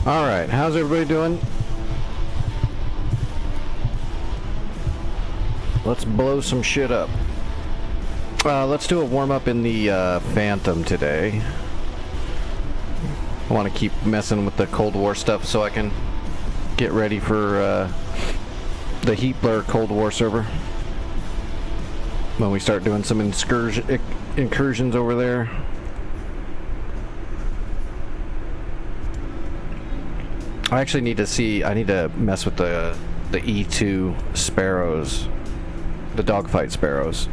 Alright, how's everybody doing? Let's blow some shit up. Let's do a warm-up in the Phantom today. I want to keep messing with the Cold War stuff so I can get ready for the Heat Blur Cold War server. When we start doing some incursions over there. I actually need to see, I need to mess with the E2 Sparrows. The dogfight Sparrows.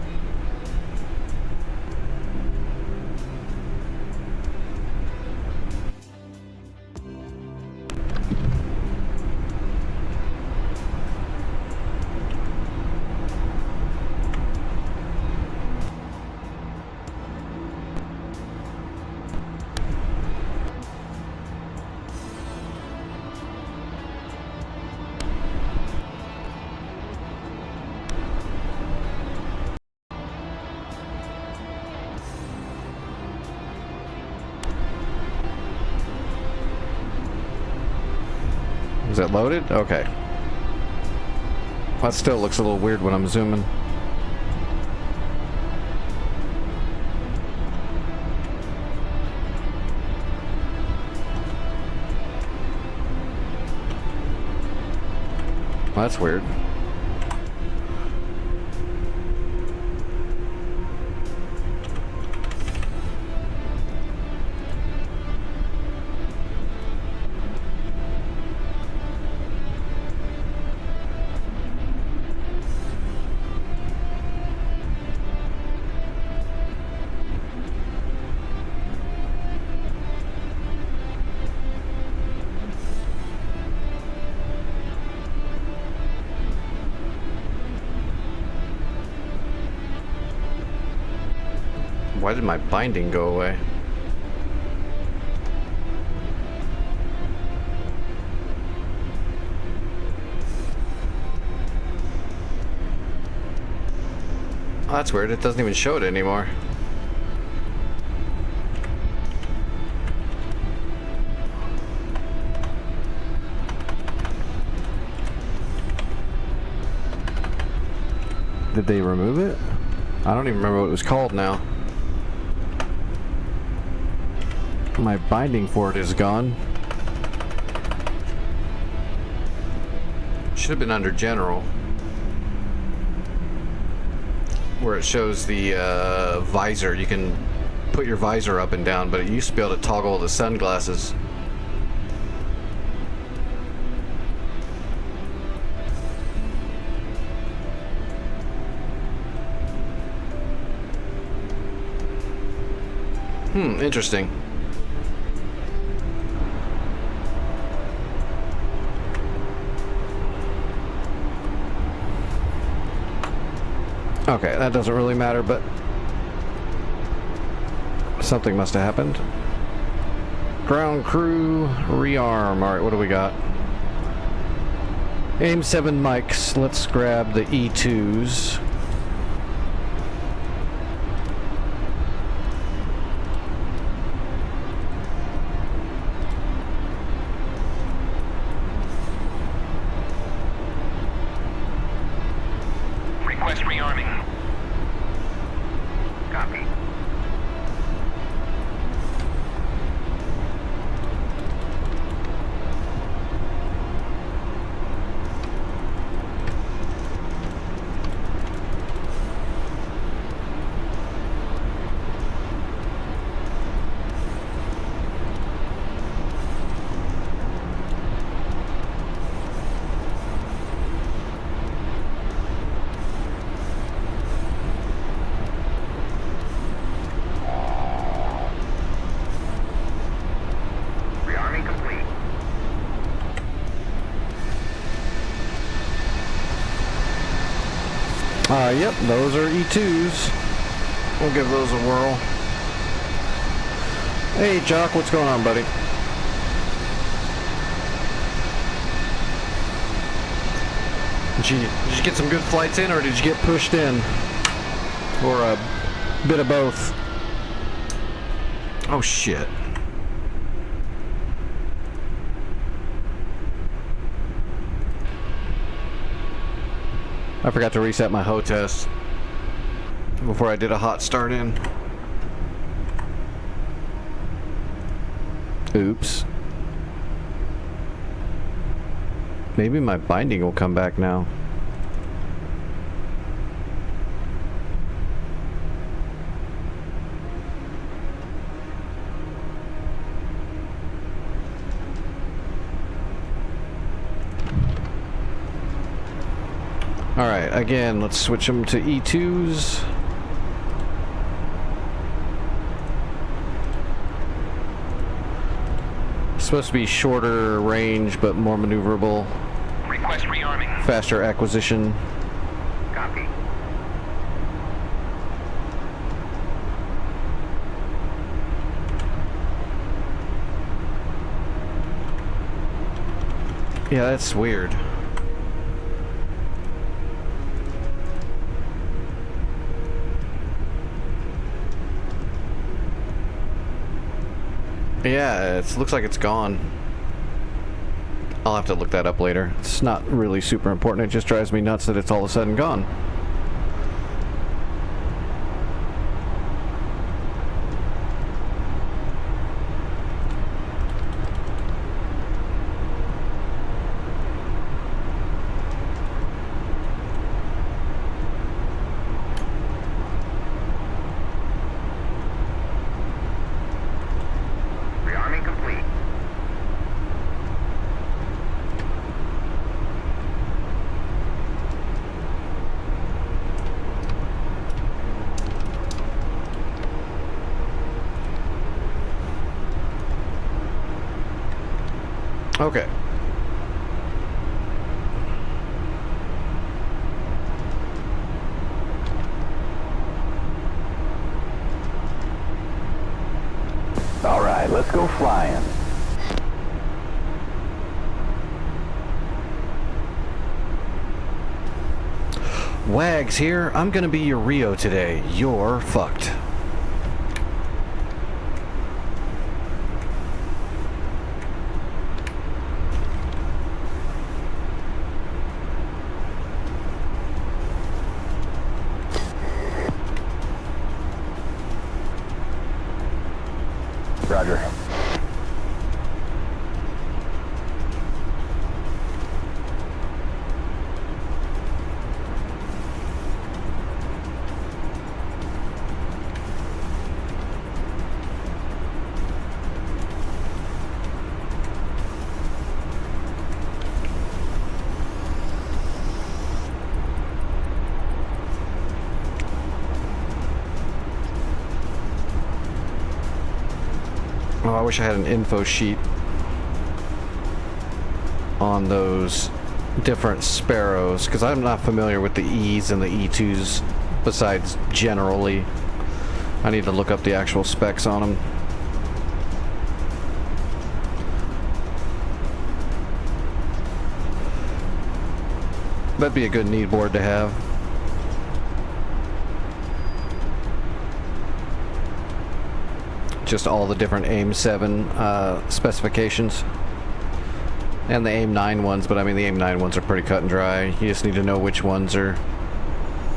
Is it loaded? Okay. That still looks a little weird when I'm zooming. Well, that's weird. Why did my binding go away? Oh, that's weird. It doesn't even show it anymore. Did they remove it? I don't even remember what it was called now. My binding for it is gone. Should have been under general, where it shows the visor. You can put your visor up and down, but it used to be able to toggle the sunglasses. Interesting. Okay, that doesn't really matter, but something must have happened. Ground crew, rearm. Alright, what do we got? AIM 7 mics. Let's grab the E2s. Request rearming. Copy. Yep, those are E2s. We'll give those a whirl. Hey, Jock, what's going on, buddy? Did you get some good flights in, or did you get pushed in? Or a bit of both? Oh, shit. I forgot to reset my hoe test before I did a hot start in. Oops. Maybe my binding will come back now. Alright, again, let's switch them to E2s. Supposed to be shorter range, but more maneuverable. Request rearming. Faster acquisition. Copy. Yeah, that's weird. Yeah, it looks like it's gone. I'll have to look that up later. It's not really super important. It just drives me nuts that it's all of a sudden gone. Rearming complete. Okay. All right, let's go flying. Wags here. I'm gonna be your Rio today. You're fucked. Roger. Oh, I wish I had an info sheet on those different Sparrows, because I'm not familiar with the E's and the E2s besides generally. I need to look up the actual specs on them. That'd be a good need board to have. Just all the different AIM 7 specifications. And the AIM 9 ones, but I mean the AIM 9 ones are pretty cut and dry. You just need to know which ones are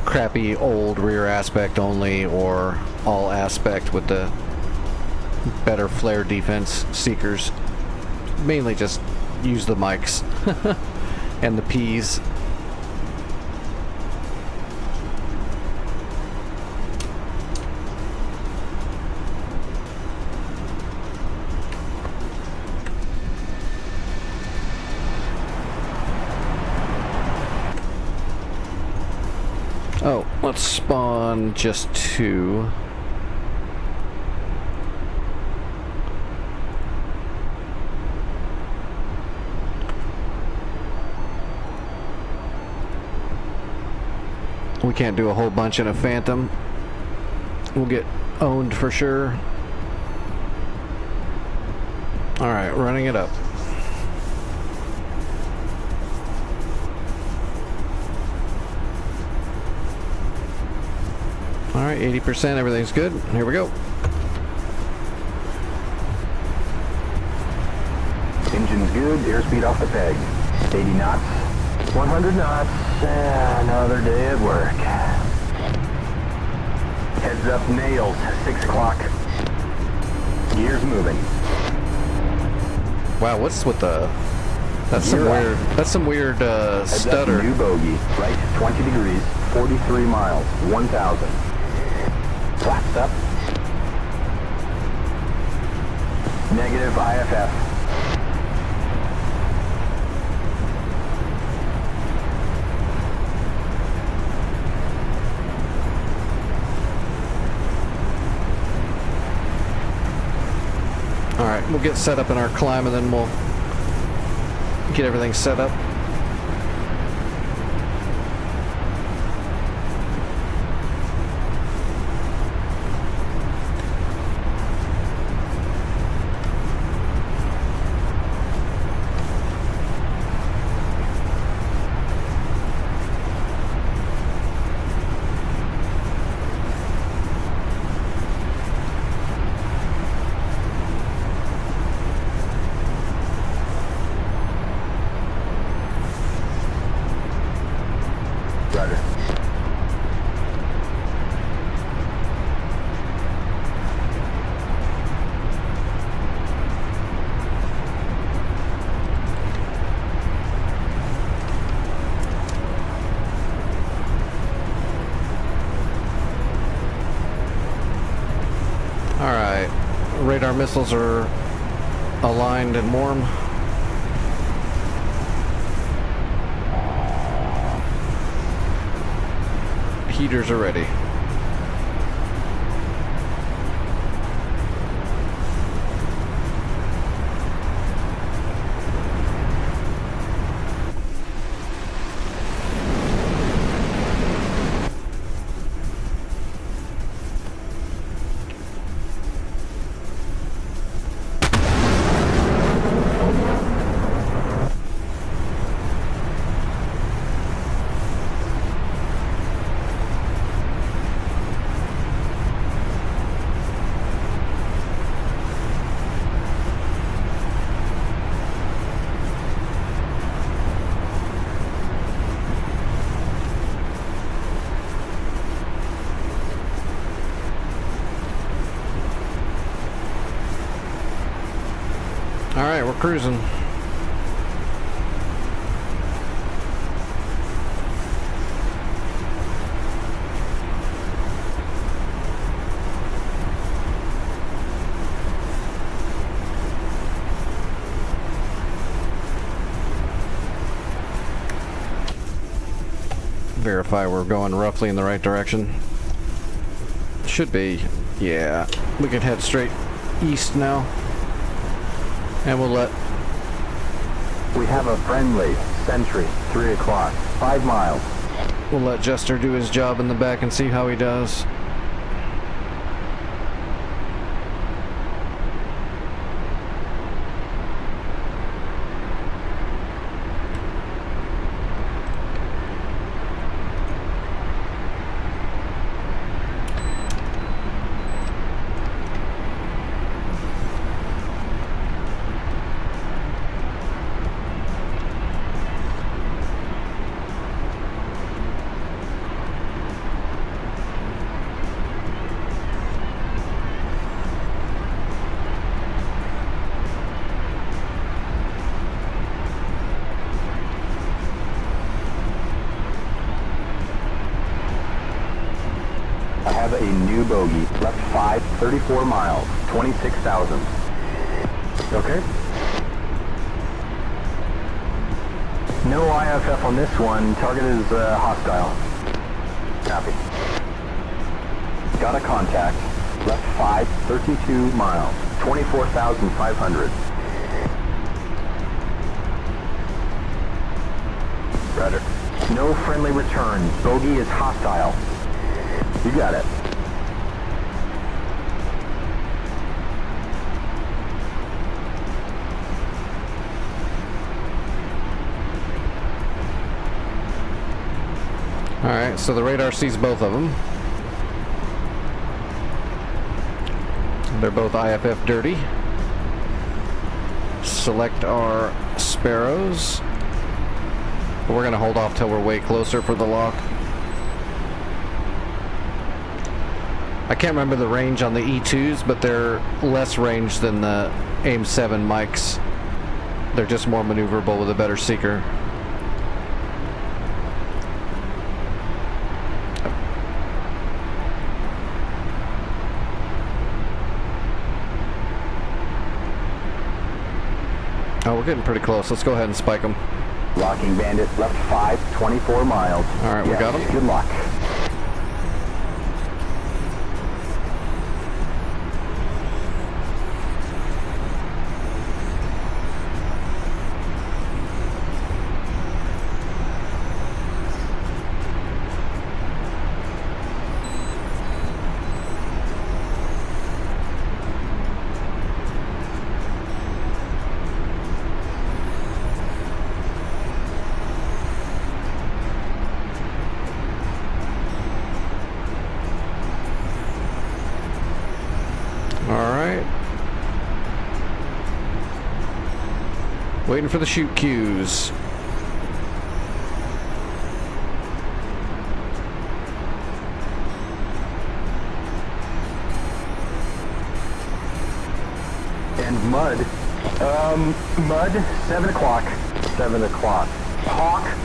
crappy old rear aspect only or all aspect with the better flare defense seekers. Mainly just use the mics and the P's. Oh, let's spawn just 2. We can't do a whole bunch in a Phantom. We'll get owned for sure. Alright, running it up. Alright, 80%, everything's good. Here we go. Engine's good, airspeed off the peg. 80 knots. 100 knots. Another day at work. Heads up, nails. 6 o'clock. Gears moving. Wow, what's with the... That's some weird... That's some weird Heads stutter. up, new bogey. Right, 20 degrees. 43 miles. 1,000. Flaps up. Negative IFF. Alright, we'll get set up in our climb and then we'll get everything set up. Roger. Alright, radar missiles are aligned and warm. Heaters are ready. Alright, we're cruising. Verify we're going roughly in the right direction. Should be. Yeah. We can head straight east now. And we'll let... We have a friendly sentry. 3 o'clock. 5 miles. We'll let Jester do his job in the back and see how he does. I have a new bogey. Left 5, 34 miles, 26,000. Okay. No IFF on this one. Target is hostile. Copy. Got a contact. Left 5, 32 miles, 24,500. Roger. No friendly return. Bogey is hostile. You got it. Alright, so the radar sees both of them. They're both IFF dirty. Select our Sparrows. But we're gonna hold off till we're way closer for the lock. I can't remember the range on the E2s, but they're less range than the AIM 7 mics. They're just more maneuverable with a better seeker. Oh, we're getting pretty close. Let's go ahead and spike them. Locking bandit left 5, 24 miles. All right, we got him. Good luck. Waiting for the shoot cues. And mud. Mud, 7 o'clock. 7 o'clock. Hawk.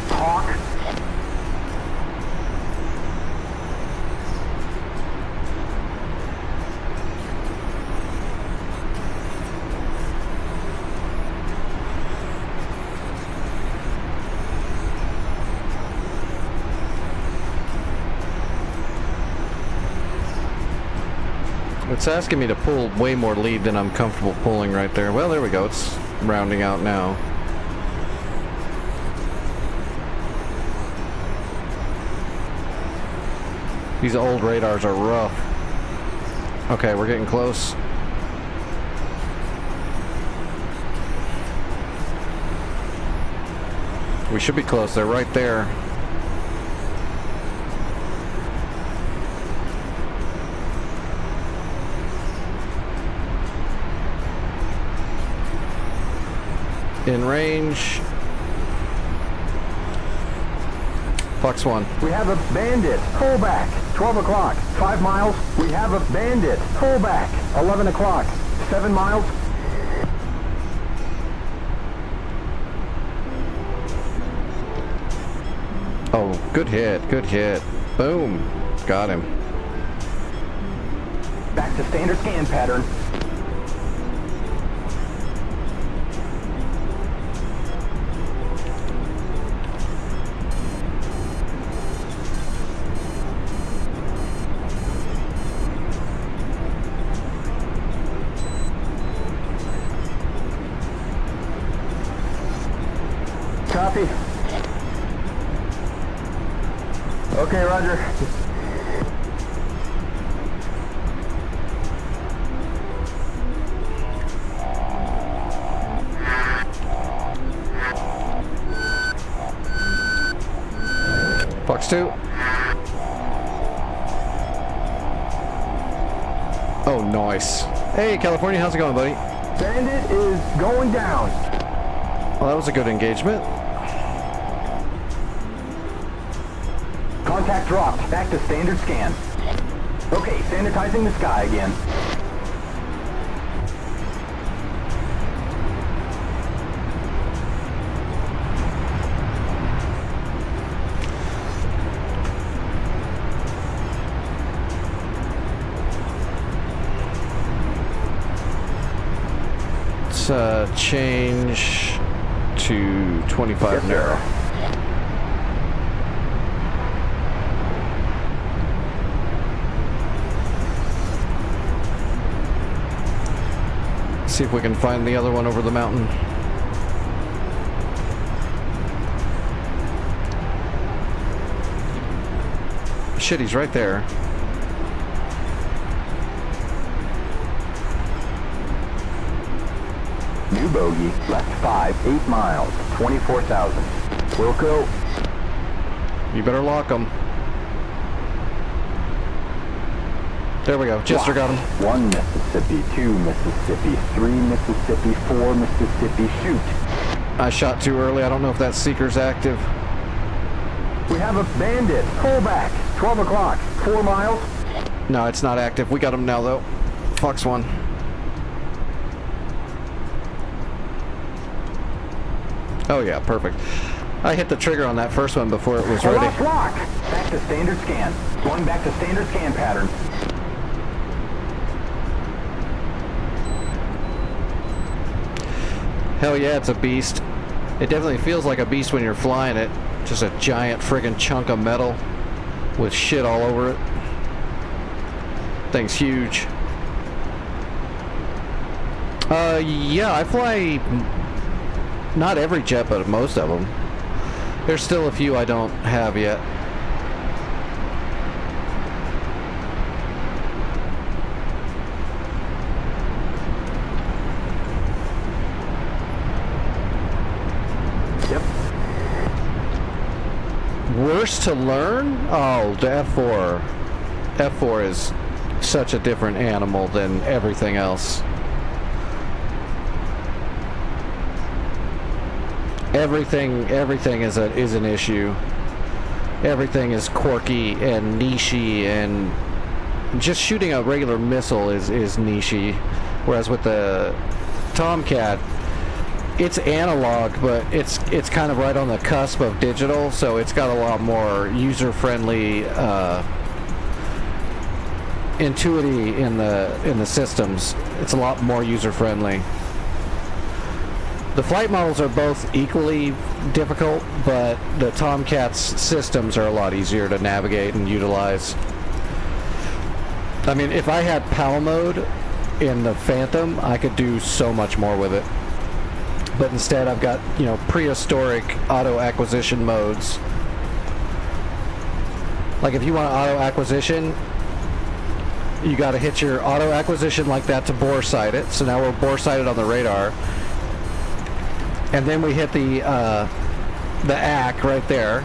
It's asking me to pull way more lead than I'm comfortable pulling right there. Well, there we go. It's rounding out now. These old radars are rough. Okay, we're getting close. We should be close. They're right there. In range. Fox 1. We have a bandit. Pull back. 12 o'clock. 5 miles. We have a bandit. Pull back. 11 o'clock. 7 miles. Oh, good hit. Good hit. Boom. Got him. Back to standard scan pattern. Copy. Okay, Roger. Fox 2. Oh, nice. Hey, California, how's it going, buddy? Bandit is going down. Well, that was a good engagement. Contact dropped. Back to standard scan. Okay, sanitizing the sky again. Let's change to 25 Yes, narrow. See if we can find the other one over the mountain. Shit, he's right there. New bogey, left 5, 8 miles, 24,000. Wilco. You better lock him. There we go. Chester got him. 1 Mississippi, 2 Mississippi, 3 Mississippi, 4 Mississippi, shoot. I shot too early. I don't know if that seeker's active. We have a bandit. Pull back. 12 o'clock. 4 miles. No, it's not active. We got him now, though. Fox 1. Oh, yeah, perfect. I hit the trigger on that first one before it was ready. Lock. Back to standard scan. Going back to standard scan pattern. Hell yeah, it's a beast. It definitely feels like a beast when you're flying it. Just a giant friggin' chunk of metal with shit all over it. Thing's huge. Yeah, I fly not every jet, but most of them. There's still a few I don't have yet. Yep. Worst to learn? Oh, the F4. F4 is such a different animal than everything else. Everything is an issue. Everything is quirky and nichey, and just shooting a regular missile is nichey. Whereas with the Tomcat, it's analog, but it's kind of right on the cusp of digital, so it's got a lot more user-friendly intuity in the systems. It's a lot more user-friendly. The flight models are both equally difficult, but the Tomcat's systems are a lot easier to navigate and utilize. I mean, if I had PAL mode in the Phantom, I could do so much more with it. But instead I've got, you know, prehistoric auto acquisition modes. Like if you want auto acquisition, you got to hit your auto acquisition like that to bore sight it. So now we're bore sighted on the radar. And then we hit the ACK right there.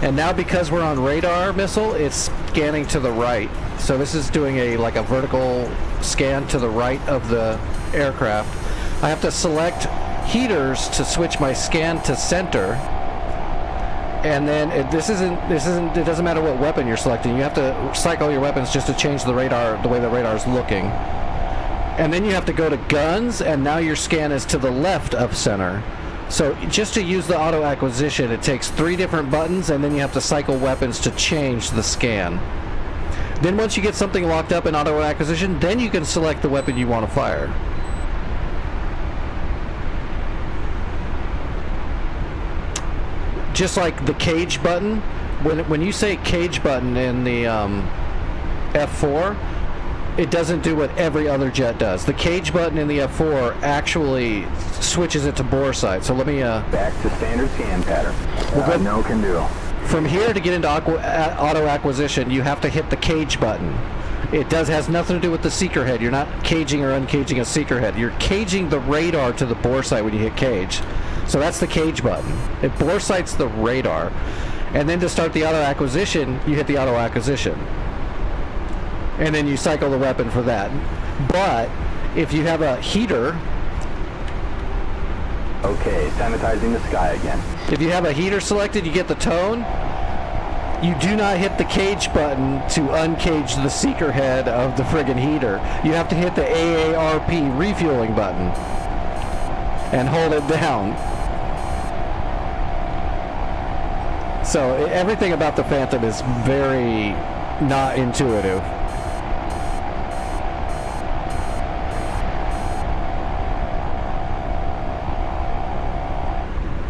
And now because we're on radar missile, it's scanning to the right. So this is doing a vertical scan to the right of the aircraft. I have to select heaters to switch my scan to center. And then it doesn't matter what weapon you're selecting. You have to cycle your weapons just to change the radar, the way the radar is looking. And then you have to go to guns, and now your scan is to the left of center. So just to use the auto acquisition, it takes 3 different buttons, and then you have to cycle weapons to change the scan. Then once you get something locked up in auto acquisition, then you can select the weapon you want to fire. Just like the cage button, when you say cage button in the F4, it doesn't do what every other jet does. The cage button in the F4 actually switches it to bore sight. So let me back to standard scan pattern. No can do. From here to get into auto acquisition, you have to hit the cage button. It has nothing to do with the seeker head. You're not caging or uncaging a seeker head. You're caging the radar to the bore sight when you hit cage. So that's the cage button. It bore sights the radar. And then to start the auto acquisition, you hit the auto acquisition. And then you cycle the weapon for that. But if you have a heater... Okay, sanitizing the sky again. If you have a heater selected, you get the tone. You do not hit the cage button to uncage the seeker head of the friggin' heater. You have to hit the AARP refueling button and hold it down. So everything about the Phantom is very not intuitive.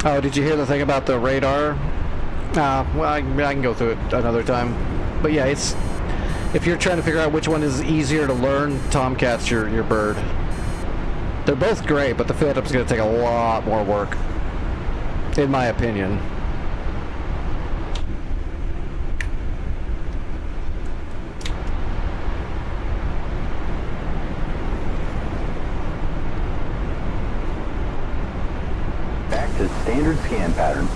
Oh, did you hear the thing about the radar? Well, I can go through it another time. But yeah, if you're trying to figure out which one is easier to learn, Tomcat's your bird. They're both great, but the Phantom's going to take a lot more work, in my opinion. Back to standard scan pattern.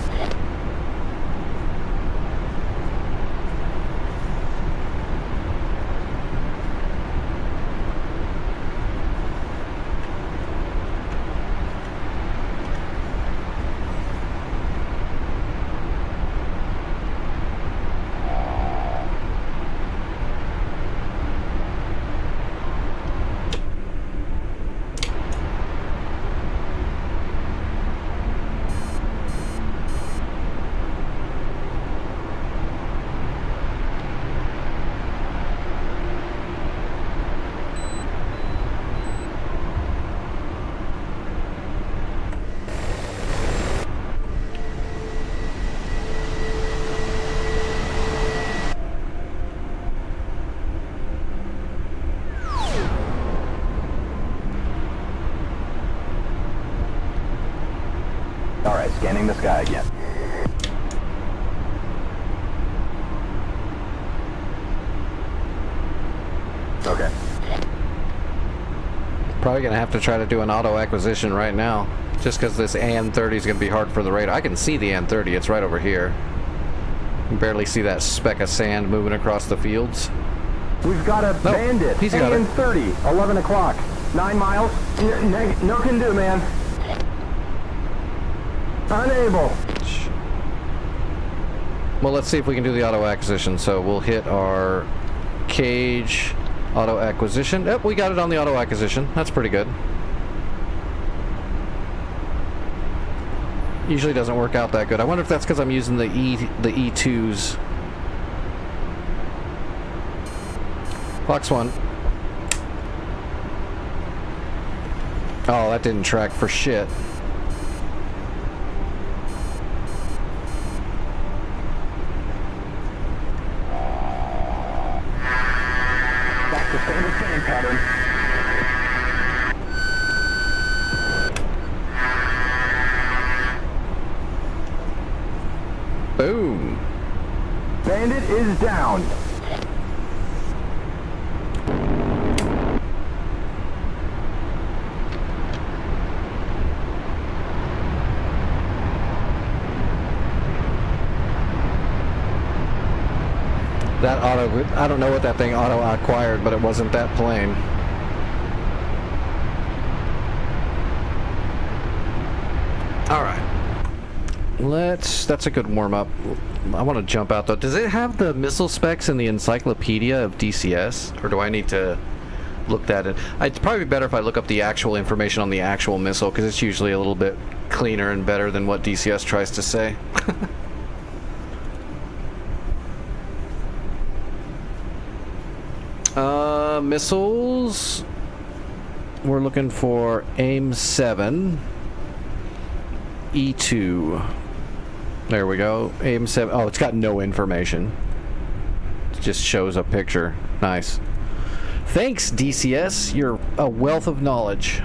sky again. Okay. Probably gonna have to try to do an auto acquisition right now, just because this AN-30 is gonna be hard for the radar. I can see the AN-30; it's right over here. You can barely see that speck of sand moving across the fields. We've got a bandit. He's got it. AN-30, 11 o'clock. 9 miles. No can do, man. Unable. Well, let's see if we can do the auto acquisition. So we'll hit our cage auto acquisition. Yep, we got it on the auto acquisition. That's pretty good. Usually doesn't work out that good. I wonder if that's because I'm using the E2s. Fox 1. Oh, that didn't track for shit. Back to standard sand pattern. Boom. Bandit is down. That auto, I don't know what that thing auto acquired, but it wasn't that plane. Alright. That's a good warm-up. I want to jump out though. Does it have the missile specs in the encyclopedia of DCS? Or do I need to look that in? It's probably better if I look up the actual information on the actual missile, because it's usually a little bit cleaner and better than what DCS tries to say. Missiles. We're looking for AIM-7 E2. There we go. AIM-7. Oh, it's got no information. It just shows a picture. Nice. Thanks, DCS. You're a wealth of knowledge.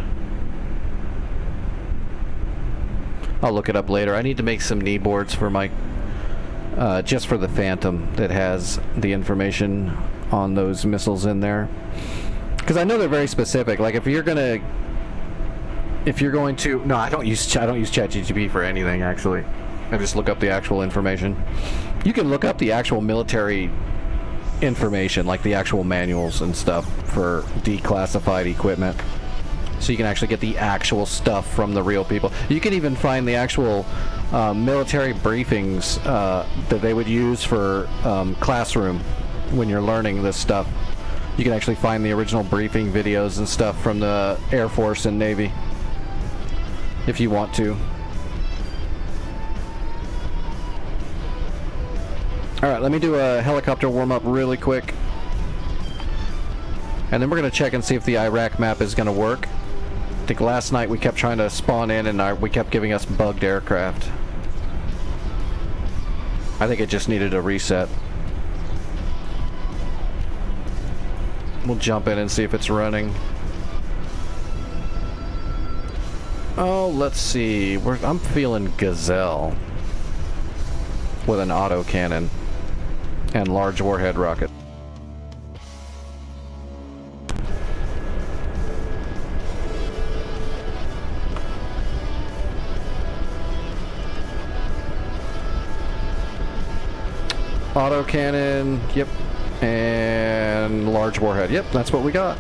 I'll look it up later. I need to make some knee boards for my just for the Phantom that has the information on those missiles in there, because I know they're very specific. Like if you're going to no, I don't use ChatGPT for anything actually. I just look up the actual information. You can look up the actual military information, like the actual manuals and stuff for declassified equipment, so you can actually get the actual stuff from the real people. You can even find the actual military briefings that they would use for classroom when you're learning this stuff. You can actually find the original briefing videos and stuff from the Air Force and Navy if you want to. Alright, let me do a helicopter warm-up really quick, and then we're going to check and see if the Iraq map is going to work. I think last night we kept trying to spawn in and we kept giving us bugged aircraft. I think it just needed a reset. We'll jump in and see if it's running. Oh, let's see. I'm feeling Gazelle with an autocannon and large warhead rocket. Autocannon, yep. And large warhead. Yep, that's what we got.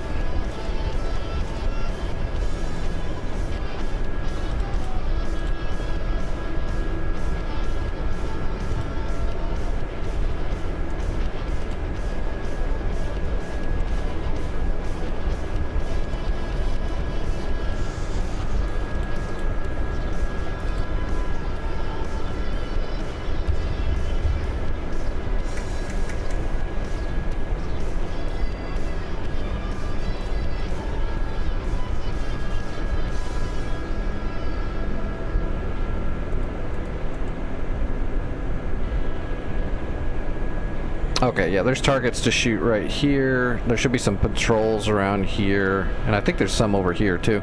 Okay, yeah, there's targets to shoot right here. There should be some patrols around here, and I think there's some over here too.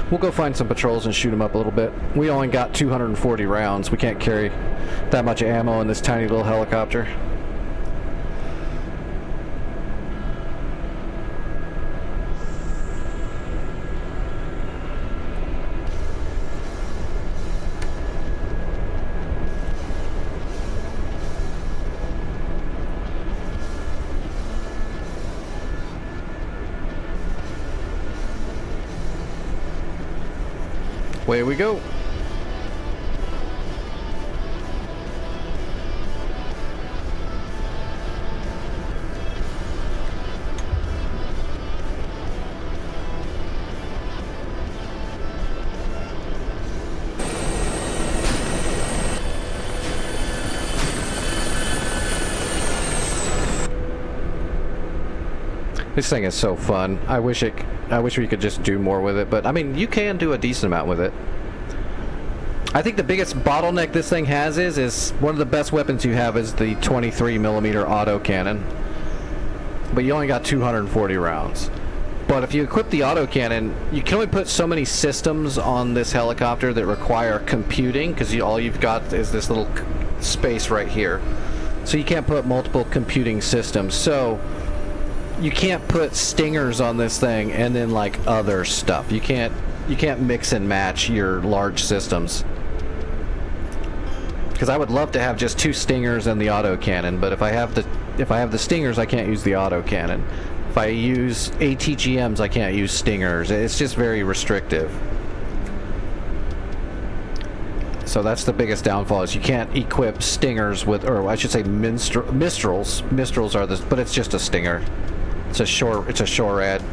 We'll go find some patrols and shoot them up a little bit. We only got 240 rounds. We can't carry that much ammo in this tiny little helicopter. Away we go. This thing is so fun. I wish we could just do more with it, but I mean, you can do a decent amount with it. I think the biggest bottleneck this thing has is one of the best weapons you have is the 23mm autocannon, but you only got 240 rounds. But if you equip the autocannon, you can only put so many systems on this helicopter that require computing, because all you've got is this little space right here. So you can't put multiple computing systems. So you can't put stingers on this thing and then like other stuff. You can't mix and match your large systems. Because I would love to have just 2 stingers and the autocannon, but if I have the stingers, I can't use the autocannon. If I use ATGMs, I can't use stingers. It's just very restrictive. So that's the biggest downfall, is you can't equip stingers with, or I should say Mistrals. Mistrals are this, but it's just a stinger. It's a SHORAD.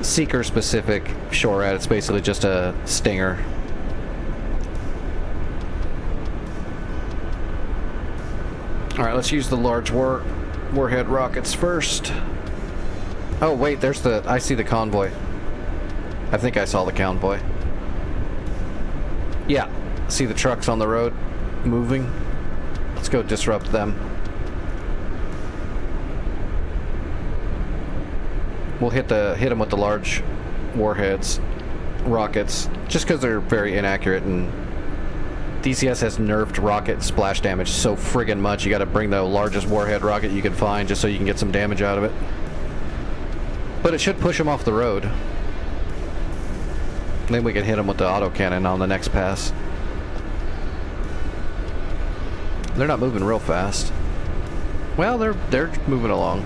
Seeker specific SHORAD. It's basically just a stinger. Alright, let's use the large warhead rockets first. Oh wait, I see the convoy. I think I saw the convoy. Yeah, see the trucks on the road moving. Let's go disrupt them. We'll hit them with the large warheads, rockets, just because they're very inaccurate, and DCS has nerfed rocket splash damage so friggin' much. You got to bring the largest warhead rocket you can find just so you can get some damage out of it. But it should push them off the road. Then we can hit them with the autocannon on the next pass. They're not moving real fast. Well, they're moving along.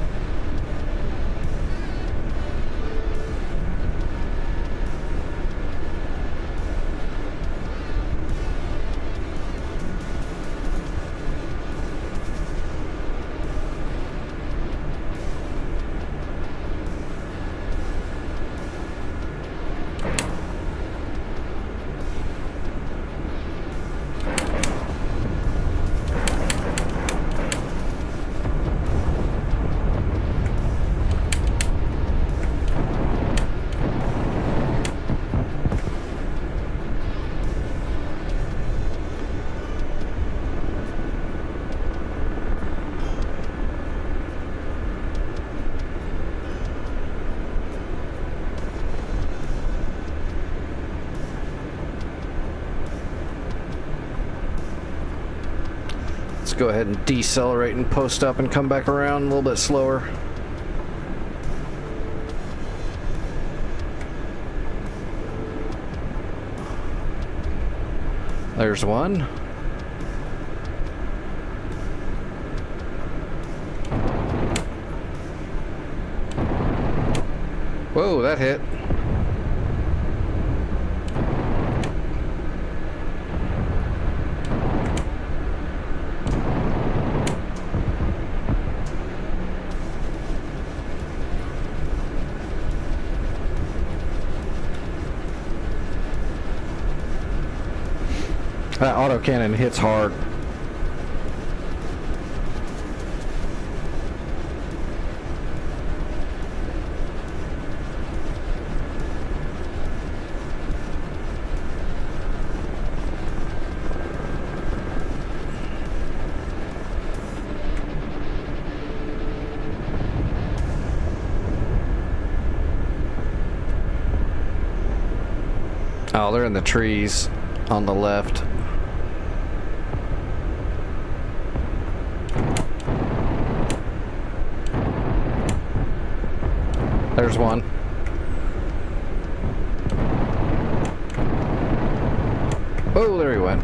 Go ahead and decelerate and post up and come back around a little bit slower. There's one. Whoa, that hit. That autocannon hits hard. Oh, they're in the trees on the left. There's one. Oh, there he went.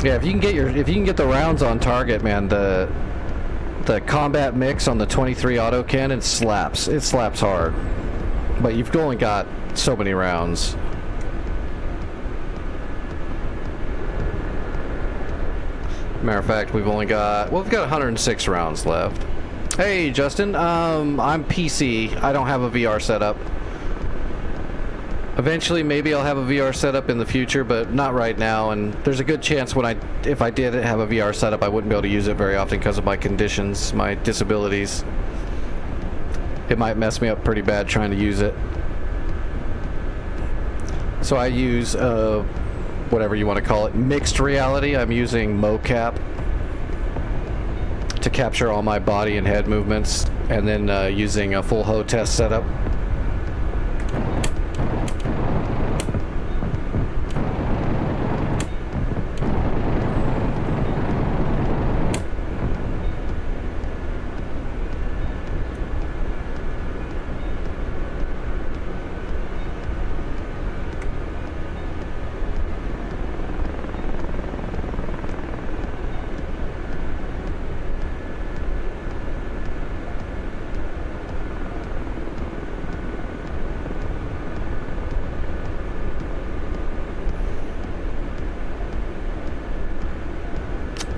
Yeah, if you can get the rounds on target, man, the combat mix on the 23 auto cannon slaps. It slaps hard. But you've only got so many rounds. Matter of fact, we've only got, well, we've got 106 rounds left. Hey, Justin, I'm PC. I don't have a VR setup. Eventually, maybe I'll have a VR setup in the future, but not right now. And there's a good chance if I did have a VR setup, I wouldn't be able to use it very often because of my conditions, my disabilities. It might mess me up pretty bad trying to use it. So I use, whatever you want to call it, mixed reality. I'm using mocap to capture all my body and head movements, and then using a full HOTS setup.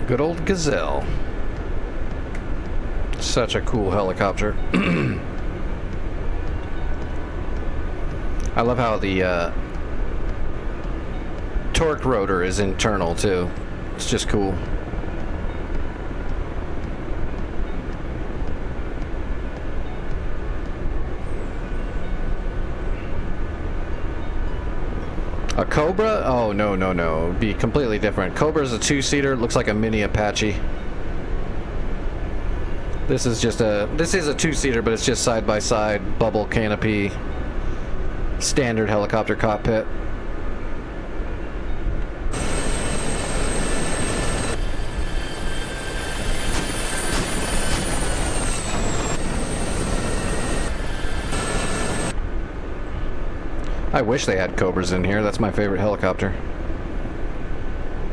Good old Gazelle. Such a cool helicopter. I love how the torque rotor is internal too. It's just cool. A Cobra? Oh, no. It'd be completely different. Cobra's a two-seater. Looks like a mini Apache. This is a two-seater, but it's just side-by-side, bubble canopy, standard helicopter cockpit. I wish they had Cobras in here. That's my favorite helicopter.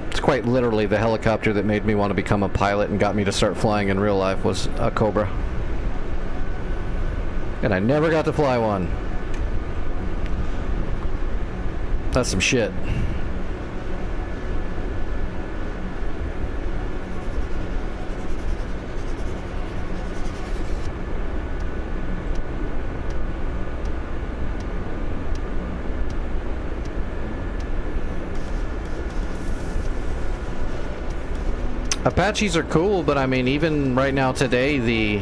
It's quite literally the helicopter that made me want to become a pilot and got me to start flying in real life was a Cobra. And I never got to fly one. That's some shit. Apaches are cool, but I mean, even right now today, the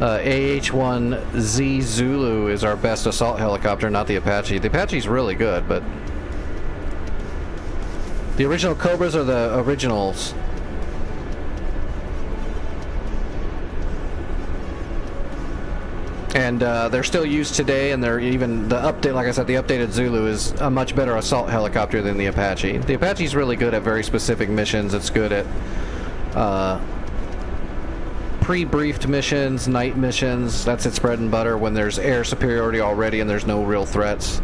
AH-1Z Zulu is our best assault helicopter, not the Apache. The Apache's really good, but the original Cobras are the originals. And they're still used today, and they're even the update. Like I said, the updated Zulu is a much better assault helicopter than the Apache. The Apache's really good at very specific missions. It's good at pre-briefed missions, night missions. That's its bread and butter. When there's air superiority already and there's no real threats.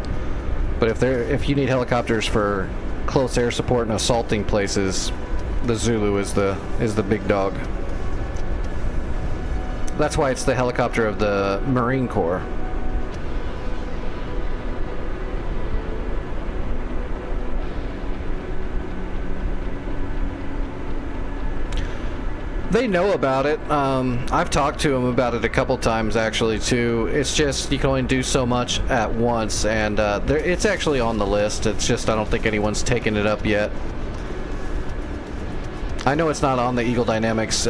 But if you need helicopters for close air support and assaulting places, the Zulu is the big dog. That's why it's the helicopter of the Marine Corps. They know about it. I've talked to them about it a couple times actually too. It's just you can only do so much at once, and it's actually on the list. It's just I don't think anyone's taken it up yet. I know it's not on the Eagle Dynamics.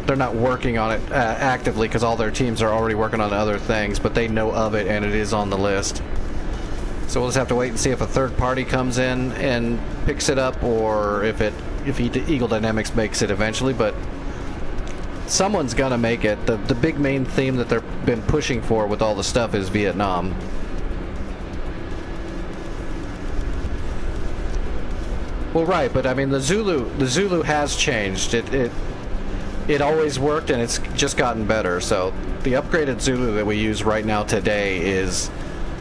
They're not working on it actively because all their teams are already working on other things, but they know of it and it is on the list. So we'll just have to wait and see if a third party comes in and picks it up, or if Eagle Dynamics makes it eventually. But someone's gonna make it. The big main theme that they've been pushing for with all the stuff is Vietnam. Well, right, but I mean the Zulu has changed. It always worked, and it's just gotten better. So the upgraded Zulu that we use right now today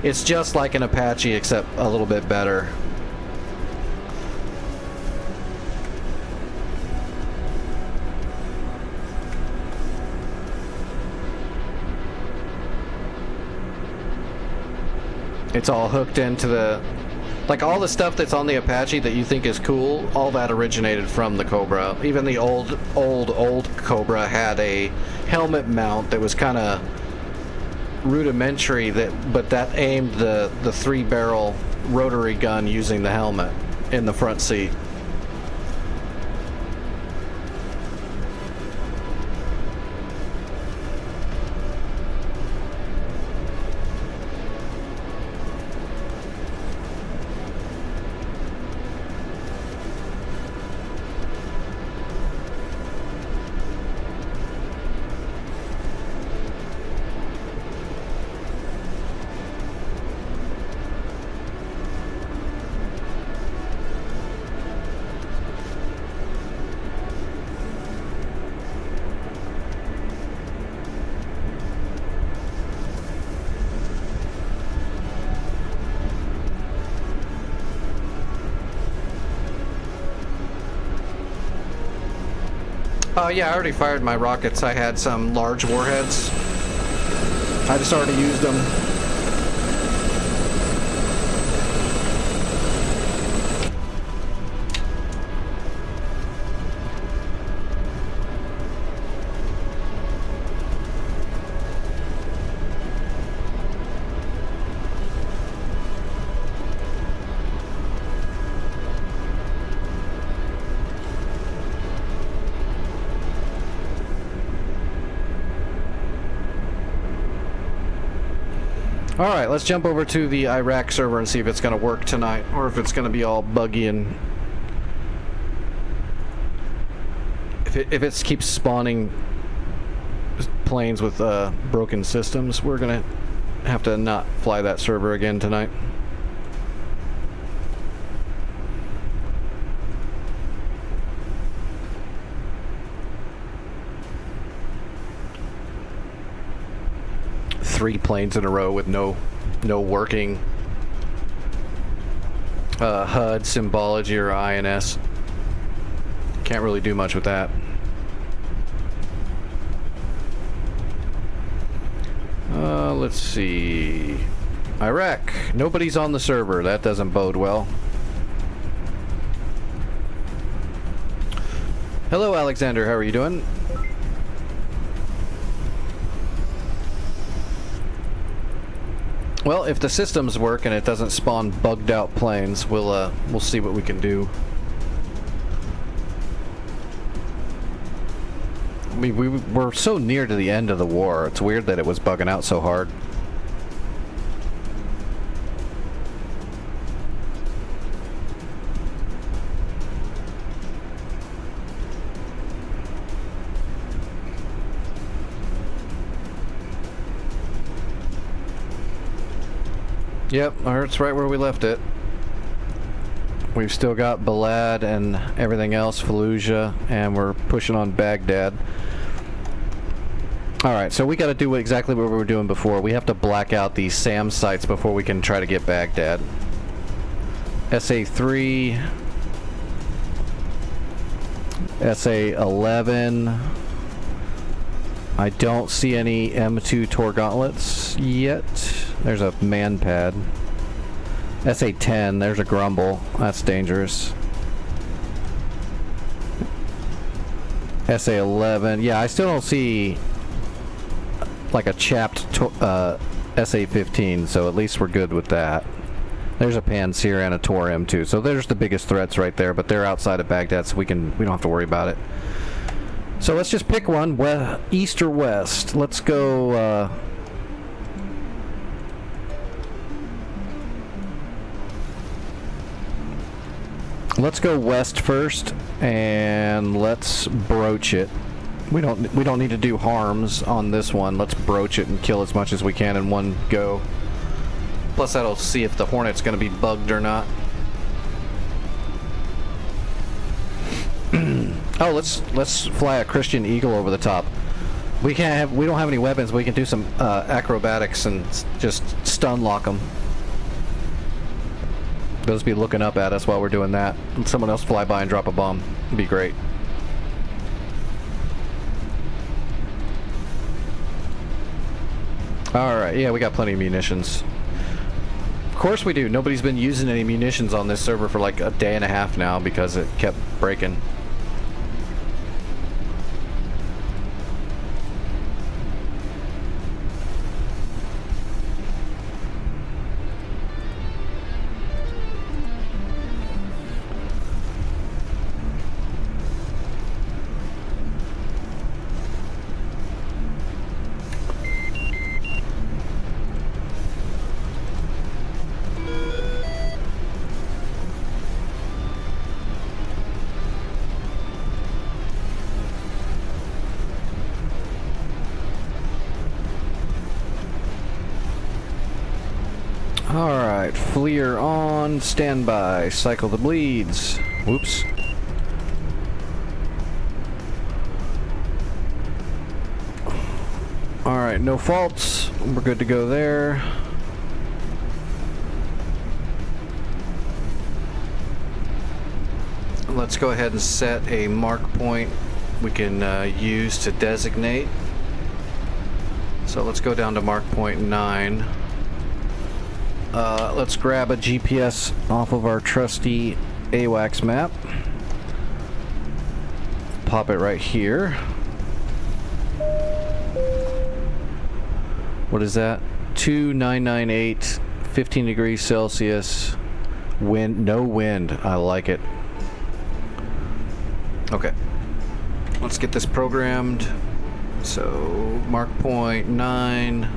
it's just like an Apache except a little bit better. It's all hooked into the, like all the stuff that's on the Apache that you think is cool, all that originated from the Cobra. Even the old Cobra had a helmet mount that was kind of rudimentary, but that aimed the 3-barrel rotary gun using the helmet in the front seat. Yeah, I already fired my rockets. I had some large warheads. I just already used them. Alright, let's jump over to the Iraq server and see if it's going to work tonight, or if it's going to be all buggy and... If it keeps spawning planes with broken systems, we're going to have to not fly that server again tonight. Three planes in a row with no working HUD, symbology, or INS. Can't really do much with that. Let's see. Iraq. Nobody's on the server. That doesn't bode well. Hello, Alexander. How are you doing? Well, if the systems work and it doesn't spawn bugged out planes, we'll see what we can do. I mean, we're so near to the end of the war. It's weird that it was bugging out so hard. Yep, it's right where we left it. We've still got Balad and everything else, Fallujah, and we're pushing on Baghdad. Alright, so we got to do exactly what we were doing before. We have to black out these SAM sites before we can try to get Baghdad. SA3, SA11. I don't see any M2 Tor gauntlets yet. There's a man pad. SA10, there's a grumble. That's dangerous. SA11, yeah, I still don't see like a chapped SA15, so at least we're good with that. There's a Panzer and a Tor M2, so there's the biggest threats right there, but they're outside of Baghdad, so we don't have to worry about it. So let's just pick one, east or west. Let's go, let's go west first, and let's broach it We don't need to do harms on this one. Let's broach it and kill as much as we can in one go. Plus that'll see if the Hornet's going to be bugged or not. Oh, let's fly a Christian Eagle over the top. We don't have any weapons, but we can do some acrobatics and just stun lock them. They'll just be looking up at us while we're doing that. And someone else fly by and drop a bomb. It'd be great. Alright, yeah, we got plenty of munitions. Of course we do. Nobody's been using any munitions on this server for like a day and a half now because it kept breaking. Alright, Fleer on, standby, cycle the bleeds. Whoops. Alright, no faults. We're good to go there. Let's go ahead and set a mark point we can use to designate. So let's go down to mark point 9. Let's grab a GPS off of our trusty AWACS map. Pop it right here. What is that? 2998, 15 degrees Celsius. Wind, no wind. I like it. Okay. Let's get this programmed. So, mark point 9.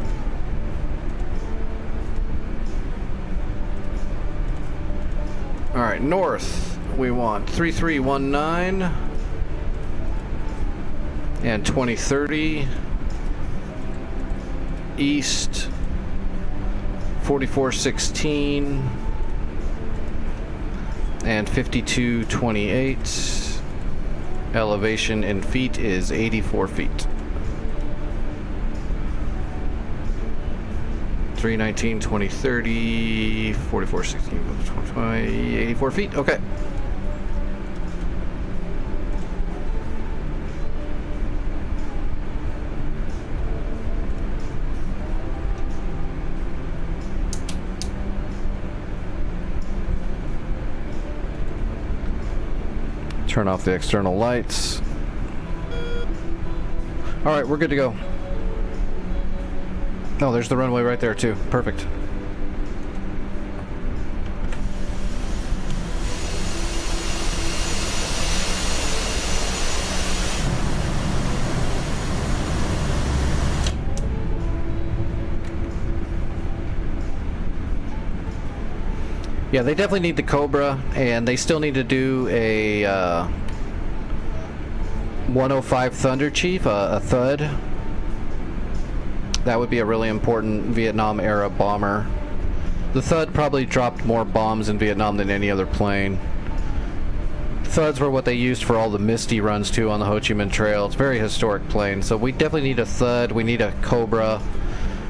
Alright, north, we want 3319 and 2030. East, 4416 and 5228. Elevation in feet is 84 feet. 319, 2030, 4416, 20, 84 feet. Okay. Turn off the external lights. All right, we're good to go. Oh, there's the runway right there too. Perfect. Yeah, they definitely need the Cobra, and they still need to do a 105 Thunder Chief, a Thud. That would be a really important Vietnam-era bomber. The Thud probably dropped more bombs in Vietnam than any other plane. Thuds were what they used for all the Misty runs too on the Ho Chi Minh Trail. It's a very historic plane, so we definitely need a Thud. We need a Cobra.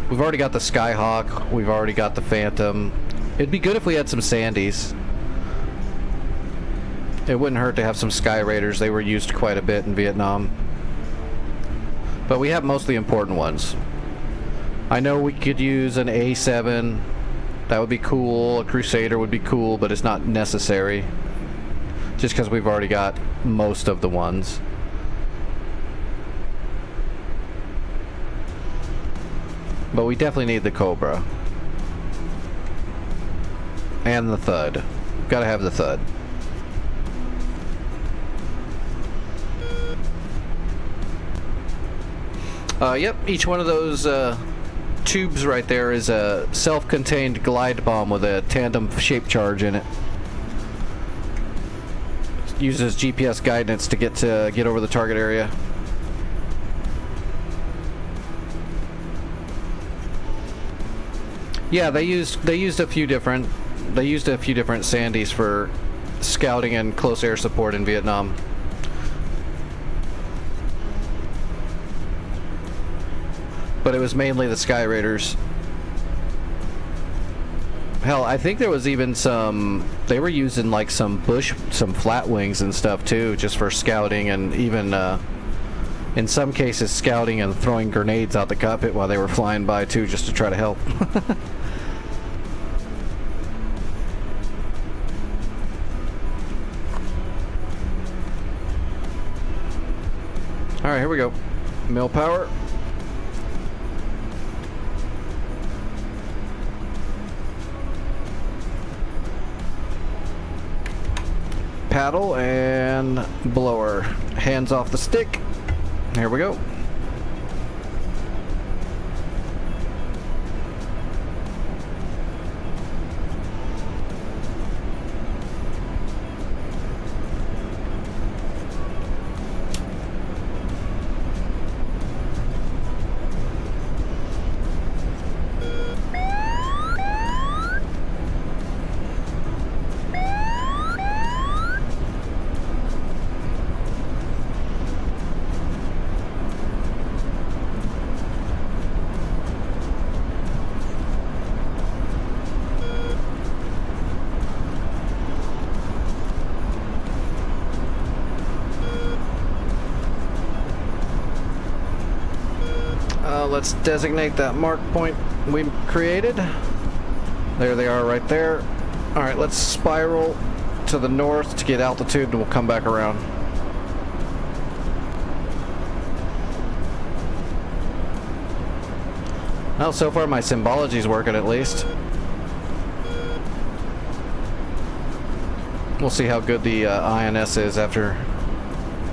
We've already got the Skyhawk. We've already got the Phantom. It'd be good if we had some Sandys. It wouldn't hurt to have some Sky Raiders. They were used quite a bit in Vietnam. But we have most of the important ones. I know we could use an A7. That would be cool. A Crusader would be cool, but it's not necessary. Just because we've already got most of the ones. But we definitely need the Cobra. And the Thud. Gotta have the Thud. Yep, each one of those tubes right there is a self-contained glide bomb with a tandem shape charge in it. Uses GPS guidance to get over the target area. Yeah, they used a few different Sandys for scouting and close air support in Vietnam. But it was mainly the Sky Raiders. Hell, I think there was even they were using like some flat wings and stuff too, just for scouting, and even in some cases scouting and throwing grenades out the cockpit while they were flying by too, just to try to help. Alright, here we go. Mill power. Paddle and blower. Hands off the stick. Here we go. Let's designate that mark point we created. There they are right there. Alright, let's spiral to the north to get altitude and we'll come back around. Well, so far my symbology's working at least. We'll see how good the INS is after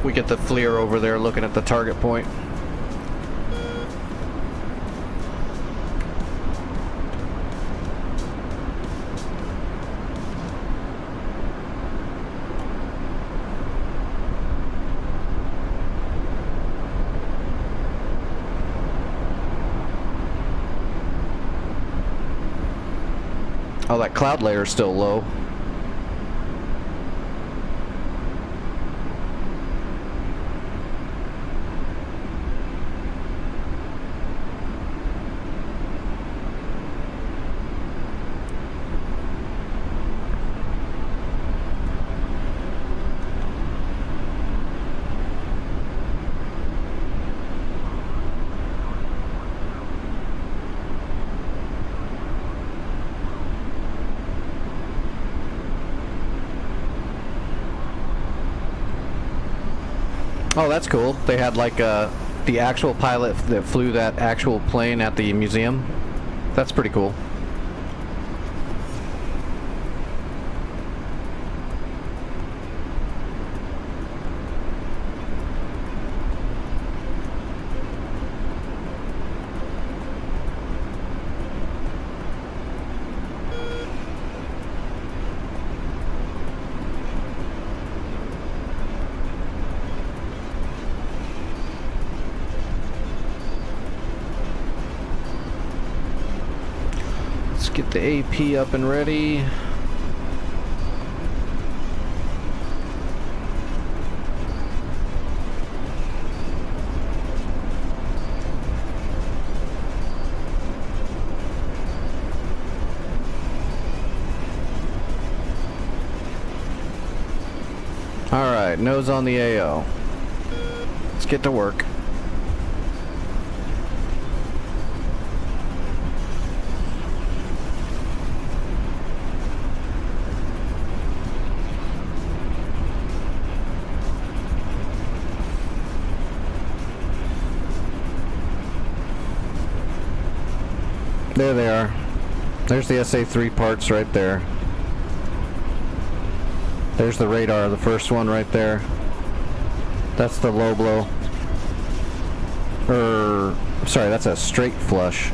we get the FLIR over there looking at the target point. Oh, that cloud layer is still low. Oh, that's cool. They had like the actual pilot that flew that actual plane at the museum. That's pretty cool. Get the AP up and ready. All right, nose on the AO. Let's get to work. There they are. There's the SA-3 parts right there. There's the radar, the first one right there. That's the low blow. Sorry, that's a straight flush.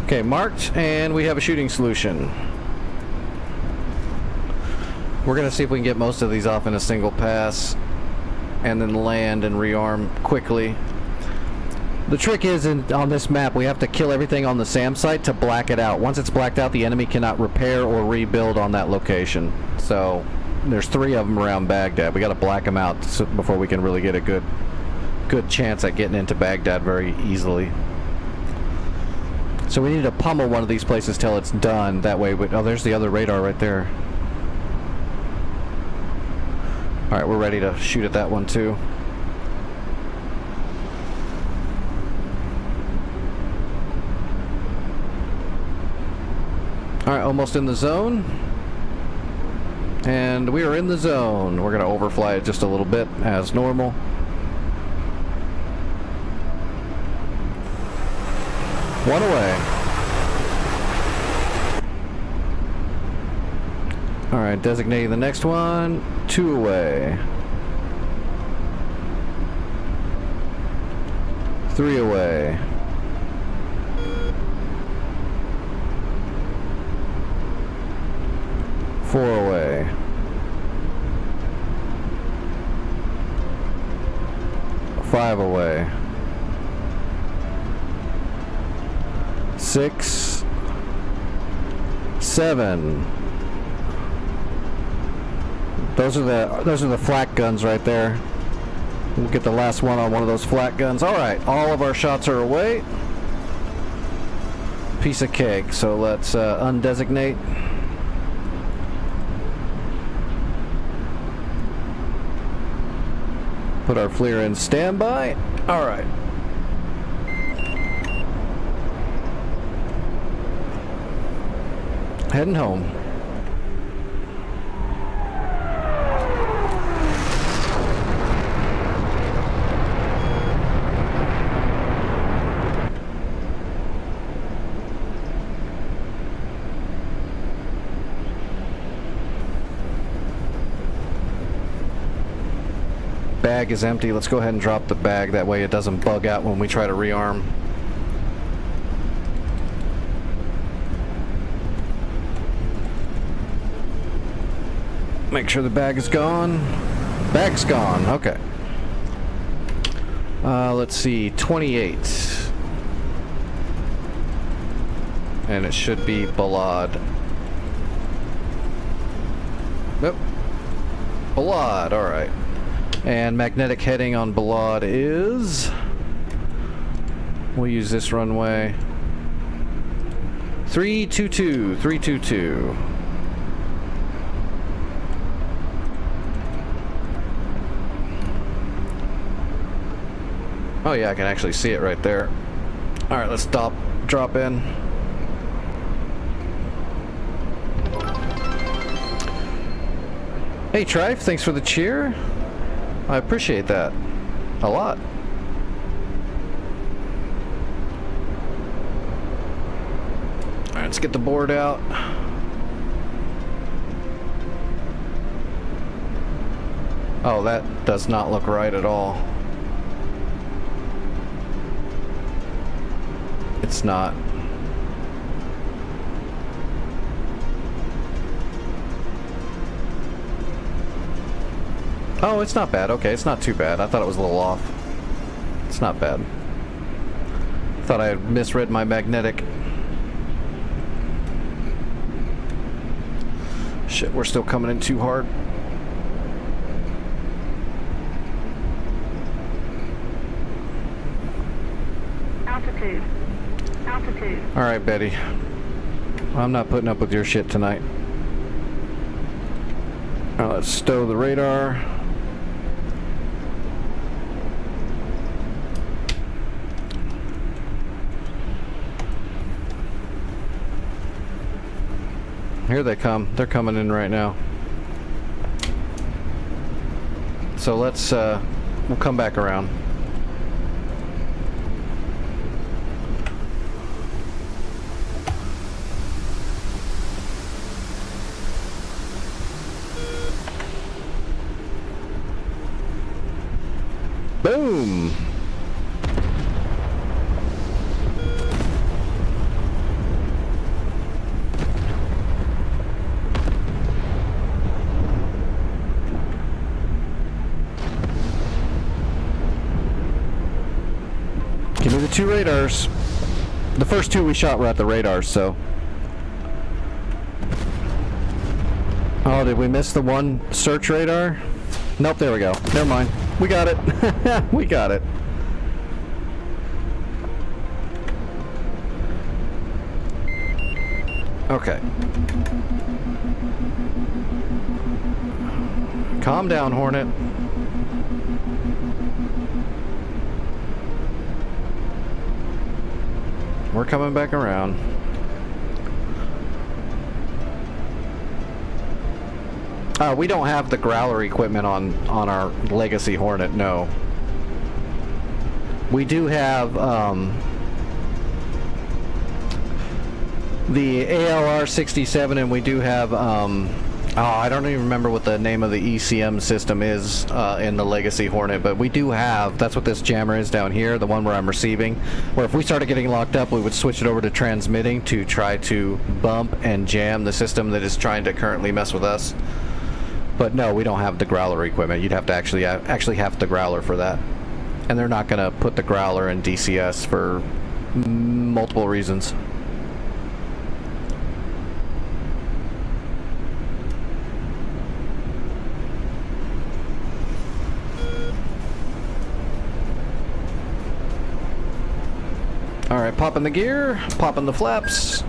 Okay, marked, and we have a shooting solution. We're gonna see if we can get most of these off in a single pass and then land and rearm quickly. The trick is, on this map, we have to kill everything on the SAM site to black it out. Once it's blacked out, the enemy cannot repair or rebuild on that location. So, there's 3 of them around Baghdad. We gotta black them out before we can really get a good chance at getting into Baghdad very easily. So we need to pummel one of these places till it's done. That way, oh, there's the other radar right there. Alright, we're ready to shoot at that one too. Alright, almost in the zone. And we are in the zone. We're going to overfly it just a little bit as normal. One away. Alright, designating the next one. 2 away. 3 away. 4 away. 5 away. 6, 7. Those are the flak guns right there. We'll get the last one on one of those flak guns. All right, all of our shots are away. Piece of cake. So let's undesignate. Put our FLIR in standby. All right. Heading home. Bag is empty. Let's go ahead and drop the bag. That way it doesn't bug out when we try to rearm. Make sure the bag is gone. Bag's gone. Okay. Let's see. 28. And it should be Balad. Nope. Balad. Alright. And magnetic heading on Balad is... We'll use this runway. 322. 322. Oh yeah, I can actually see it right there. Alright, let's drop in. Hey Trife, thanks for the cheer. I appreciate that a lot. Alright, let's get the board out. Oh, that does not look right at all. It's not. Oh, it's not bad. Okay, it's not too bad. I thought it was a little off. It's not bad. Thought I had misread my magnetic. Shit, we're still coming in too hard. Altitude. Altitude. Alright, Betty. I'm not putting up with your shit tonight. Alright, let's stow the radar. Here they come. They're coming in right now. So let's, we'll come back around. Boom! 2 radars. The first 2 we shot were at the radars, so. Oh, did we miss the one search radar? Nope, there we go. Never mind. We got it. We got it. Okay. Calm down, Hornet. We're coming back around. We don't have the Growler equipment on our Legacy Hornet, no. We do have the ALR-67, and we do have I don't even remember what the name of the ECM system is in the Legacy Hornet, but we do have, that's what this jammer is down here, the one where I'm receiving, where if we started getting locked up, we would switch it over to transmitting to try to bump and jam the system that is trying to currently mess with us. But no, we don't have the Growler equipment. You'd have to actually have the Growler for that. And they're not going to put the Growler in DCS for multiple reasons. Alright, popping the gear, popping the flaps.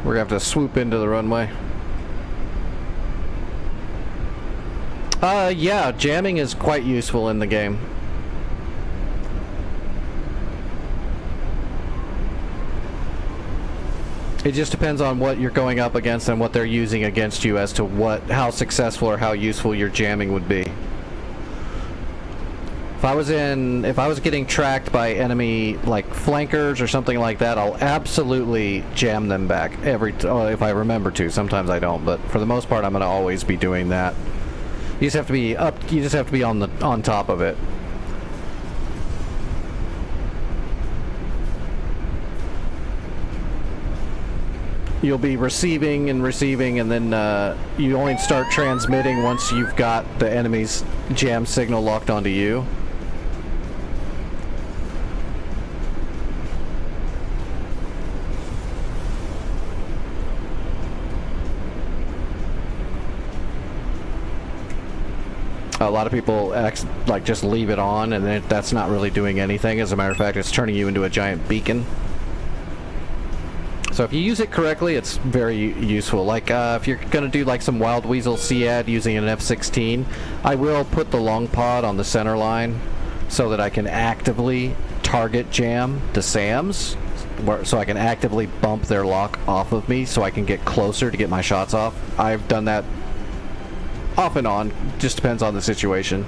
We're gonna have to swoop into the runway. Yeah, jamming is quite useful in the game. It just depends on what you're going up against and what they're using against you as to how successful or how useful your jamming would be. If I was getting tracked by enemy like flankers or something like that, I'll absolutely jam them back if I remember to. Sometimes I don't, but for the most part, I'm going to always be doing that. You just have to be up. You just have to be on top of it. You'll be receiving, and then you only start transmitting once you've got the enemy's jam signal locked onto you. A lot of people just leave it on, and that's not really doing anything. As a matter of fact, it's turning you into a giant beacon. So if you use it correctly, it's very useful. Like if you're gonna do like some Wild Weasel CAD using an F-16, I will put the long pod on the center line so that I can actively target jam the SAMs, so I can actively bump their lock off of me so I can get closer to get my shots off. I've done that off and on, just depends on the situation.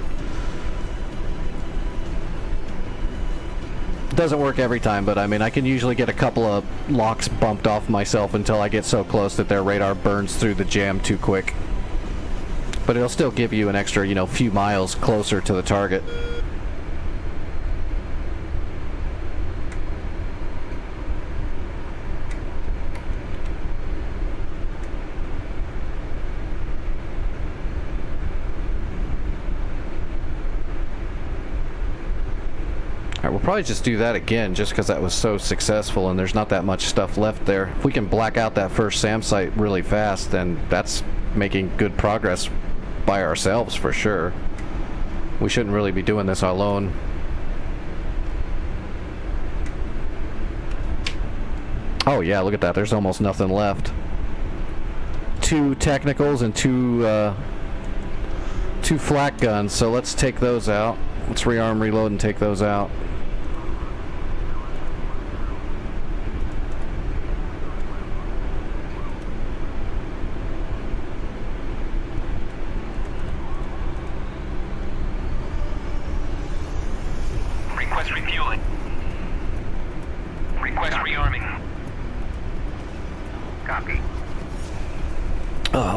It doesn't work every time, but I mean, I can usually get a couple of locks bumped off myself until I get so close that their radar burns through the jam too quick. But it'll still give you an extra, few miles closer to the target. We'll probably just do that again just because that was so successful and there's not that much stuff left there. If we can black out that first SAM site really fast, then that's making good progress by ourselves for sure. We shouldn't really be doing this alone. Oh yeah, look at that. There's almost nothing left. 2 technicals and 2 flak guns, so let's take those out. Let's rearm, reload, and take those out.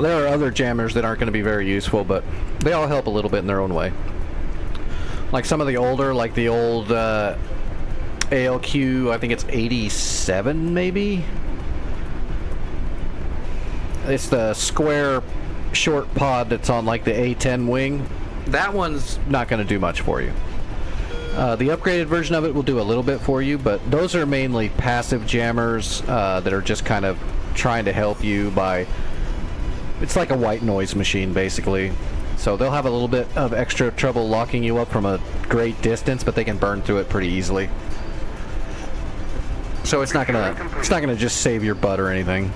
There are other jammers that aren't going to be very useful, but they all help a little bit in their own way. Like some of the older, like the old ALQ, I think it's 87 maybe? It's the square short pod that's on like the A10 wing. That one's not going to do much for you. The upgraded version of it will do a little bit for you, but those are mainly passive jammers that are just kind of trying to help you by... It's like a white noise machine, basically. So they'll have a little bit of extra trouble locking you up from a great distance, but they can burn through it pretty easily. So it's not gonna just save your butt or anything.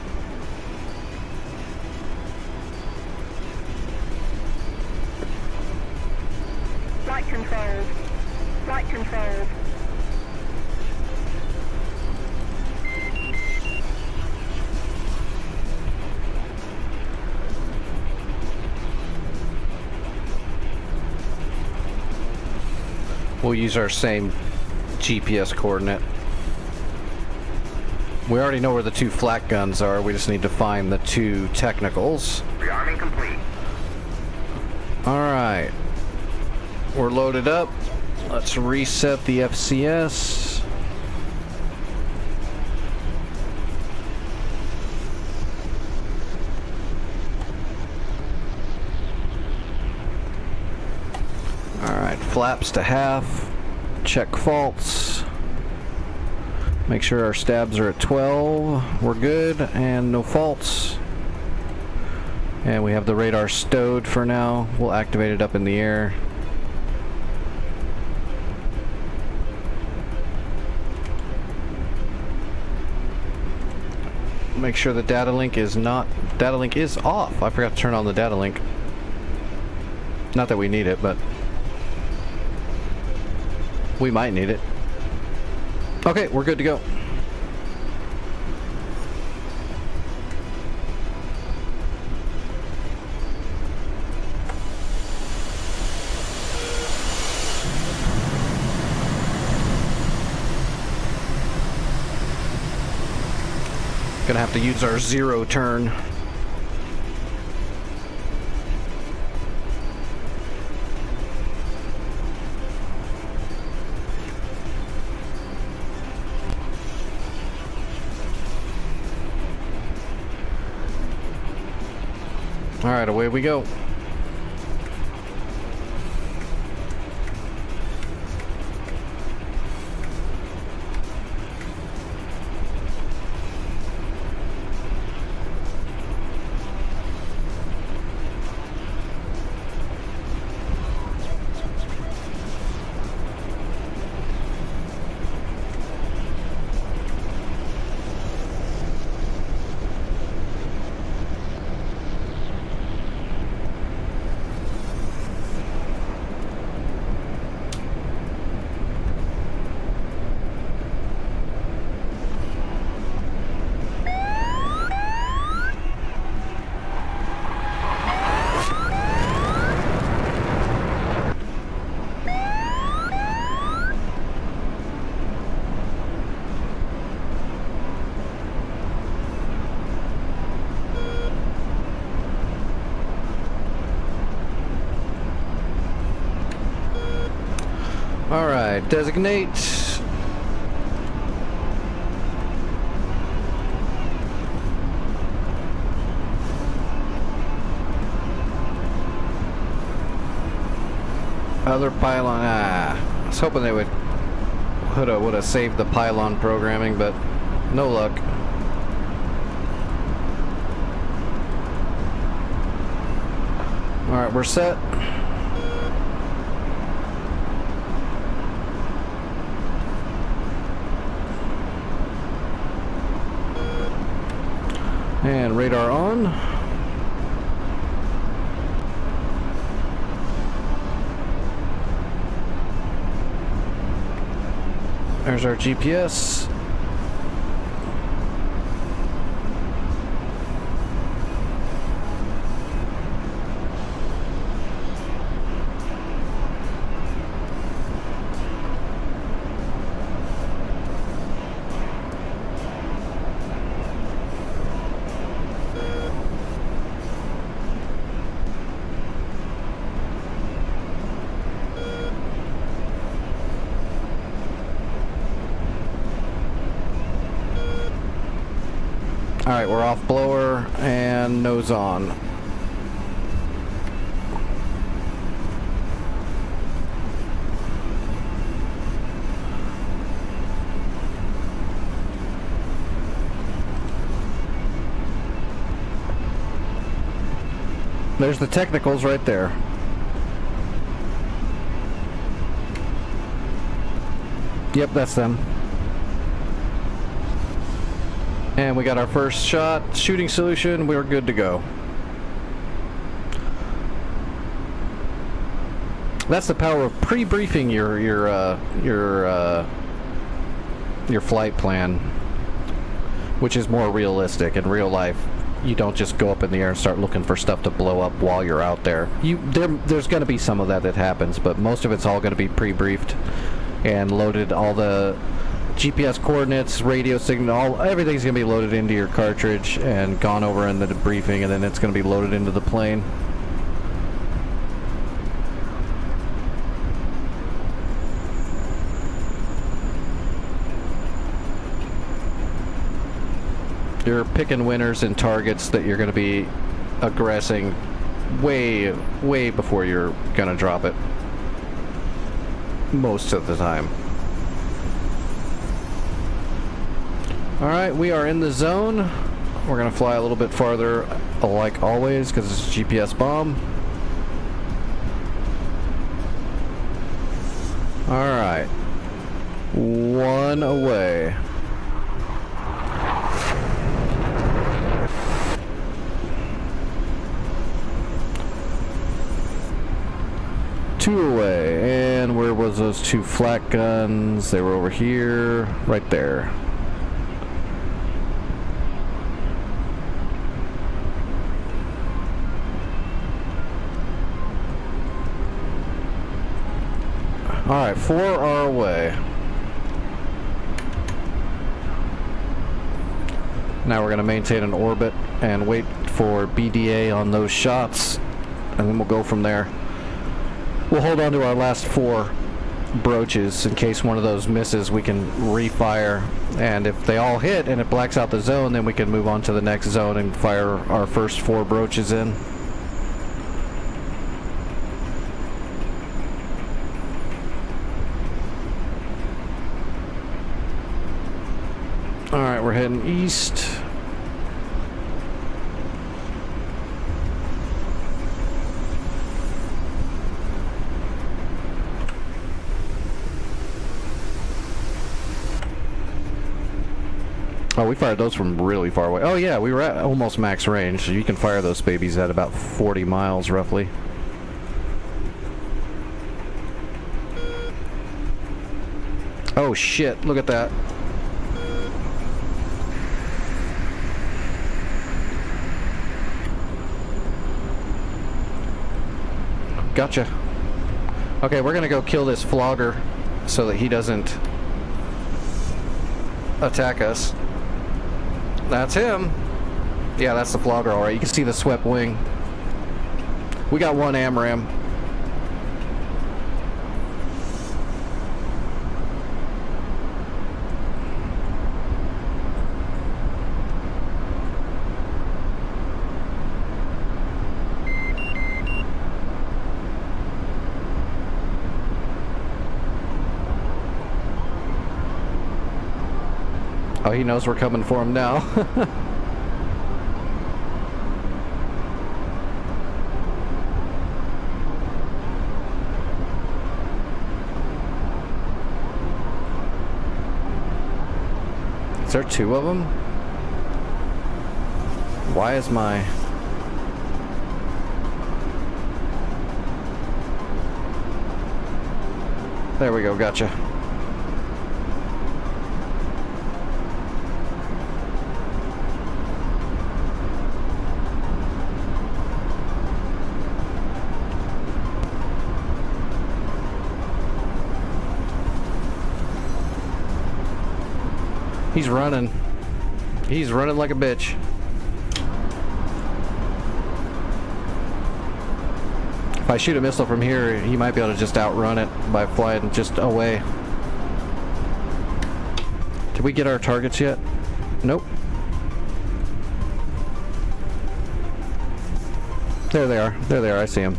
Flight controls. Flight controls. We'll use our same GPS coordinate. We already know where the 2 flak guns are. We just need to find the 2 technicals. Rearming complete. Alright. We're loaded up. Let's reset the FCS. Alright, flaps to half. Check faults. Make sure our stabs are at 12. We're good, and no faults. And we have the radar stowed for now. We'll activate it up in the air. Make sure the data link is off. I forgot to turn on the data link. Not that we need it, but we might need it. Okay, we're good to go. Gonna have to use our 0 turn. Alright, away we go. Alright, designate. Other pylon. I was hoping they would have saved the pylon programming, but no luck. Alright, we're set. And radar on. There's our GPS. Alright, we're off blower and nose on. There's the technicals right there. Yep, that's them. And we got our first shot, shooting solution, we're good to go. That's the power of pre-briefing your flight plan, which is more realistic. In real life, you don't just go up in the air and start looking for stuff to blow up while you're out there. There's going to be some of that happens, but most of it's all going to be pre-briefed and loaded. All the GPS coordinates, radio signal, everything's going to be loaded into your cartridge and gone over in the debriefing, and then it's going to be loaded into the plane. You're picking winners and targets that you're going to be aggressing way before you're going to drop it. Most of the time. Alright, we are in the zone. We're going to fly a little bit farther, like always, because it's a GPS bomb. Alright. One away. Two away. And where was those two flak guns? They were over here. Right there. Alright, 4 are away. Now we're going to maintain an orbit and wait for BDA on those shots, and then we'll go from there. We'll hold on to our last 4 broaches in case one of those misses. We can refire, and if they all hit and it blacks out the zone, then we can move on to the next zone and fire our first 4 broaches in. Alright, we're heading east. Oh, we fired those from really far away. Oh yeah, we were at almost max range, so you can fire those babies at about 40 miles roughly. Oh shit, look at that. Gotcha. Okay, we're gonna go kill this flogger so that he doesn't attack us. That's him. Yeah, that's the flogger, alright. You can see the swept wing. We got 1 AMRAAM. Oh, he knows we're coming for him now. Is there 2 of them? Why is my... There we go, gotcha. He's running. He's running like a bitch. If I shoot a missile from here, he might be able to just outrun it by flying just away. Did we get our targets yet? Nope. There they are. There they are. I see them.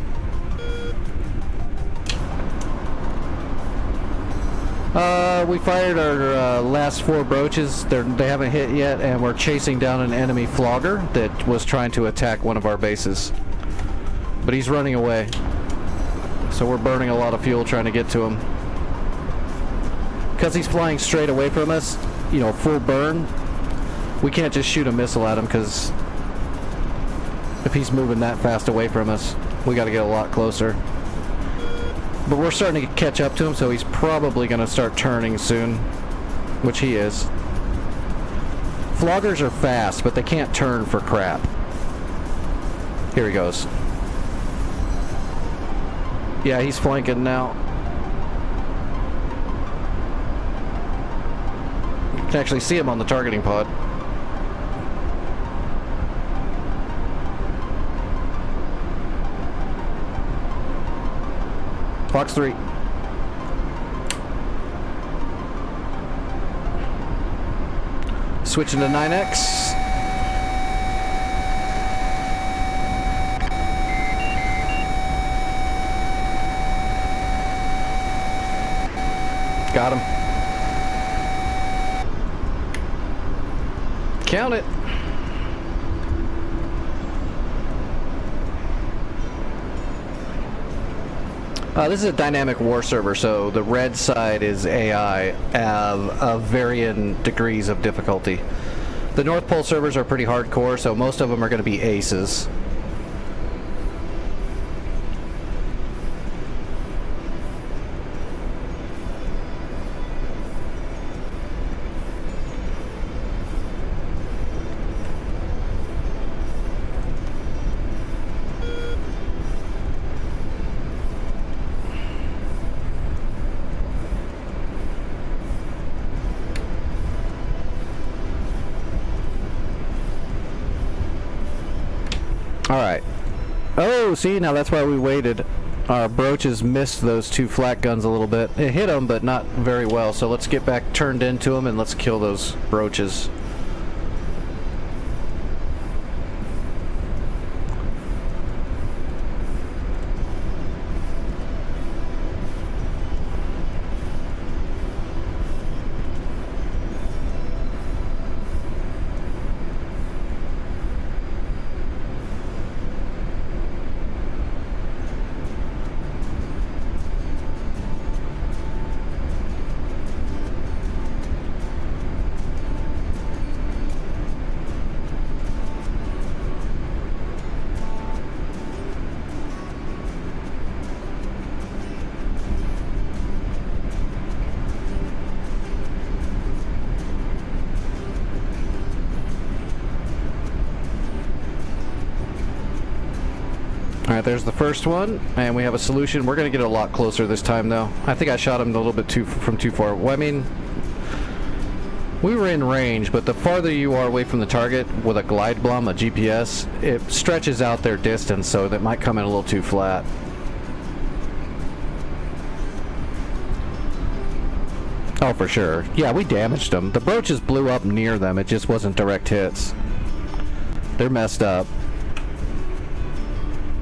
We fired our last 4 broaches. They haven't hit yet, and we're chasing down an enemy flogger that was trying to attack one of our bases. But he's running away. So we're burning a lot of fuel trying to get to him. Because he's flying straight away from us, you know, full burn, we can't just shoot a missile at him, because if he's moving that fast away from us, we got to get a lot closer. But we're starting to catch up to him, so he's probably going to start turning soon, which he is. Floggers are fast, but they can't turn for crap. Here he goes. Yeah, he's flanking now. You can actually see him on the targeting pod. Fox 3. Switching to 9X. Got him. Count it. This is a dynamic war server, so the red side is AI of varying degrees of difficulty. The North Pole servers are pretty hardcore, so most of them are going to be aces. Alright. Oh, see, now that's why we waited. Our broaches missed those 2 flak guns a little bit. It hit them, but not very well, so let's get back turned into them and let's kill those broaches. Alright, there's the first one, and we have a solution. We're going to get a lot closer this time, though. I think I shot him a little bit from too far. Well, I mean, we were in range, but the farther you are away from the target with a glide blum, a GPS, it stretches out their distance, so that might come in a little too flat. Oh, for sure. Yeah, we damaged them. The broaches blew up near them. It just wasn't direct hits. They're messed up.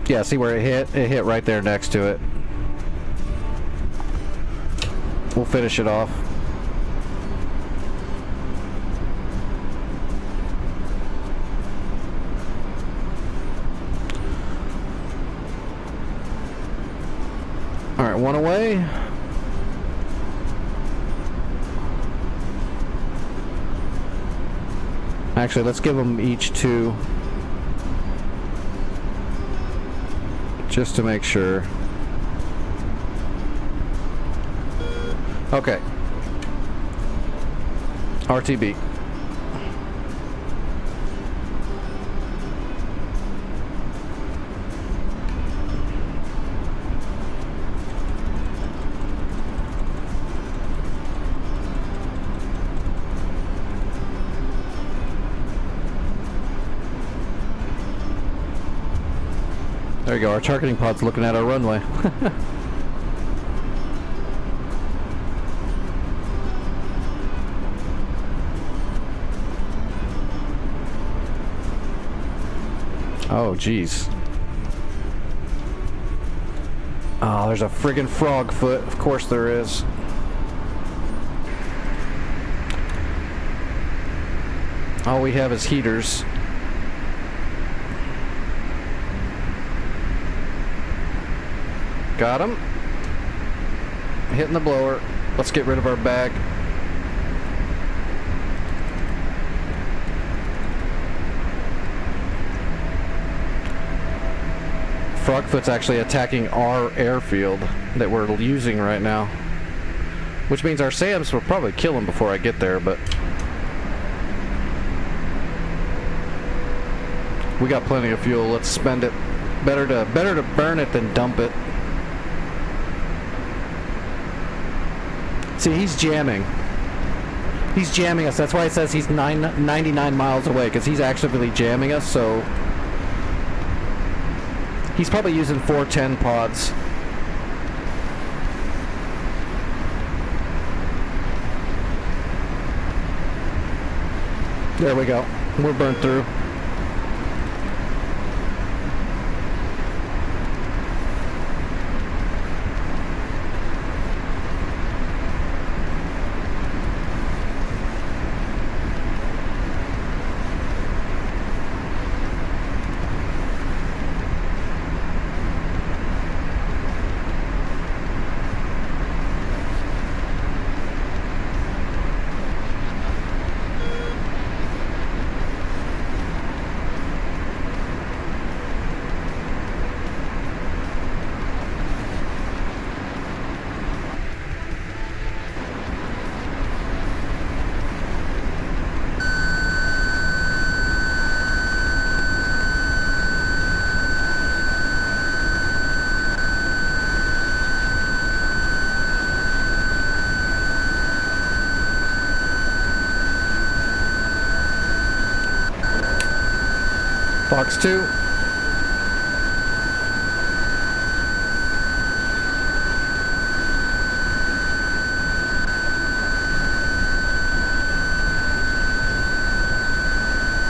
Yeah, see where it hit? It hit right there next to it. We'll finish it off. Alright, one away. Actually, let's give them each 2. Just to make sure. Okay. RTB. There you go, our targeting pod's looking at our runway. Oh, geez. Oh, there's a friggin' frog foot. Of course there is. All we have is heaters. Got him. Hitting the blower. Let's get rid of our bag. Frogfoot's actually attacking our airfield that we're using right now. Which means our SAMs will probably kill him before I get there, but... we got plenty of fuel, let's spend it. Better to burn it than dump it. See, he's jamming. He's jamming us. That's why it says he's 99 miles away, because he's actively jamming us, so... he's probably using 410 pods. There we go. We're burnt through. Fox 2.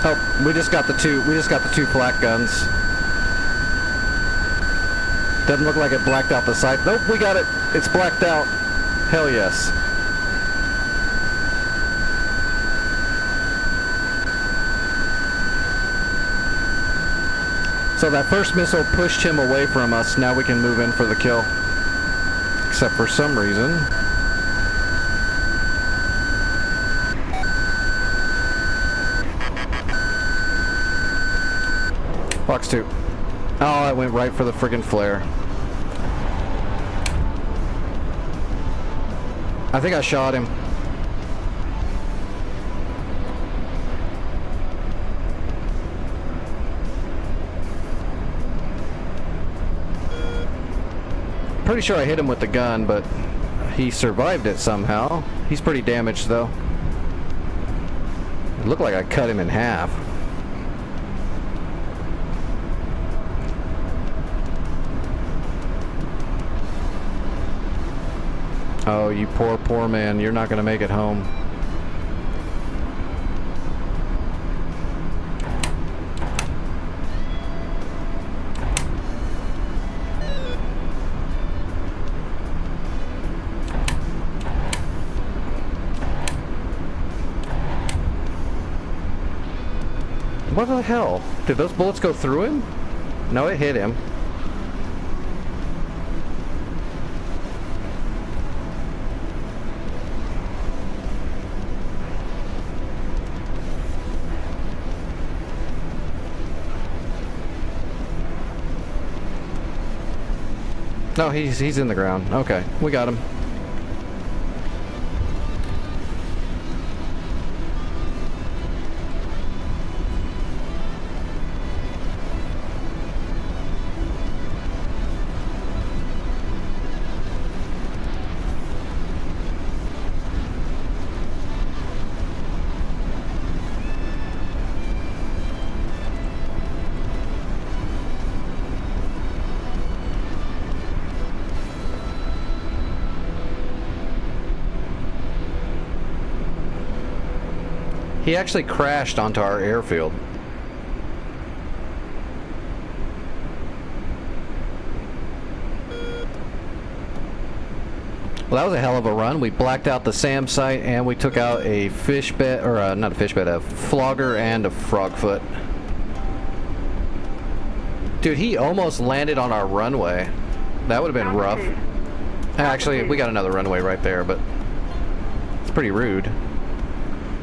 Oh, we just got the two flak guns. Doesn't look like it blacked out the sight. Nope, we got it. It's blacked out. Hell yes. So that first missile pushed him away from us. Now we can move in for the kill. Except for some reason. Fox 2. Oh, I went right for the friggin' flare. I think I shot him. Pretty sure I hit him with the gun, but he survived it somehow. He's pretty damaged though. It looked like I cut him in half. Oh, you poor, poor man. You're not gonna make it home. What the hell? Did those bullets go through him? No, it hit him. No, he's in the ground. Okay, we got him. He actually crashed onto our airfield. Well, that was a hell of a run. We blacked out the SAM site and we took out a fish bed, or not a fish bed, a flogger and a frogfoot. Dude, he almost landed on our runway. That would have been rough. Actually, we got another runway right there, but it's pretty rude.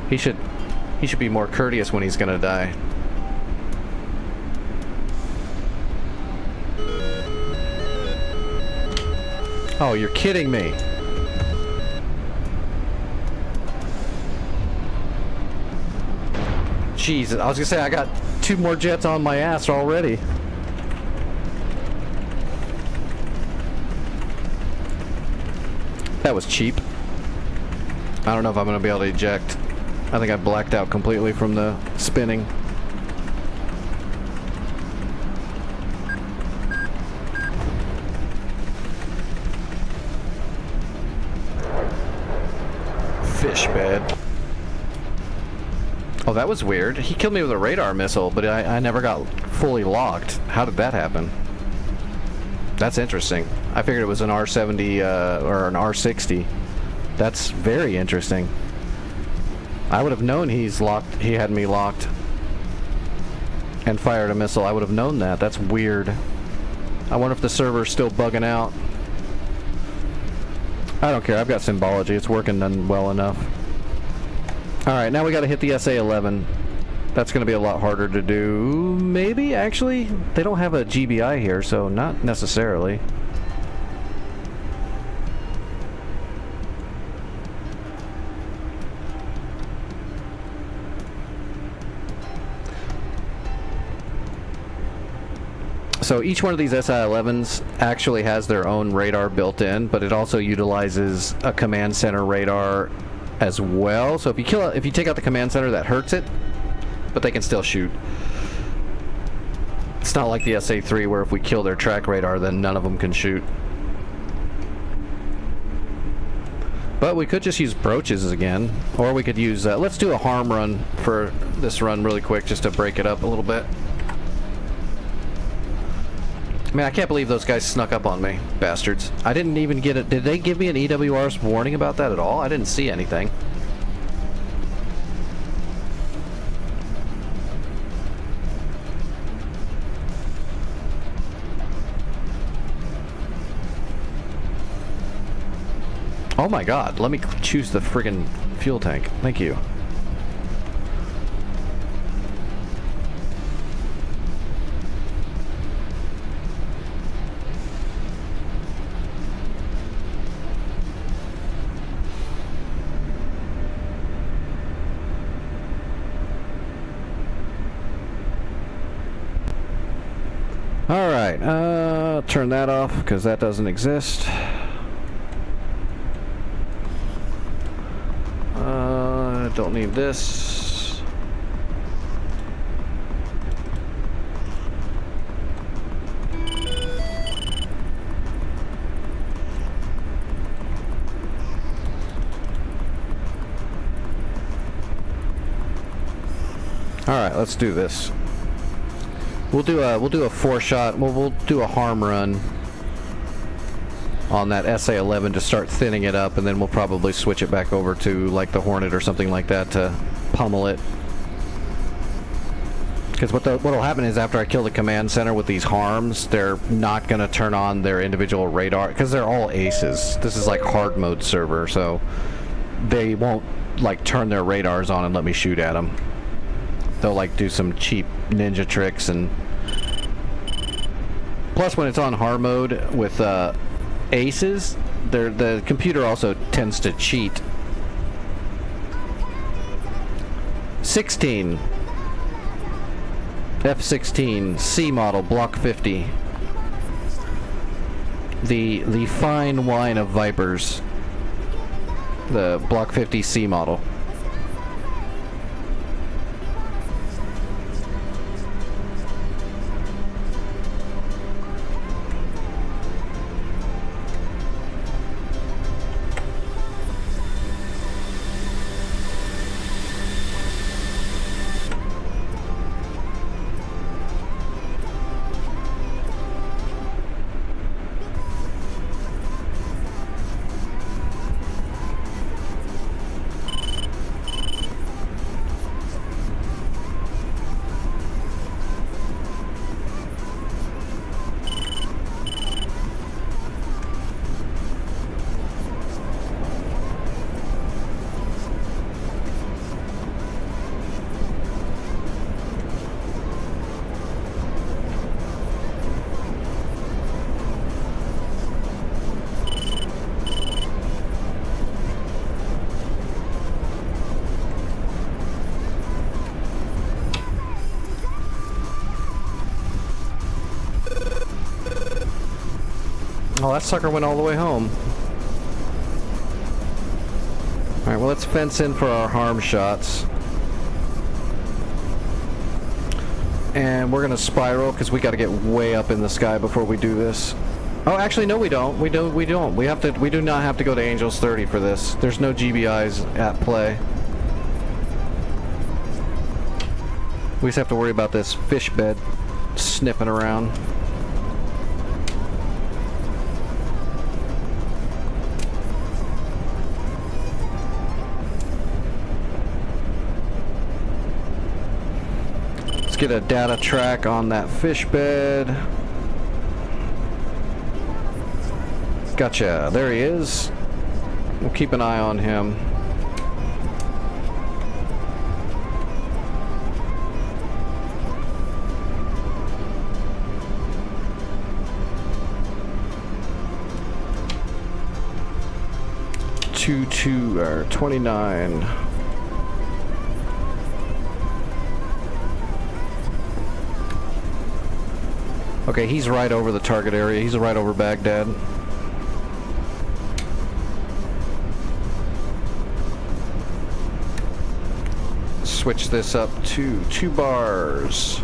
He should be more courteous when he's gonna die. Oh, you're kidding me. Jesus, I was gonna say I got 2 more jets on my ass already. That was cheap. I don't know if I'm gonna be able to eject. I think I blacked out completely from the spinning. Fish bed. Oh, that was weird. He killed me with a radar missile, but I never got fully locked. How did that happen? That's interesting. I figured it was an R70 or an R60. That's very interesting. I would have known he's locked. He had me locked and fired a missile. I would have known that. That's weird. I wonder if the server's still bugging out. I don't care. I've got symbology. It's working done well enough. Alright, now we gotta hit the SA-11. That's gonna be a lot harder to do. Maybe, actually? They don't have a GBI here, so not necessarily. So each one of these SI-11s actually has their own radar built in, but it also utilizes a command center radar as well. So if you take out the command center, that hurts it, but they can still shoot. It's not like the SA-3 where if we kill their track radar, then none of them can shoot. But we could just use brooches again, or we could use, let's do a harm run for this run really quick just to break it up a little bit. Man, I can't believe those guys snuck up on me, bastards. I didn't even get it. Did they give me an EWR's warning about that at all? I didn't see anything. Oh my god, let me choose the friggin' fuel tank. Thank you. Alright, turn that off because that doesn't exist. Don't need this. Alright, let's do this. We'll do a 4-shot. We'll do a harm run on that SA-11 to start thinning it up, and then we'll probably switch it back over to like the Hornet or something like that to pummel it. Because what'll happen is after I kill the command center with these harms, they're not gonna turn on their individual radar because they're all aces. This is like hard mode server, so they won't like turn their radars on and let me shoot at them. They'll like do some cheap ninja tricks, and plus when it's on hard mode with aces, the computer also tends to cheat. 16 F-16 C model Block 50, the fine wine of Vipers, the Block 50 C model. Oh, that sucker went all the way home. Alright, well, let's fence in for our harm shots. And we're gonna spiral because we gotta get way up in the sky before we do this. Oh, actually, no, we don't. We don't. We do not have to go to Angels 30 for this. There's no GBIs at play. We just have to worry about this fish bed sniffing around. Let's get a data track on that fish bed. Gotcha. There he is. We'll keep an eye on him. Or 29. Okay, he's right over the target area. He's right over Baghdad. Switch this up to 2 bars.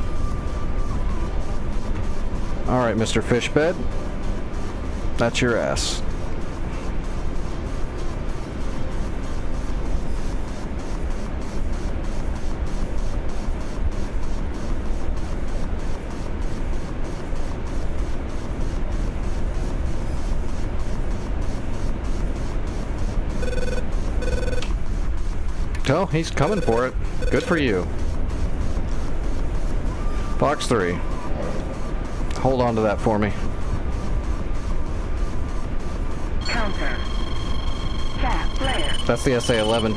Alright, Mr. Fishbed. That's your ass. Oh, he's coming for it. Good for you. Fox 3. Hold on to that for me. Counter. Cat flare. That's the SA-11.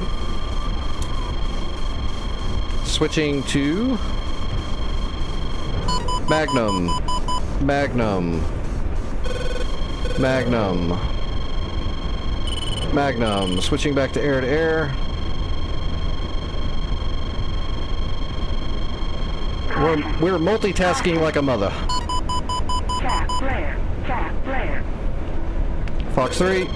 Switching to Magnum. Magnum. Magnum. Magnum. Switching back to air. We're multitasking like a mother. Cat flare. Cat flare. Fox 3.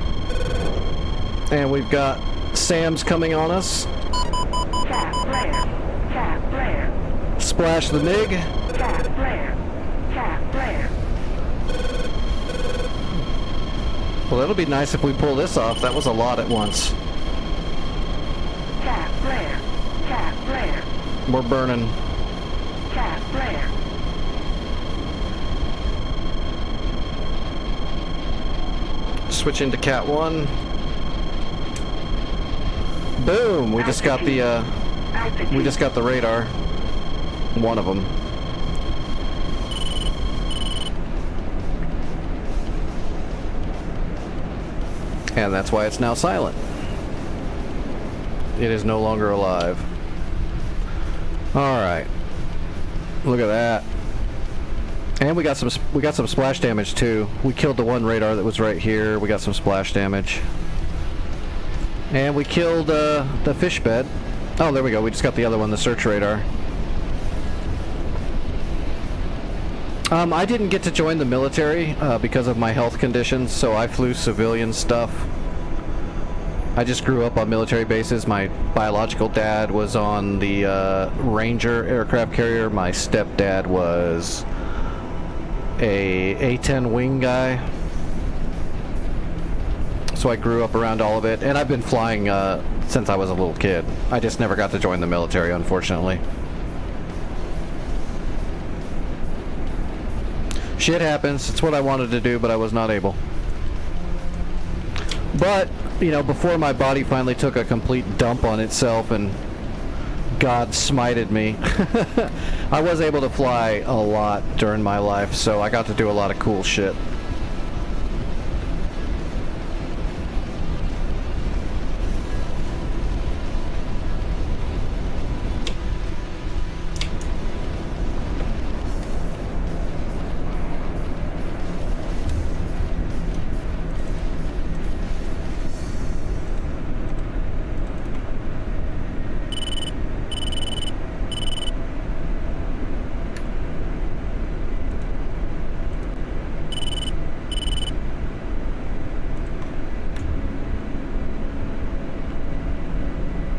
And we've got SAMs coming on us. Cat flare. Cat flare. Splash the MiG. Cat flare. Cat flare. Well, that'll be nice if we pull this off. That was a lot at once. Cat flare. Cat flare. We're burning. Cat flare. Switch into Cat 1. Boom! We just got the radar. One of them. And that's why it's now silent. It is no longer alive. All right. Look at that. And we got some splash damage too. We killed the one radar that was right here. We got some splash damage. And we killed the fish bed. Oh, there we go. We just got the other one, the search radar. I didn't get to join the military because of my health conditions, so I flew civilian stuff. I just grew up on military bases. My biological dad was on the Ranger aircraft carrier. My stepdad was a A-10 wing guy. So I grew up around all of it, and I've been flying since I was a little kid. I just never got to join the military, unfortunately. Shit happens. It's what I wanted to do, but I was not able. But, you know, before my body finally took a complete dump on itself and God smited me, I was able to fly a lot during my life, so I got to do a lot of cool shit.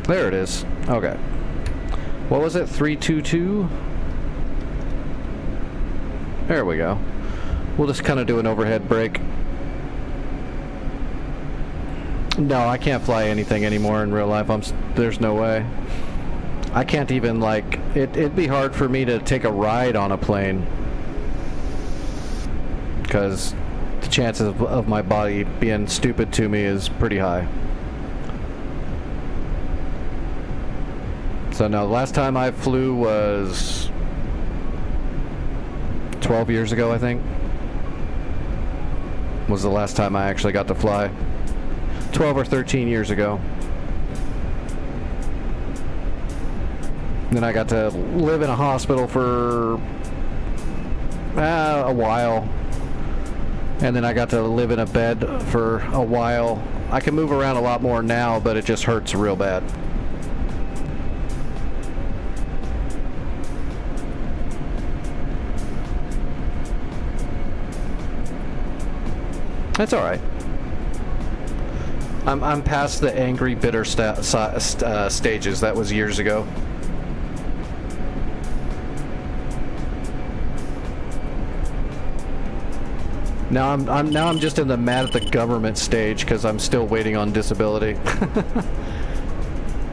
There it is. Okay. What was it? 322? There we go. We'll just kind of do an overhead brake. No, I can't fly anything anymore in real life. There's no way. I can't even, like, it'd be hard for me to take a ride on a plane. Because the chances of my body being stupid to me is pretty high. So no, the last time I flew was 12 years ago, I think. Was the last time I actually got to fly. 12 or 13 years ago. Then I got to live in a hospital for a while. And then I got to live in a bed for a while. I can move around a lot more now, but it just hurts real bad. That's all right. I'm past the angry, bitter stages. That was years ago. Now I'm just in the mad at the government stage because I'm still waiting on disability.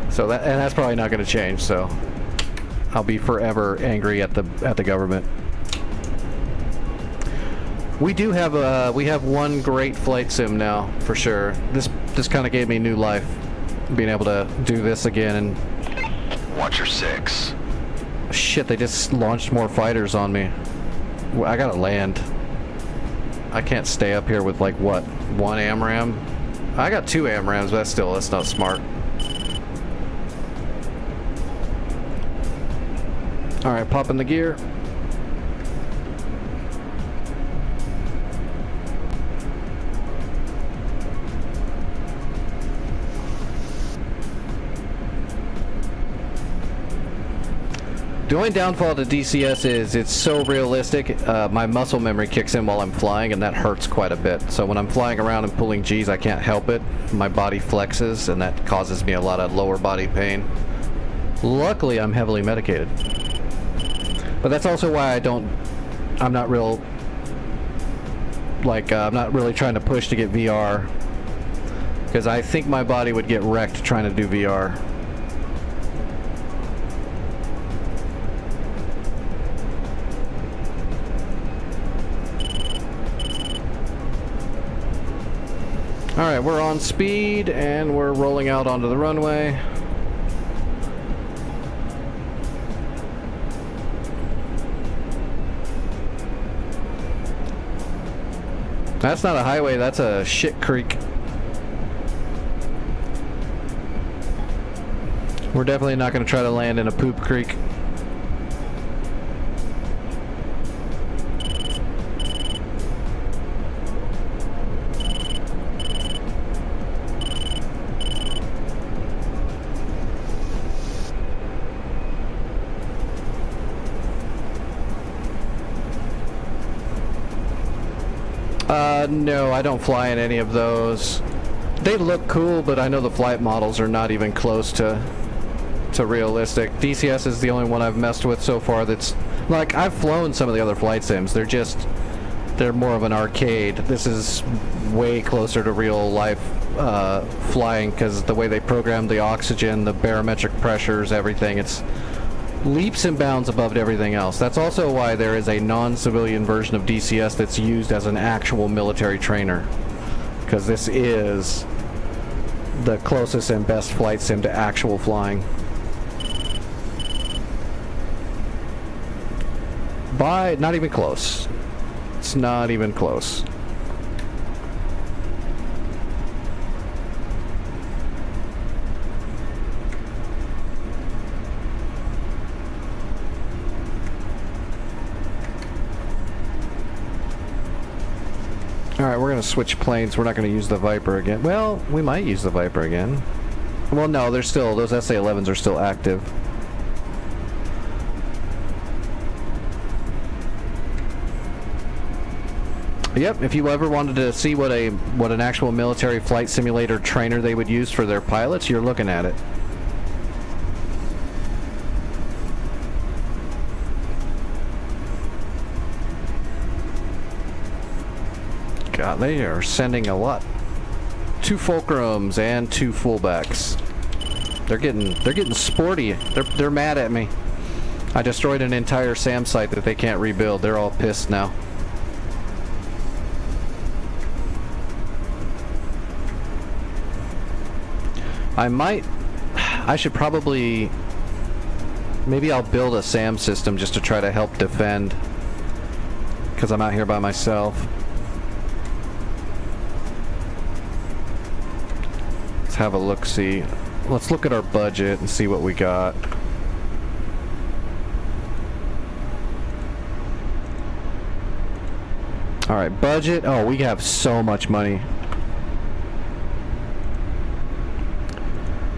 So that's probably not going to change. So I'll be forever angry at the government. We do have we have one great flight sim now for sure. This kind of gave me new life, being able to do this again. And Watch your 6. shit, they just launched more fighters on me. I gotta land. I can't stay up here with like what, 1 AMRAM? I got 2 AMRAMs, but that's not smart. All right, pop in the gear. The only downfall to DCS is it's so realistic. My muscle memory kicks in while I'm flying, and that hurts quite a bit. So when I'm flying around and pulling G's, I can't help it. My body flexes, and that causes me a lot of lower body pain. Luckily, I'm heavily medicated. But that's also why I'm not really trying to push to get VR. Because I think my body would get wrecked trying to do VR. Alright, we're on speed and we're rolling out onto the runway. That's not a highway, that's a shit creek. We're definitely not going to try to land in a poop creek. No, I don't fly in any of those. They look cool, but I know the flight models are not even close to realistic. DCS is the only one I've messed with so far that's... Like, I've flown some of the other flight sims. They're more of an arcade. This is way closer to real life flying, because the way they program the oxygen, the barometric pressures, everything, it's leaps and bounds above everything else. That's also why there is a non-civilian version of DCS that's used as an actual military trainer, because this is the closest and best flight sim to actual flying. Not even close. It's not even close. Alright, we're going to switch planes. We're not going to use the Viper again. Well, we might use the Viper again. Well, no, they're still... Those SA-11s are still active. Yep, if you ever wanted to see what an actual military flight simulator trainer they would use for their pilots, you're looking at it. God, they are sending a lot. 2 fulcrums and 2 fullbacks. They're getting sporty. They're mad at me. I destroyed an entire SAM site that they can't rebuild. They're all pissed now. I should probably, maybe I'll build a SAM system just to try to help defend, because I'm out here by myself. Let's have a look-see. Let's look at our budget and see what we got. Alright, budget. Oh, we have so much money.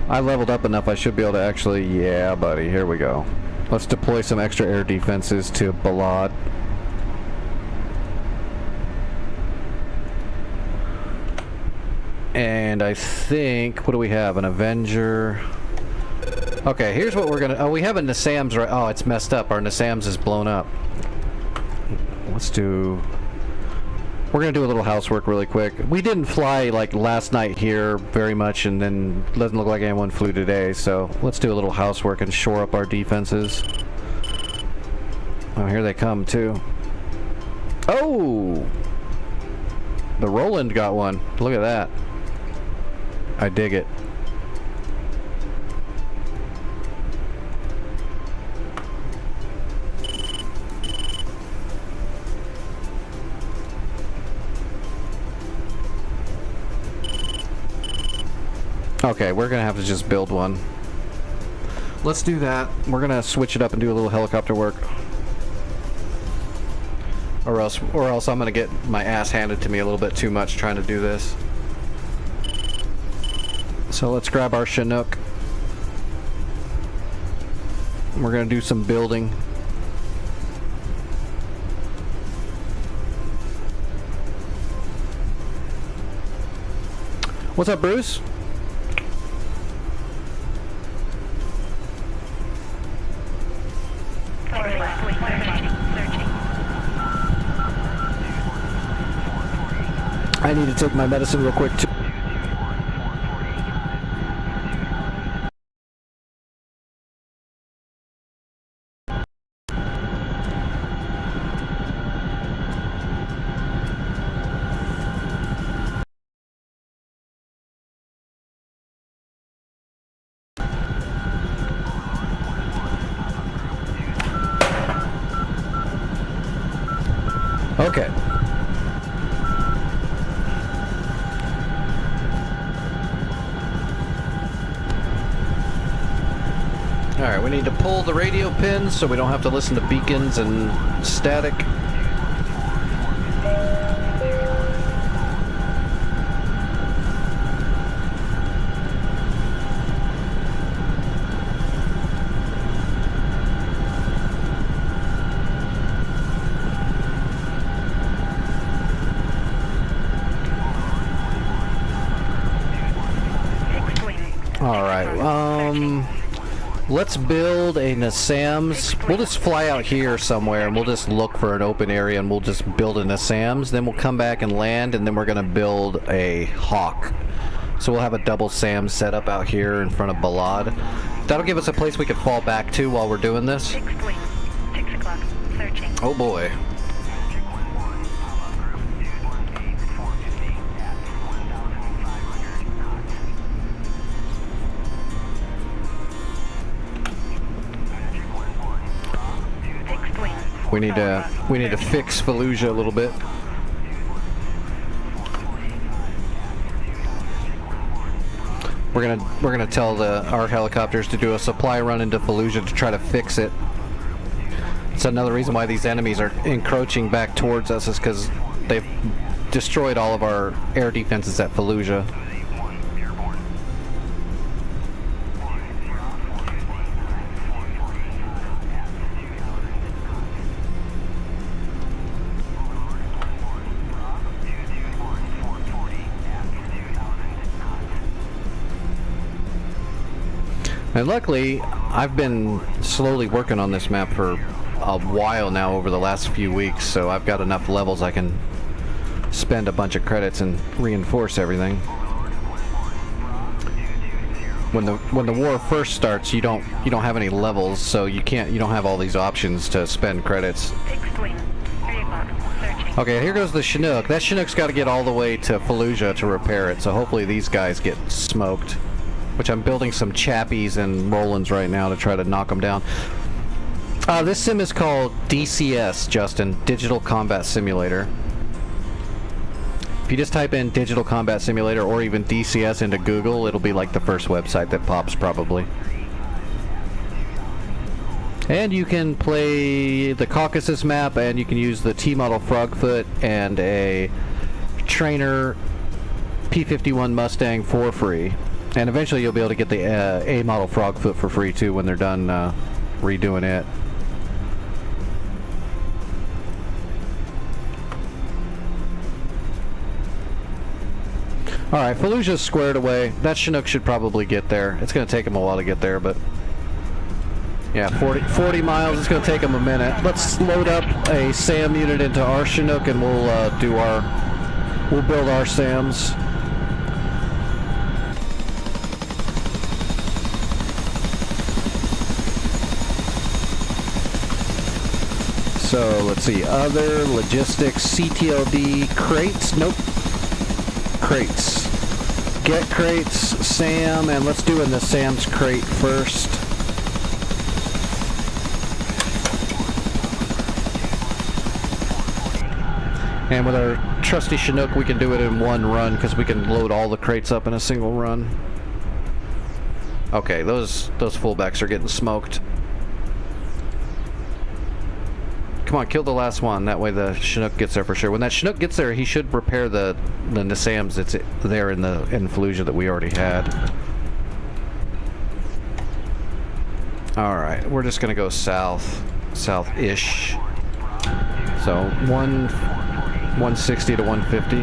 I leveled up enough, I should be able to actually... Yeah, buddy, here we go. Let's deploy some extra air defenses to Baghdad. And I think... What do we have? An Avenger... Okay, here's what we're gonna... Oh, we have a NASAMS right... Oh, it's messed up. Our NASAMS is blown up. Let's do... We're gonna do a little housework really quick. We didn't fly like last night here very much, and then doesn't look like anyone flew today, so let's do a little housework and shore up our defenses. Oh, here they come too. Oh! The Roland got one. Look at that. I dig it. Okay, we're gonna have to just build one. Let's do that. We're gonna switch it up and do a little helicopter work. Or else I'm gonna get my ass handed to me a little bit too much trying to do this. So let's grab our Chinook. We're gonna do some building. What's up, Bruce? I need to take my medicine real quick too. Okay. Alright, we need to pull the radio pins so we don't have to listen to beacons and static. Let's build a NASAMS. We'll just fly out here somewhere and we'll just look for an open area and we'll just build a NASAMS. Then we'll come back and land, and then we're gonna build a Hawk. So we'll have a double SAM set up out here in front of Baghdad. That'll give us a place we can fall back to while we're doing this. 6 o'clock. Searching. Oh boy. We need to fix Fallujah a little bit. We're gonna tell our helicopters to do a supply run into Fallujah to try to fix it. It's another reason why these enemies are encroaching back towards us, is because they've destroyed all of our air defenses at Fallujah. And luckily, I've been slowly working on this map for a while now, over the last few weeks, so I've got enough levels I can spend a bunch of credits and reinforce everything. When the war first starts, you don't have any levels, so you don't have all these options to spend credits. Fixed wing. 3 o'clock. Searching. Okay, here goes the Chinook. That Chinook's got to get all the way to Fallujah to repair it, so hopefully these guys get smoked. Which I'm building some Chappies and Rolands right now to try to knock them down. This sim is called DCS, Justin, Digital Combat Simulator. If you just type in Digital Combat Simulator or even DCS into Google, it'll be like the first website that pops probably. And you can play the Caucasus map, and you can use the T-model Frogfoot and a trainer P-51 Mustang for free. And eventually you'll be able to get the A-model Frogfoot for free too when they're done redoing it. Alright, Fallujah's squared away. That Chinook should probably get there. It's going to take him a while to get there, but... yeah, 40 miles. It's going to take him a minute. Let's load up a SAM unit into our Chinook and we'll build our SAMs. So, let's see. Other logistics, CTLD, crates. Nope. Crates. Get crates, SAM, and let's do in the SAM's crate first. And with our trusty Chinook, we can do it in one run because we can load all the crates up in a single run. Okay, those fullbacks are getting smoked. Come on, kill the last one. That way the Chinook gets there for sure. When that Chinook gets there, he should repair the SAMs that's there in Fallujah that we already had. Alright, we're just gonna go south-ish. So 160 to 150.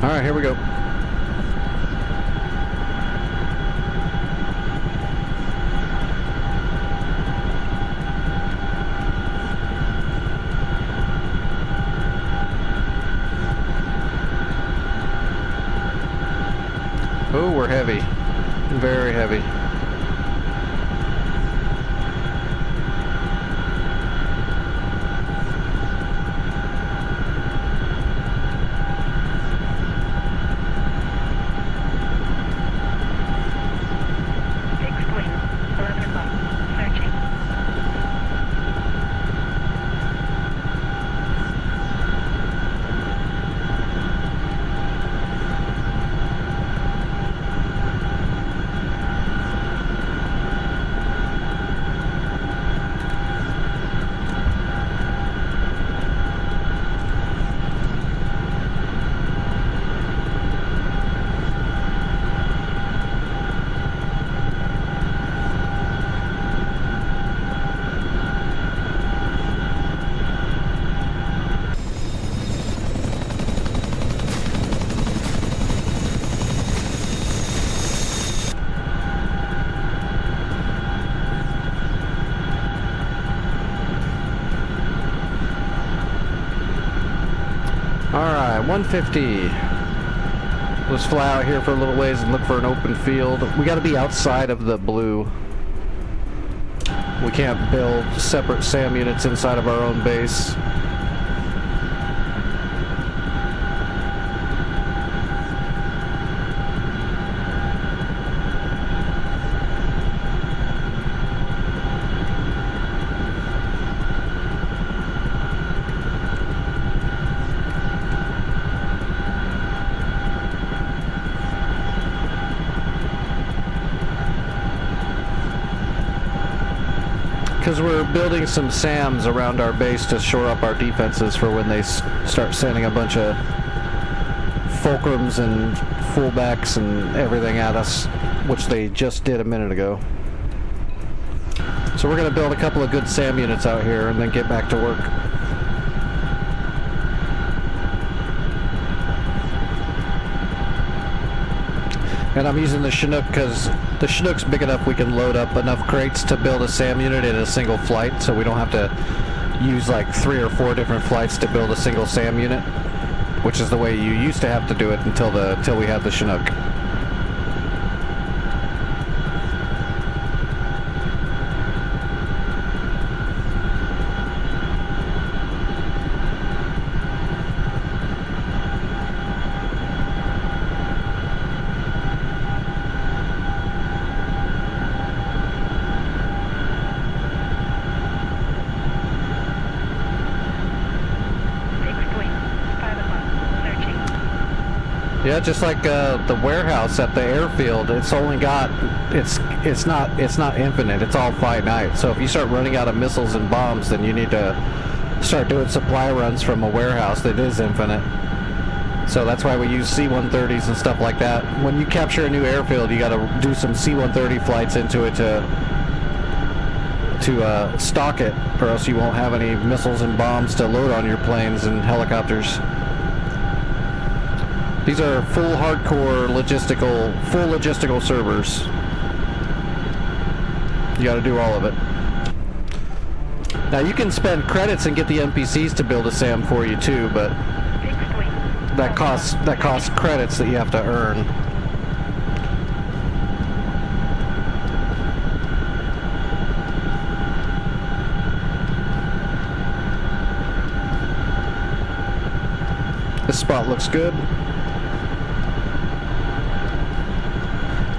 Alright, here we go. Oh, we're heavy. Very heavy. Fixed wing. 11 o'clock. Searching. Alright, 150. Let's fly out here for a little ways and look for an open field. We gotta be outside of the blue. We can't build separate SAM units inside of our own base. Because we're building some SAMs around our base to shore up our defenses for when they start sending a bunch of fulcrums and fullbacks and everything at us, which they just did a minute ago. So we're going to build a couple of good SAM units out here and then get back to work. And I'm using the Chinook because the Chinook's big enough we can load up enough crates to build a SAM unit in a single flight, so we don't have to use like 3 or 4 different flights to build a single SAM unit, which is the way you used to have to do it until we had the Chinook. Yeah, just like the warehouse at the airfield, it's only got it's not infinite. It's all finite. So if you start running out of missiles and bombs, then you need to start doing supply runs from a warehouse that is infinite. So that's why we use C-130s and stuff like that. When you capture a new airfield, you got to do some C-130 flights into it to stock it, or else you won't have any missiles and bombs to load on your planes and helicopters. These are full logistical servers. You got to do all of it. Now you can spend credits and get the NPCs to build a SAM for you too, but that costs credits that you have to earn. This spot looks good.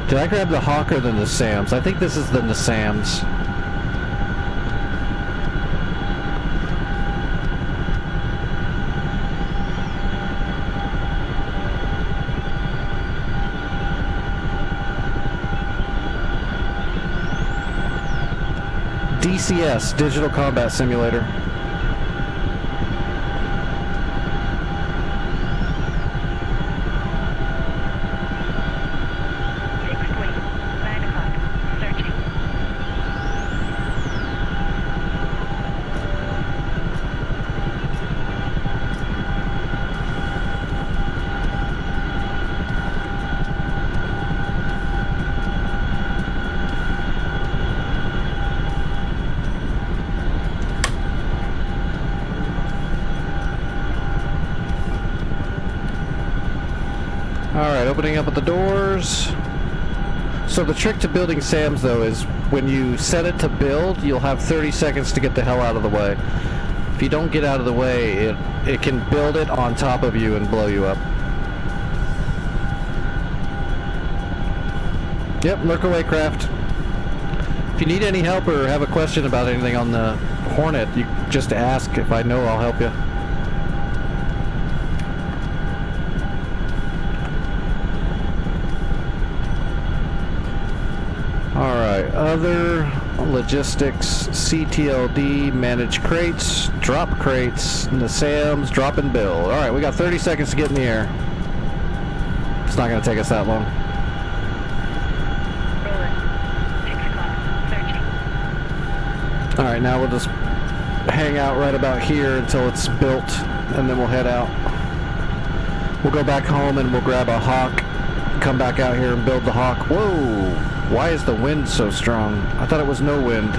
Did I grab the Hawk or the Nasams? I think this is the Nasams. DCS, Digital Combat Simulator. Alright, opening up at the doors. So the trick to building SAMs though is when you set it to build, you'll have 30 seconds to get the hell out of the way. If you don't get out of the way, it can build it on top of you and blow you up. Yep, lurk away craft. If you need any help or have a question about anything on the Hornet, you just ask. If I know, I'll help you. Alright, other logistics, CTLD, manage crates, drop crates, Nasams, drop and build. Alright, we got 30 seconds to get in the air. It's not going to take us that long. Alright, now we'll just hang out right about here until it's built, and then we'll head out. We'll go back home and we'll grab a Hawk, come back out here and build the Hawk. Whoa! Why is the wind so strong? I thought it was no wind.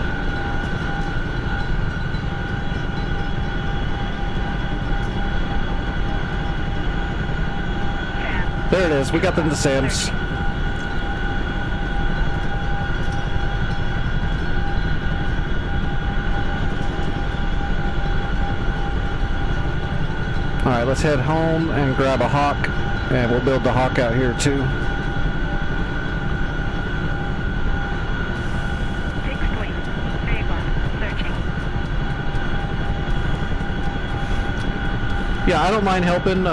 There it is. We got them to Sam's. Alright, let's head home and grab a Hawk, and we'll build the Hawk out here too. Yeah, I don't mind helping.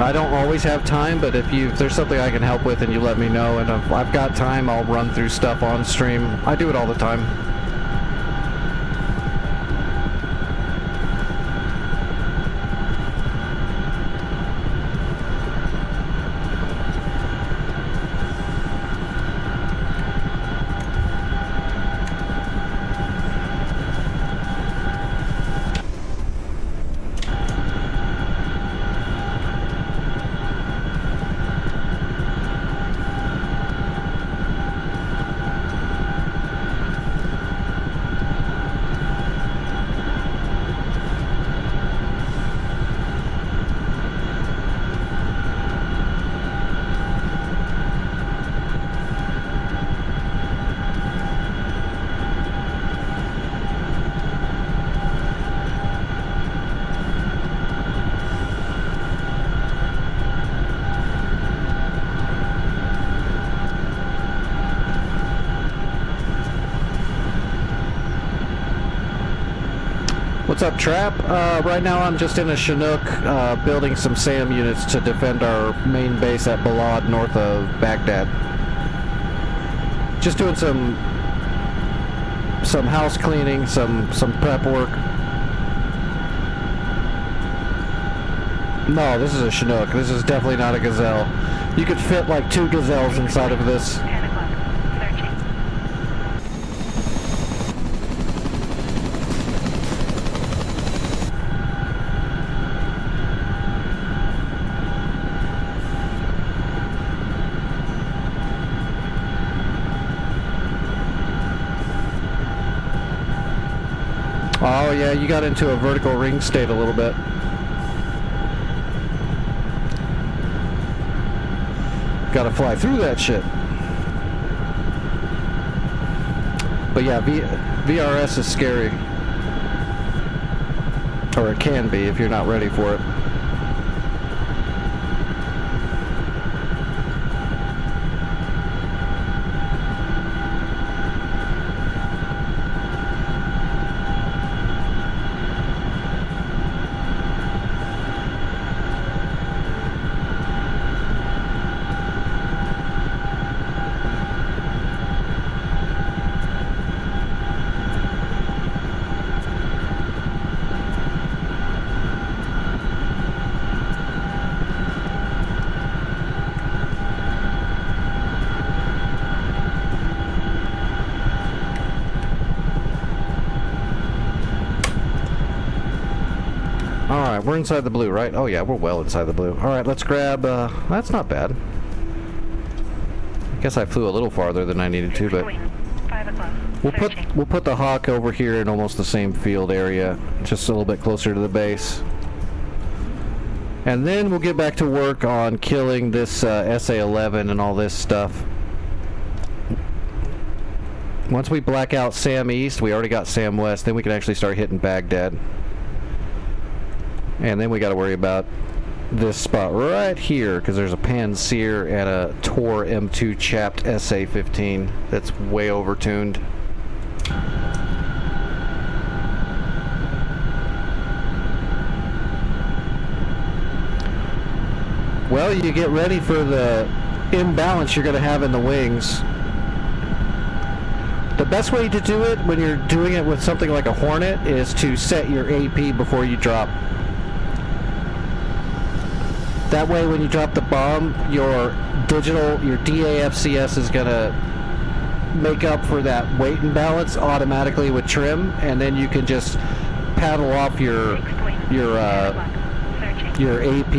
I don't always have time, but if there's something I can help with and you let me know, and if I've got time, I'll run through stuff on stream. I do it all the time. What's up, Trap? Right now I'm just in a Chinook, building some SAM units to defend our main base at Balad, north of Baghdad. Just doing some house cleaning, some prep work. No, this is a Chinook. This is definitely not a Gazelle. You could fit like 2 Gazelles inside of this. 10 o'clock. Searching. Oh yeah, you got into a vertical ring state a little bit. Gotta fly through that shit. But yeah, VRS is scary. Or it can be if you're not ready for it. Alright, we're inside the blue, right? Oh yeah, we're well inside the blue. Alright, let's grab, that's not bad. I guess I flew a little farther than I needed to, but... 5 o'clock. We'll put the Hawk over here in almost the same field area, just a little bit closer to the base. And then we'll get back to work on killing this SA-11 and all this stuff. Once we black out SAM East, we already got SAM West, then we can actually start hitting Baghdad. And then we got to worry about this spot right here, because there's a Panzer and a Tor M2 chapped SA-15 that's way overtuned. Well, you get ready for the imbalance you're going to have in the wings. The best way to do it when you're doing it with something like a Hornet is to set your AP before you drop. That way when you drop the bomb, your DAFCS is going to make up for that weight imbalance automatically with trim, and then you can just paddle off your AP,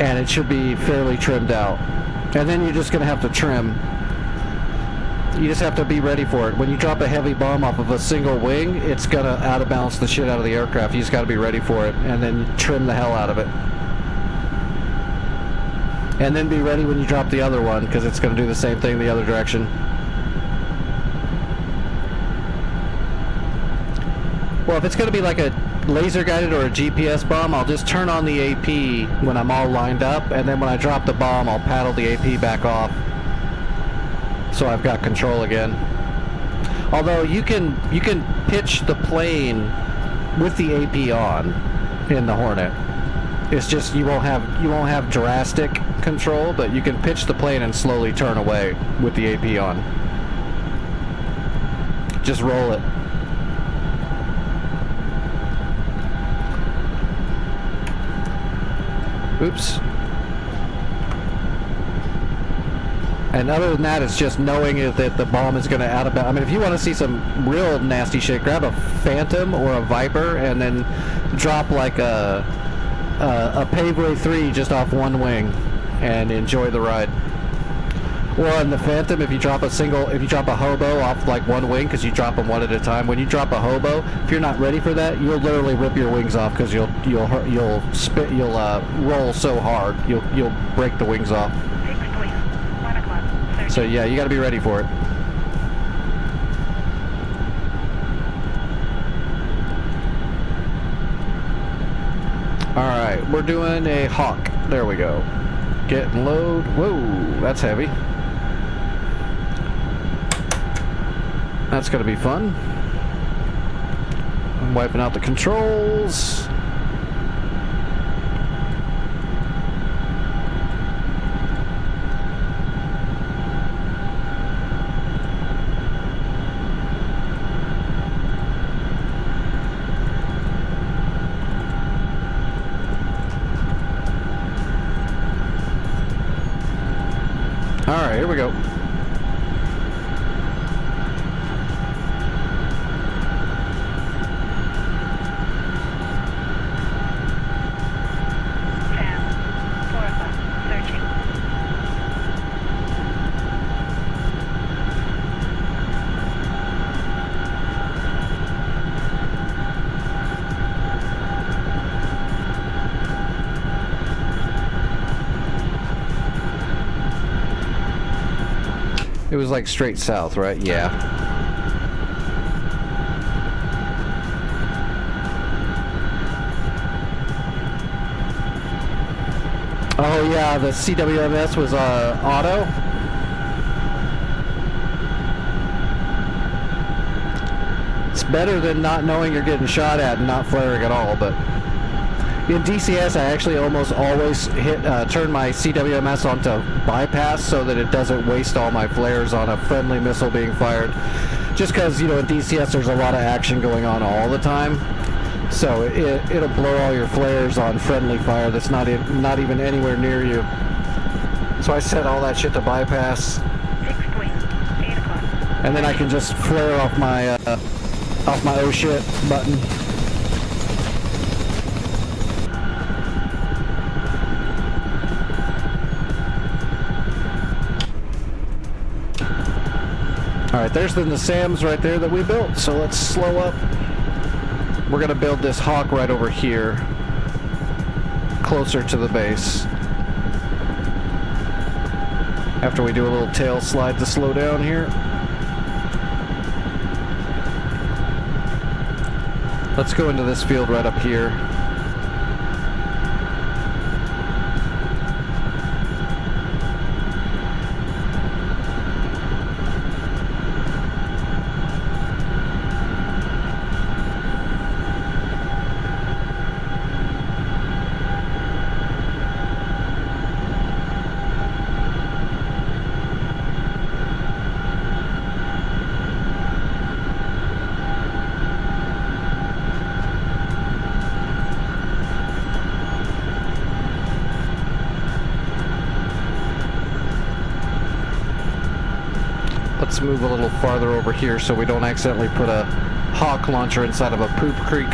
and it should be fairly trimmed out. And then you're just going to have to trim. You just have to be ready for it. When you drop a heavy bomb off of a single wing, it's going to out of balance the shit out of the aircraft. You just got to be ready for it, and then trim the hell out of it. And then be ready when you drop the other one, because it's going to do the same thing the other direction. Well, if it's going to be like a laser guided or a GPS bomb, I'll just turn on the AP when I'm all lined up, and then when I drop the bomb, I'll paddle the AP back off, so I've got control again. Although you can pitch the plane with the AP on in the Hornet. It's just you won't have drastic control, but you can pitch the plane and slowly turn away with the AP on. Just roll it. Oops. And other than that, it's just knowing that the bomb is going to out of bounds. I mean, if you want to see some real nasty shit, grab a Phantom or a Viper and then drop like a Paveway 3 just off one wing and enjoy the ride. Or on the Phantom, if you drop a hobo off like one wing, because you drop them one at a time. When you drop a hobo, if you're not ready for that, you'll literally rip your wings off, because you'll roll so hard you'll break the wings off. 1 o'clock. So yeah, you got to be ready for it. Alright, we're doing a Hawk. There we go. Getting low. Whoa, that's heavy. That's going to be fun. Wiping out the controls. Alright, here we go. SAM, 4 o'clock, searching. It was like straight south, right? Yeah. Oh yeah, the CWMS was auto. It's better than not knowing you're getting shot at and not flaring at all, but in DCS I actually almost always turn my CWMS onto bypass so that it doesn't waste all my flares on a friendly missile being fired. Just because, you know, in DCS there's a lot of action going on all the time. So it'll blow all your flares on friendly fire that's not even anywhere near you. So I set all that shit to bypass. 6 point, 8 o'clock. And then I can just flare off my oh shit button. Alright, there's the SAMs right there that we built, so let's slow up. We're going to build this Hawk right over here, closer to the base. After we do a little tail slide to slow down here. Let's go into this field right up here. Let's move a little farther over here so we don't accidentally put a Hawk launcher inside of a poop creek.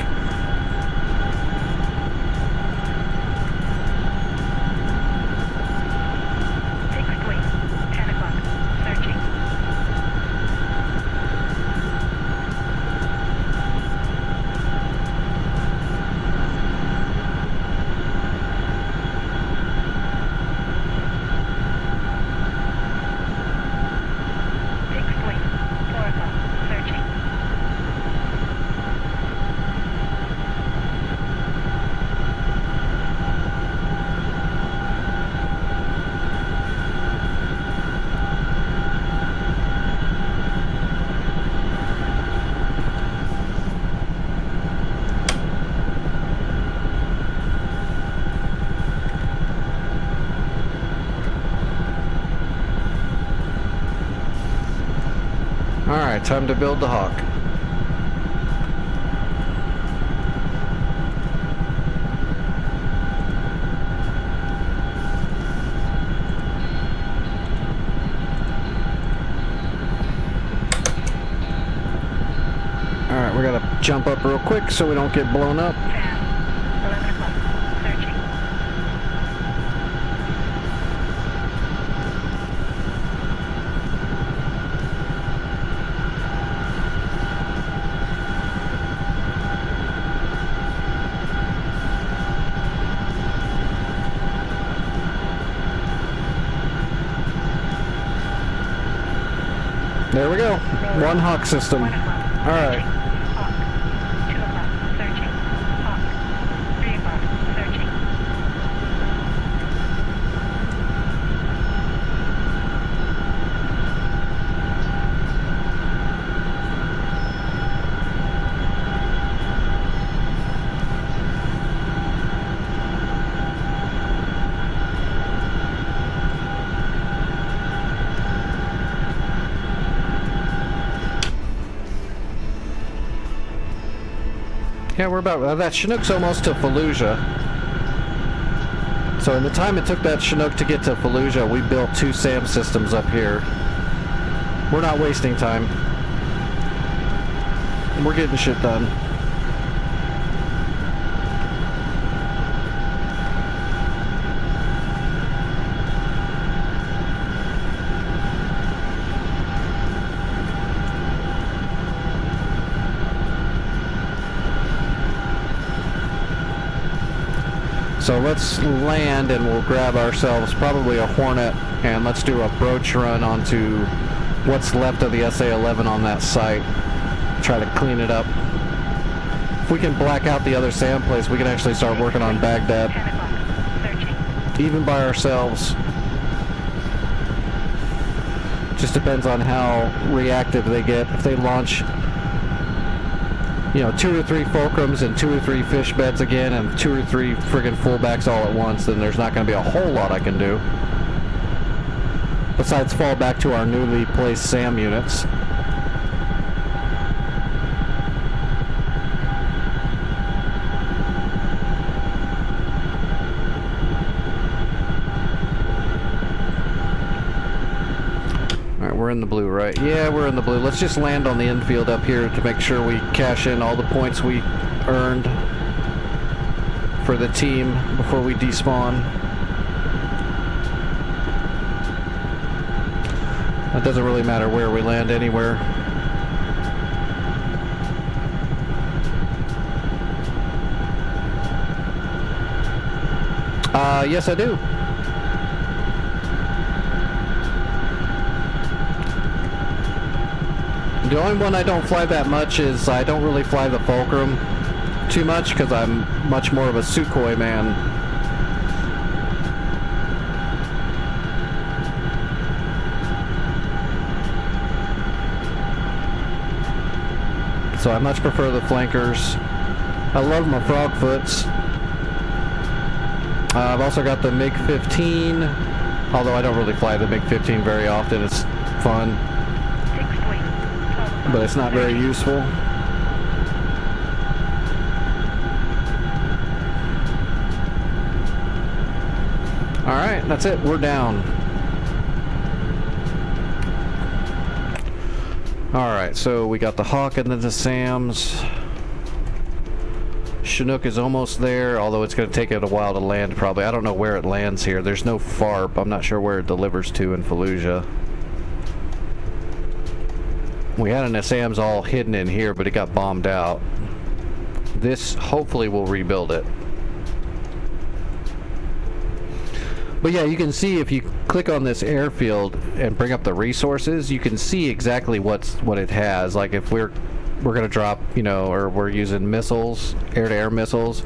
Alright, time to build the Hawk. Alright, we gotta jump up real quick so we don't get blown up. SAM, 11 o'clock, searching. There we go. One Hawk system. 1 o'clock. Alright. Hawk. 2 o'clock. Searching. Hawk. 3 o'clock. Searching. Yeah, we're about... that Chinook's almost to Fallujah. So in the time it took that Chinook to get to Fallujah, we built 2 SAM systems up here. We're not wasting time. We're getting shit done. So let's land and we'll grab ourselves probably a Hornet and let's do a broach run onto what's left of the SA-11 on that site. Try to clean it up. If we can black out the other SAM place, we can actually start working on Baghdad. 10 o'clock. Searching. Even by ourselves. Just depends on how reactive they get. If they launch, you know, 2 or 3 fulcrums and 2 or 3 fish beds again and 2 or 3 friggin' fullbacks all at once, then there's not going to be a whole lot I can do. Besides fall back to our newly placed SAM units. We're in the blue, right? Yeah, we're in the blue. Let's just land on the infield up here to make sure we cash in all the points we earned for the team before we despawn. It doesn't really matter where we land anywhere. Yes, I do. The only one I don't fly that much is I don't really fly the Fulcrum too much because I'm much more of a Sukhoi man. So I much prefer the flankers. I love my Frogfoots. I've also got the MiG-15, although I don't really fly the MiG-15 very often. It's fun, but it's not very useful. Alright, that's it. We're down. Alright, so we got the Hawk and then the SAMs. Chinook is almost there, although it's going to take it a while to land probably. I don't know where it lands here. There's no FARP. I'm not sure where it delivers to in Fallujah. We had an SAMs all hidden in here, but it got bombed out. This hopefully will rebuild it. But yeah, you can see if you click on this airfield and bring up the resources, you can see exactly what it has. Like if we're gonna drop, you know, or we're using missiles, air-to-air missiles,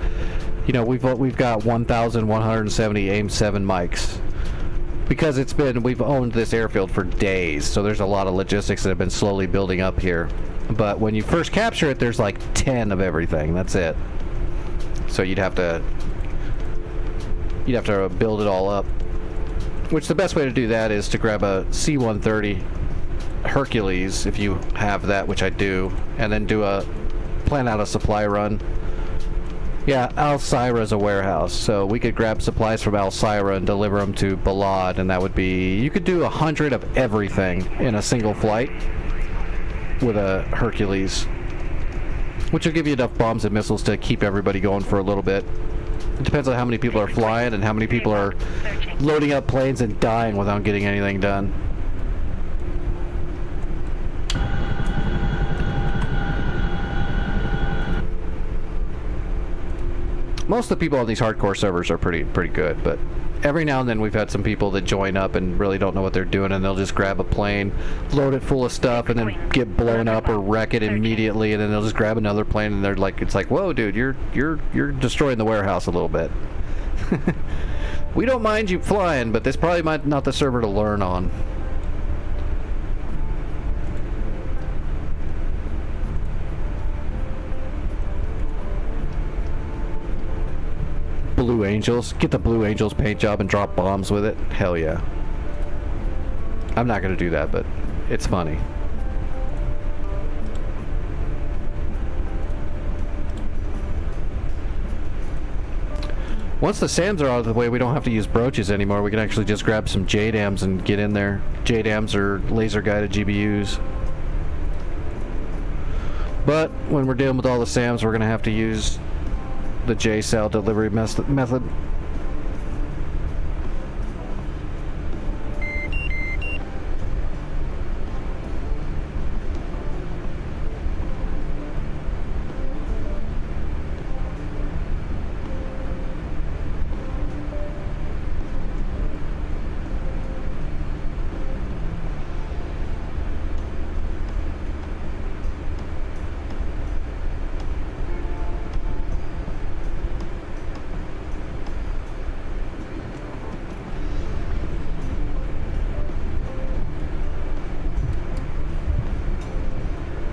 you know, we've got 1,170 AIM-7 mics. Because we've owned this airfield for days, so there's a lot of logistics that have been slowly building up here. But when you first capture it, there's like 10 of everything. That's it. So you'd have to build it all up. Which the best way to do that is to grab a C-130 Hercules, if you have that, which I do, and then plan out a supply run. Yeah, Al-Sira is a warehouse, so we could grab supplies from Al-Sira and deliver them to Balad, and that would be... You could do 100 of everything in a single flight with a Hercules, which will give you enough bombs and missiles to keep everybody going for a little bit. It depends on how many people are flying and how many people are loading up planes and dying without getting anything done. Most of the people on these hardcore servers are pretty good, but every now and then we've had some people that join up and really don't know what they're doing, and they'll just grab a plane, load it full of stuff, and then get blown up or wreck it immediately, and then they'll just grab another plane, and they're like, it's like, whoa, dude, you're destroying the warehouse a little bit. We don't mind you flying, but this probably might not the server to learn on. Blue Angels. Get the Blue Angels paint job and drop bombs with it. Hell yeah. I'm not gonna do that, but it's funny. Once the SAMs are out of the way, we don't have to use broaches anymore. We can actually just grab some JDAMs and get in there. JDAMs are laser-guided GBUs. But when we're dealing with all the SAMs, we're going to have to use the J-cell delivery method.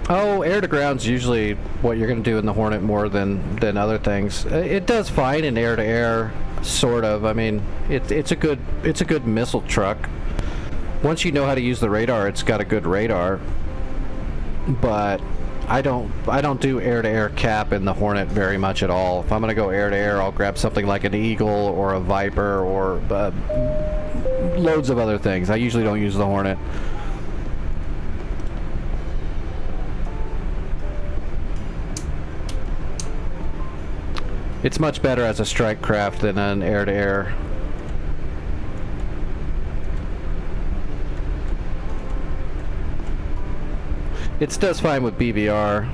Oh, air-to-ground's usually what you're going to do in the Hornet more than other things. It does fine in air-to-air, sort of. I mean, it's a good missile truck. Once you know how to use the radar, it's got a good radar. But I don't do air-to-air cap in the Hornet very much at all. If I'm going to go air-to-air, I'll grab something like an Eagle or a Viper or loads of other things. I usually don't use the Hornet. It's much better as a strike craft than an air-to-air. It does fine with BVR.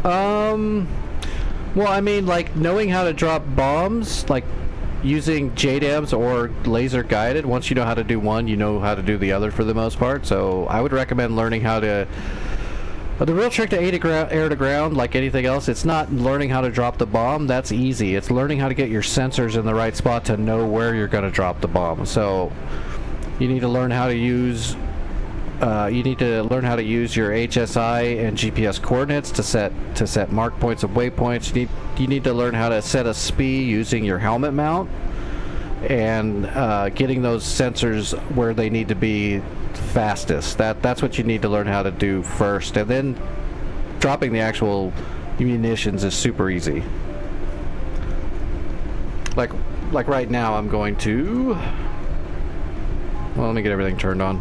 Well, I mean, like, knowing how to drop bombs, like, using JDAMs or laser guided, once you know how to do one, you know how to do the other for the most part. So I would recommend learning how to... the real trick to air to ground, like anything else, it's not learning how to drop the bomb. That's easy. It's learning how to get your sensors in the right spot to know where you're going to drop the bomb. So you need to learn how to use your HSI and GPS coordinates to set mark points and waypoints. You need to learn how to set a SPI using your helmet mount and getting those sensors where they need to be fastest. That's what you need to learn how to do first, and then dropping the actual munitions is super easy. Like right now, I'm going to... Well, let me get everything turned on.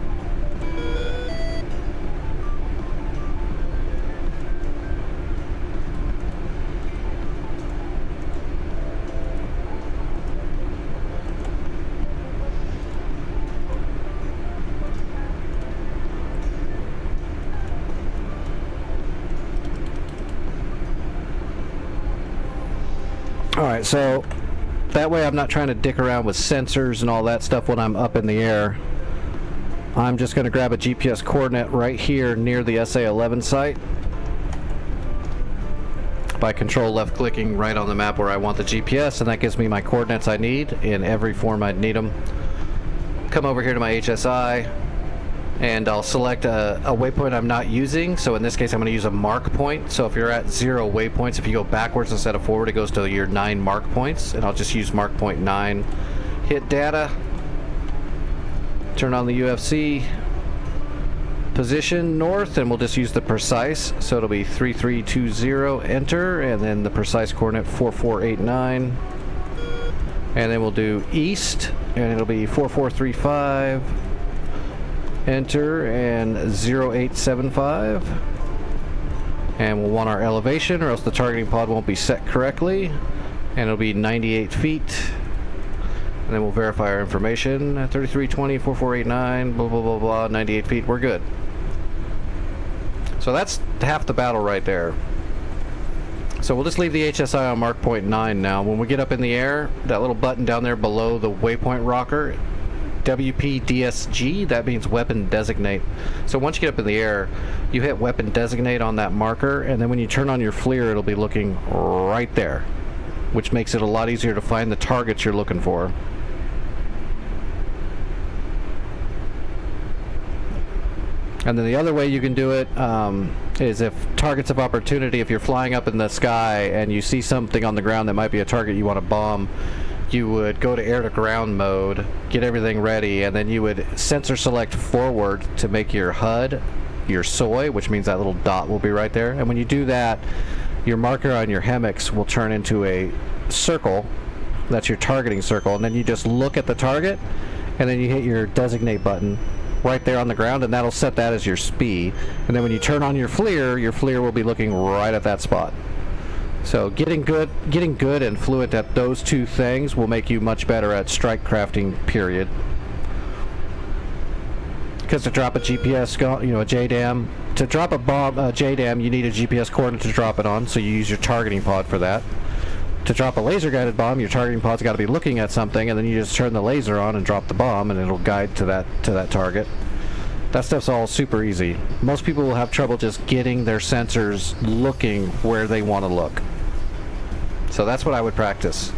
Alright, so that way I'm not trying to dick around with sensors and all that stuff when I'm up in the air. I'm just going to grab a GPS coordinate right here near the SA-11 site by control left clicking right on the map where I want the GPS, and that gives me my coordinates I need in every form I'd need them. Come over here to my HSI and I'll select a waypoint I'm not using. So in this case, I'm going to use a mark point. So if you're at 0 waypoints, if you go backwards instead of forward, it goes to your 9 mark points, and I'll just use mark point 9. Hit data, turn on the UFC, position north, and we'll just use the precise. So it'll be 3320, enter, and then the precise coordinate 4489. And then we'll do east, and it'll be 4435. Enter, and 0875, and we'll want our elevation or else the targeting pod won't be set correctly, and it'll be 98 feet, and then we'll verify our information. 3320, 4489, blah blah blah blah, 98 feet, we're good. So that's half the battle right there. So we'll just leave the HSI on mark point 9 now. When we get up in the air, that little button down there below the waypoint rocker, WPDSG, that means weapon designate. So once you get up in the air, you hit weapon designate on that marker, and then when you turn on your FLIR, it'll be looking right there, which makes it a lot easier to find the targets you're looking for. And then the other way you can do it is if targets of opportunity, if you're flying up in the sky and you see something on the ground that might be a target you want to bomb, you would go to air-to-ground mode, get everything ready, and then you would sensor select forward to make your HUD your soy, which means that little dot will be right there. And when you do that, your marker on your HEMIX will turn into a circle. That's your targeting circle, and then you just look at the target, and then you hit your designate button right there on the ground, and that'll set that as your speed. And then when you turn on your FLIR will be looking right at that spot. So getting good and fluent at those two things will make you much better at strike crafting, period. Because to drop a GPS, a JDAM, to drop a bomb, JDAM, you need a GPS coordinate to drop it on, so you use your targeting pod for that. To drop a laser guided bomb, your targeting pod's got to be looking at something, and then you just turn the laser on and drop the bomb, and it'll guide to that target. That stuff's all super easy. Most people will have trouble just getting their sensors looking where they want to look. So that's what I would practice.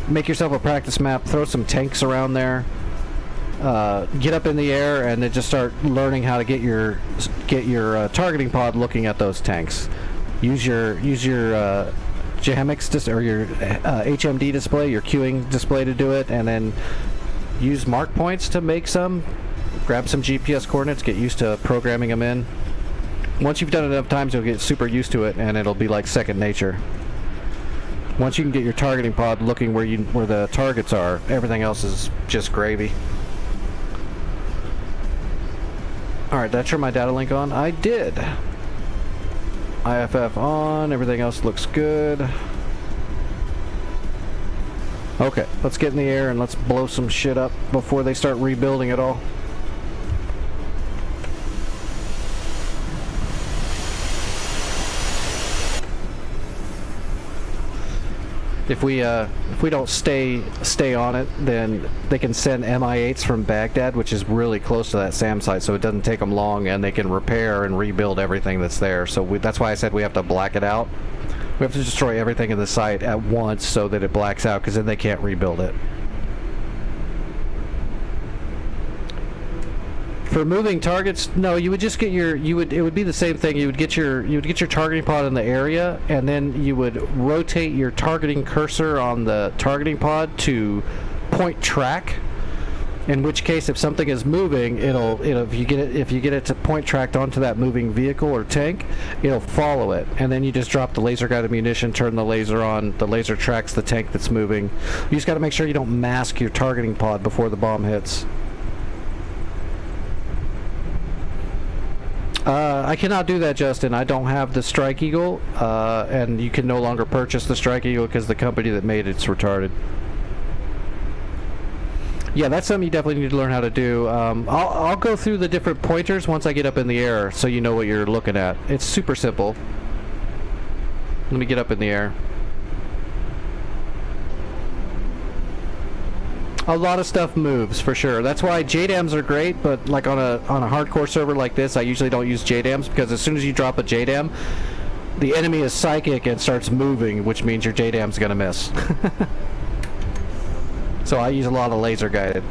Make yourself a practice map, throw some tanks around there, get up in the air, and then just start learning how to get your targeting pod looking at those tanks. Use your JHEMIX or your HMD display, your queuing display to do it, and then use mark points to make some. Grab some GPS coordinates, get used to programming them in. Once you've done it enough times, you'll get super used to it, and it'll be like second nature. Once you can get your targeting pod looking where the targets are, everything else is just gravy. Alright, did I turn my data link on? I did. IFF on, everything else looks good. Okay, let's get in the air and let's blow some shit up before they start rebuilding it all. If we don't stay on it, then they can send MI8s from Baghdad, which is really close to that SAM site, so it doesn't take them long, and they can repair and rebuild everything that's there. So that's why I said we have to black it out. We have to destroy everything in the site at once so that it blacks out, because then they can't rebuild it. For moving targets, no, you would just get it would be the same thing. You would get your targeting pod in the area, and then you would rotate your targeting cursor on the targeting pod to point track. In which case, if something is moving, it'll if you get it to point tracked onto that moving vehicle or tank, it'll follow it. And then you just drop the laser guided munition, turn the laser on, the laser tracks the tank that's moving. You just got to make sure you don't mask your targeting pod before the bomb hits. I cannot do that, Justin. I don't have the Strike Eagle, and you can no longer purchase the Strike Eagle because the company that made it's retarded. Yeah, that's something you definitely need to learn how to do. I'll go through the different pointers once I get up in the air so you know what you're looking at. It's super simple. Let me get up in the air. A lot of stuff moves, for sure. That's why JDAMs are great, but like on a hardcore server like this, I usually don't use JDAMs, because as soon as you drop a JDAM, the enemy is psychic and starts moving, which means your JDAM's gonna miss. So I use a lot of laser guided.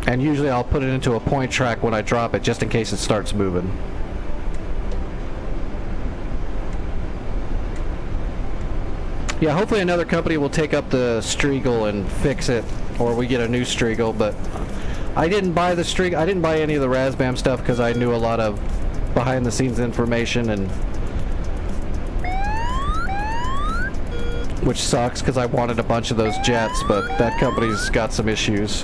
And usually I'll put it into a point track when I drop it, just in case it starts moving. Yeah, hopefully another company will take up the Striegel and fix it, or we get a new Striegel. But I didn't buy the Striegel. I didn't buy any of the Razbam stuff because I knew a lot of behind-the-scenes information, and which sucks because I wanted a bunch of those jets, but that company's got some issues.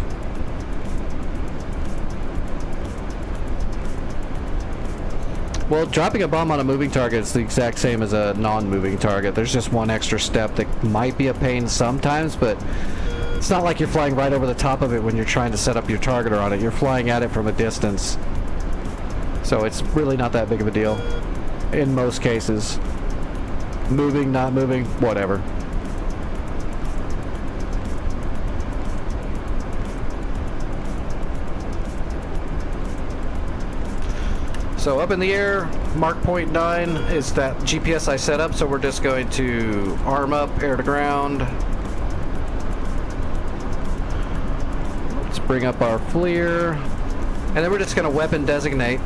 Well, dropping a bomb on a moving target is the exact same as a non-moving target. There's just one extra step that might be a pain sometimes, but it's not like you're flying right over the top of it when you're trying to set up your targeter on it. You're flying at it from a distance. So it's really not that big of a deal in most cases. Moving, not moving, whatever. So up in the air, mark point 9 is that GPS I set up, so we're just going to arm up, air to ground. Let's bring up our FLIR, and then we're just going to weapon designate.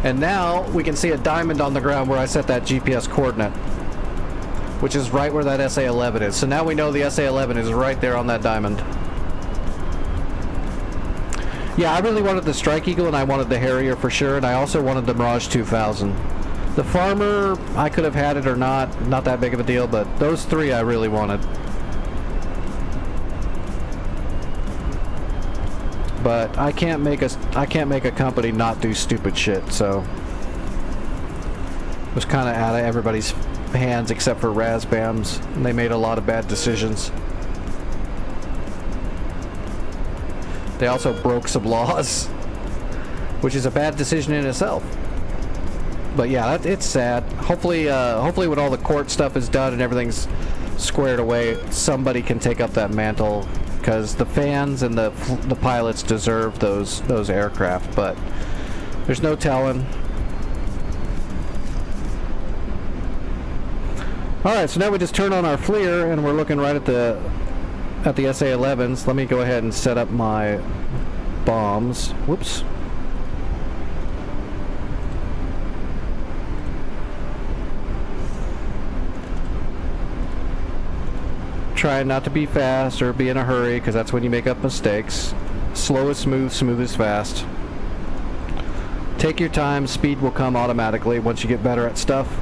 And now we can see a diamond on the ground where I set that GPS coordinate, which is right where that SA-11 is. So now we know the SA-11 is right there on that diamond. Yeah, I really wanted the Strike Eagle, and I wanted the Harrier for sure, and I also wanted the Mirage 2000. The farmer, I could have had it or not that big of a deal, but those three I really wanted. But I can't make a company not do stupid shit, so it was kind of out of everybody's hands except for Razbam's, and they made a lot of bad decisions. They also broke some laws, which is a bad decision in itself. But yeah, it's sad. Hopefully when all the court stuff is done and everything's squared away, somebody can take up that mantle, because the fans and the pilots deserve those aircraft. But there's no telling. All right, so now we just turn on our FLIR and we're looking right at the SA-11s. Let me go ahead and set up my bombs. Whoops. Try not to be fast or be in a hurry, because that's when you make up mistakes. Slow is smooth, smooth is fast. Take your time, speed will come automatically once you get better at stuff.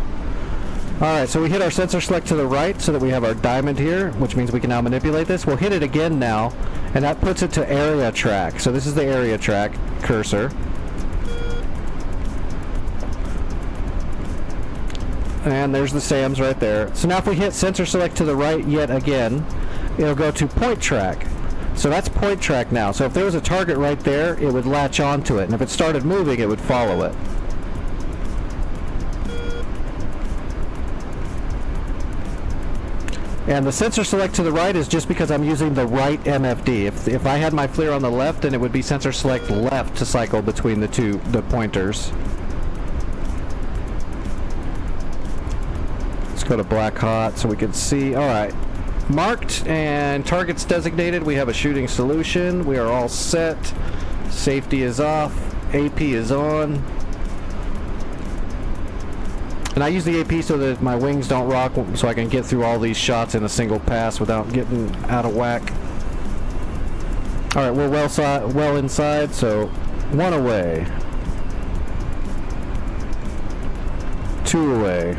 Alright, so we hit our sensor select to the right so that we have our diamond here, which means we can now manipulate this. We'll hit it again now, and that puts it to area track. So this is the area track cursor. And there's the SAMs right there. So now if we hit sensor select to the right yet again, it'll go to point track. So that's point track now. So if there was a target right there, it would latch onto it. And if it started moving, it would follow it. And the sensor select to the right is just because I'm using the right MFD. If I had my FLIR on the left, then it would be sensor select left to cycle between the pointers. Go to black hot so we can see. Alright, marked and targets designated. We have a shooting solution. We are all set. Safety is off. AP is on. And I use the AP so that my wings don't rock, so I can get through all these shots in a single pass without getting out of whack. Alright, we're well inside, so 1 away. 2 away.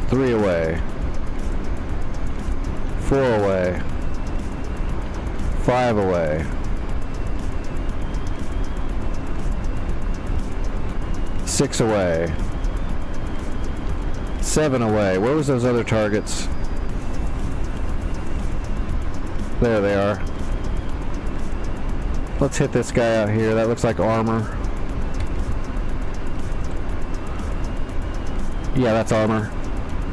3 away. 4 away. 5 away. 6 away. 7 away. Where was those other targets? There they are. Let's hit this guy out here. That looks like armor. Yeah, that's armor.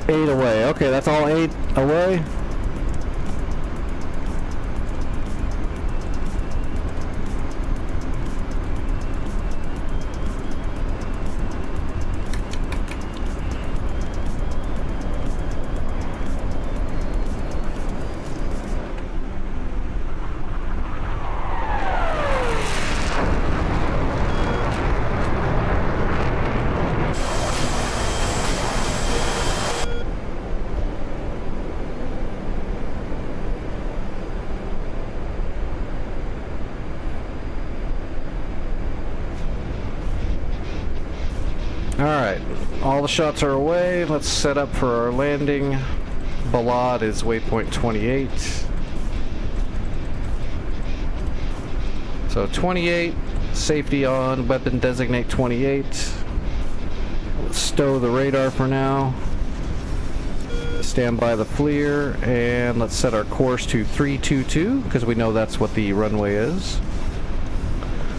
8 away. Okay, that's all 8 away. Alright, all the shots are away. Let's set up for our landing. Baghdad is waypoint 28. So 28, safety on, weapon designate 28. Let's stow the radar for now. Stand by the FLIR, and let's set our course to 322, because we know that's what the runway is.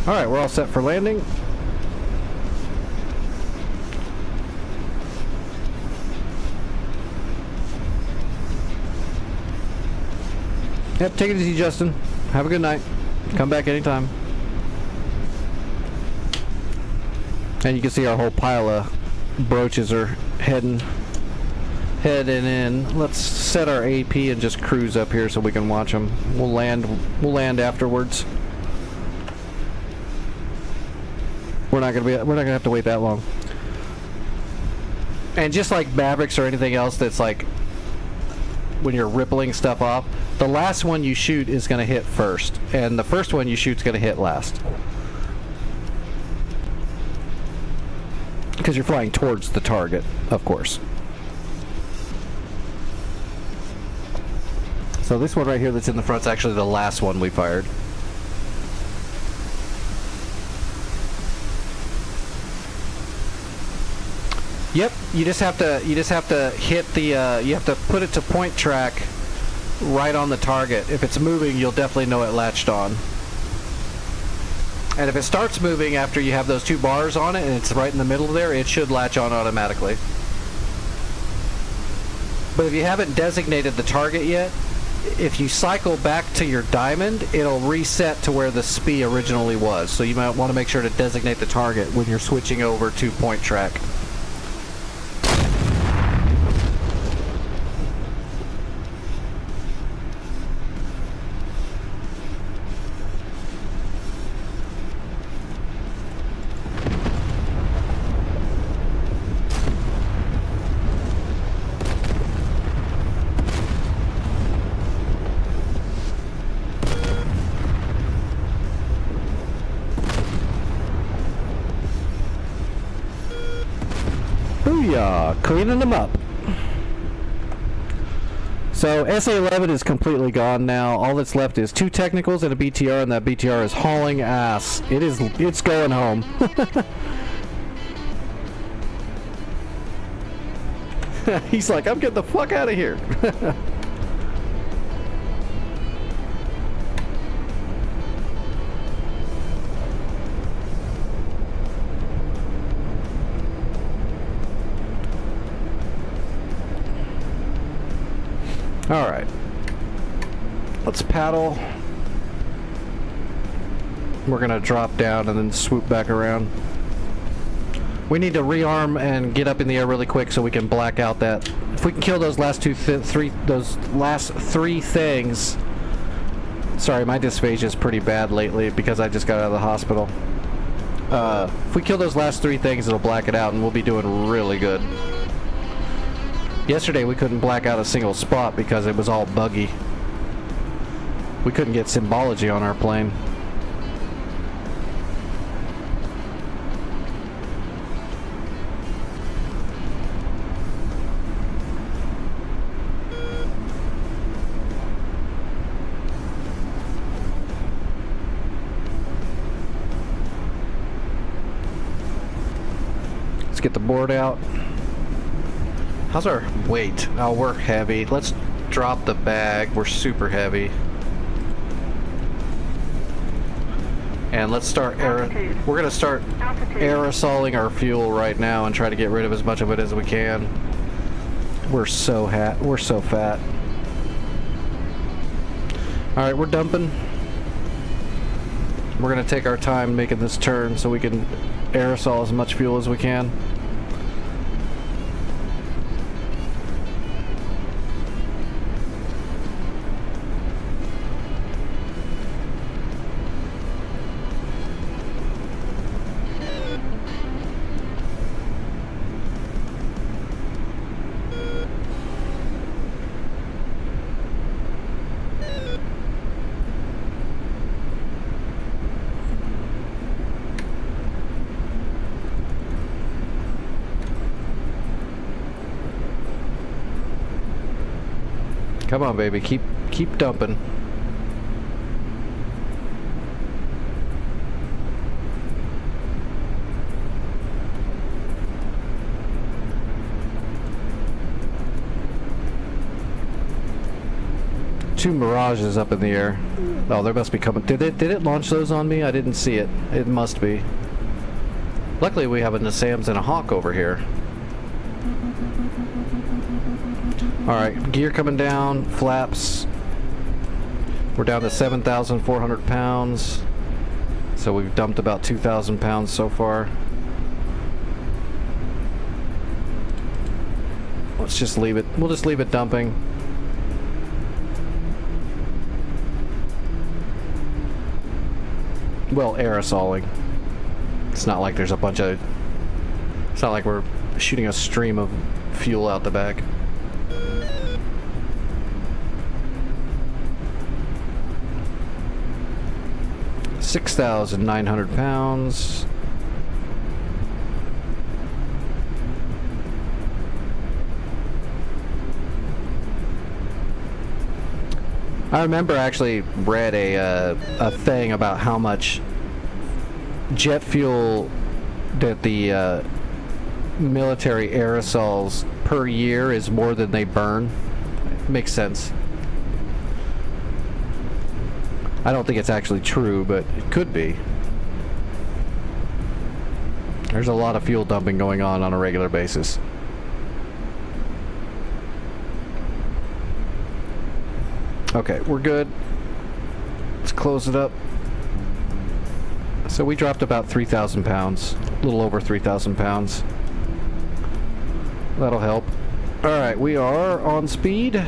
Alright, we're all set for landing. Yep, take it easy, Justin. Have a good night. Come back anytime. And you can see our whole pile of broaches are heading in. Let's set our AP and just cruise up here so we can watch them. We'll land afterwards. We're not gonna have to wait that long. And just like Mavericks or anything else that's like when you're rippling stuff off, the last one you shoot is going to hit first, and the first one you shoot is going to hit last. because you're flying towards the target, of course. So this one right here that's in the front is actually the last one we fired. Yep, you just have to hit the you have to put it to point track right on the target. If it's moving, you'll definitely know it latched on. And if it starts moving after you have those two bars on it and it's right in the middle there, it should latch on automatically. But if you haven't designated the target yet, if you cycle back to your diamond, it'll reset to where the SPI originally was. So you might want to make sure to designate the target when you're switching over to point track. Booyah! Cleaning them up. So SA-11 is completely gone now. All that's left is 2 technicals and a BTR, and that BTR is hauling ass. It's going home. He's like, I'm getting the fuck out of here. All right, let's paddle. We're gonna drop down and then swoop back around. We need to rearm and get up in the air really quick so we can black out that. If we can kill those last last three things. Sorry, my dysphagia is pretty bad lately because I just got out of the hospital. If we kill those last 3 things, it'll black it out and we'll be doing really good. Yesterday we couldn't black out a single spot because it was all buggy. We couldn't get symbology on our plane. Let's get the board out. How's our weight? Oh, we're heavy. Let's drop the bag. We're super heavy. And let's start we're gonna start aerosoling our fuel right now and try to get rid of as much of it as we can. We're so fat. All right, we're dumping. We're gonna take our time making this turn so we can aerosol as much fuel as we can. Come on, baby, keep dumping. Two Mirages up in the air. Oh, there must be coming. Did it launch those on me? I didn't see it. It must be. Luckily, we have a SAMs and a Hawk over here. Alright, gear coming down, flaps. We're down to 7,400 pounds. So we've dumped about 2,000 pounds so far. Let's just leave it. We'll just leave it dumping. Well, aerosoling. It's not like there's a bunch of... It's not like we're shooting a stream of fuel out the back. 6,900 pounds. I remember I actually read a thing about how much jet fuel that the military aerosols per year is more than they burn. Makes sense. I don't think it's actually true, but it could be. There's a lot of fuel dumping going on a regular basis. Okay, we're good. Let's close it up. So we dropped about 3,000 pounds. A little over 3,000 pounds. That'll help. Alright, we are on speed.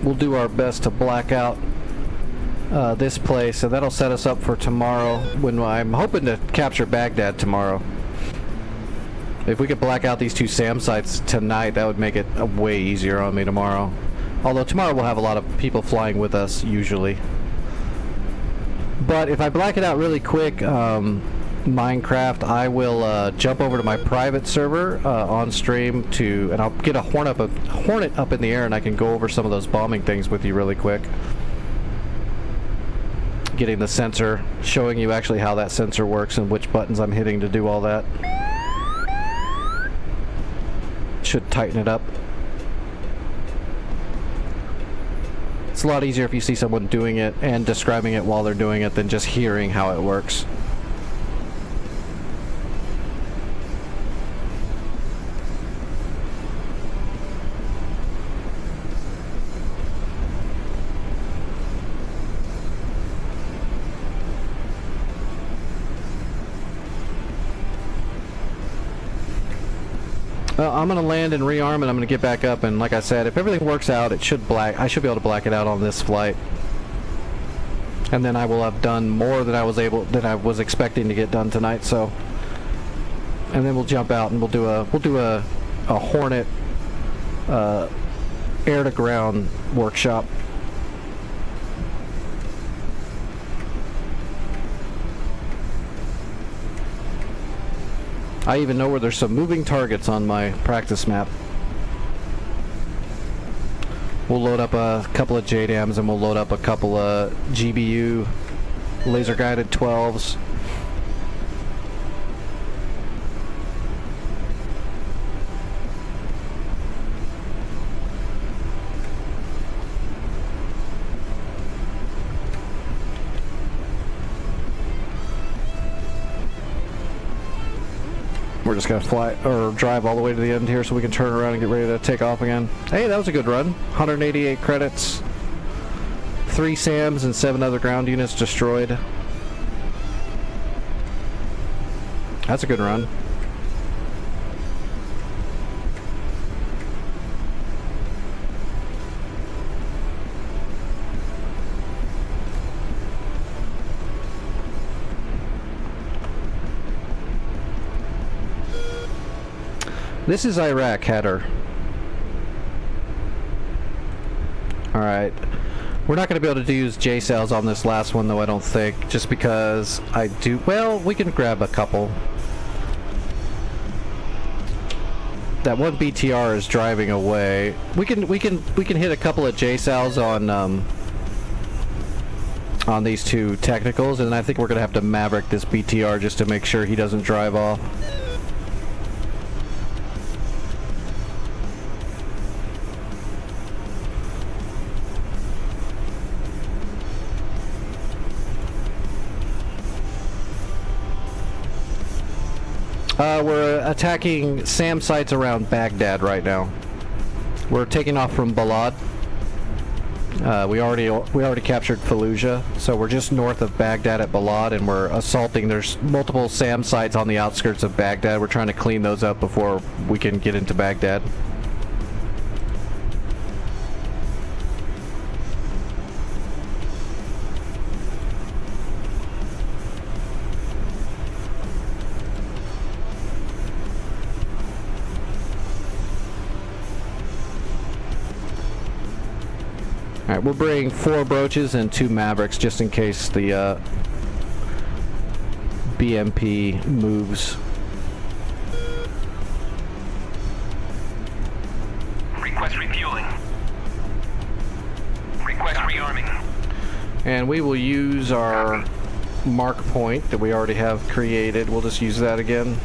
We'll do our best to black out this place, and that'll set us up for tomorrow, when I'm hoping to capture Baghdad tomorrow. If we could black out these two SAM sites tonight, that would make it way easier on me tomorrow. Although tomorrow we'll have a lot of people flying with us, usually. But if I black it out really quick, Minecraft, I will jump over to my private server on stream and I'll get a Hornet up in the air, and I can go over some of those bombing things with you really quick. Getting the sensor, showing you actually how that sensor works and which buttons I'm hitting to do all that. Should tighten it up. It's a lot easier if you see someone doing it and describing it while they're doing it than just hearing how it works. I'm gonna land and rearm, and I'm gonna get back up, and like I said, if everything works out, I should be able to black it out on this flight, and then I will have done more than I was expecting to get done tonight. So, and then we'll jump out and we'll do a Hornet air to ground workshop. I even know where there's some moving targets on my practice map. We'll load up a couple of JDAMs, and we'll load up a couple of GBU laser guided 12s. We're just gonna fly or drive all the way to the end here so we can turn around and get ready to take off again. Hey, that was a good run. 188 credits. 3 SAMs and 7 other ground units destroyed. That's a good run. This is Iraq header. Alright. We're not going to be able to use J cells on this last one, though, I don't think. Just because I do... Well, we can grab a couple. That one BTR is driving away. We can hit a couple of J cells on these two technicals, and I think we're going to have to maverick this BTR just to make sure he doesn't drive off. We're attacking SAM sites around Baghdad right now. We're taking off from Balad. We already captured Fallujah, so we're just north of Baghdad at Balad, and we're assaulting. There's multiple SAM sites on the outskirts of Baghdad. We're trying to clean those up before we can get into Baghdad. Alright, we'll bring 4 brooches and 2 Mavericks just in case the BMP moves. Request refueling. Request rearming. And we will use our mark point that we already have created. We'll just use that again.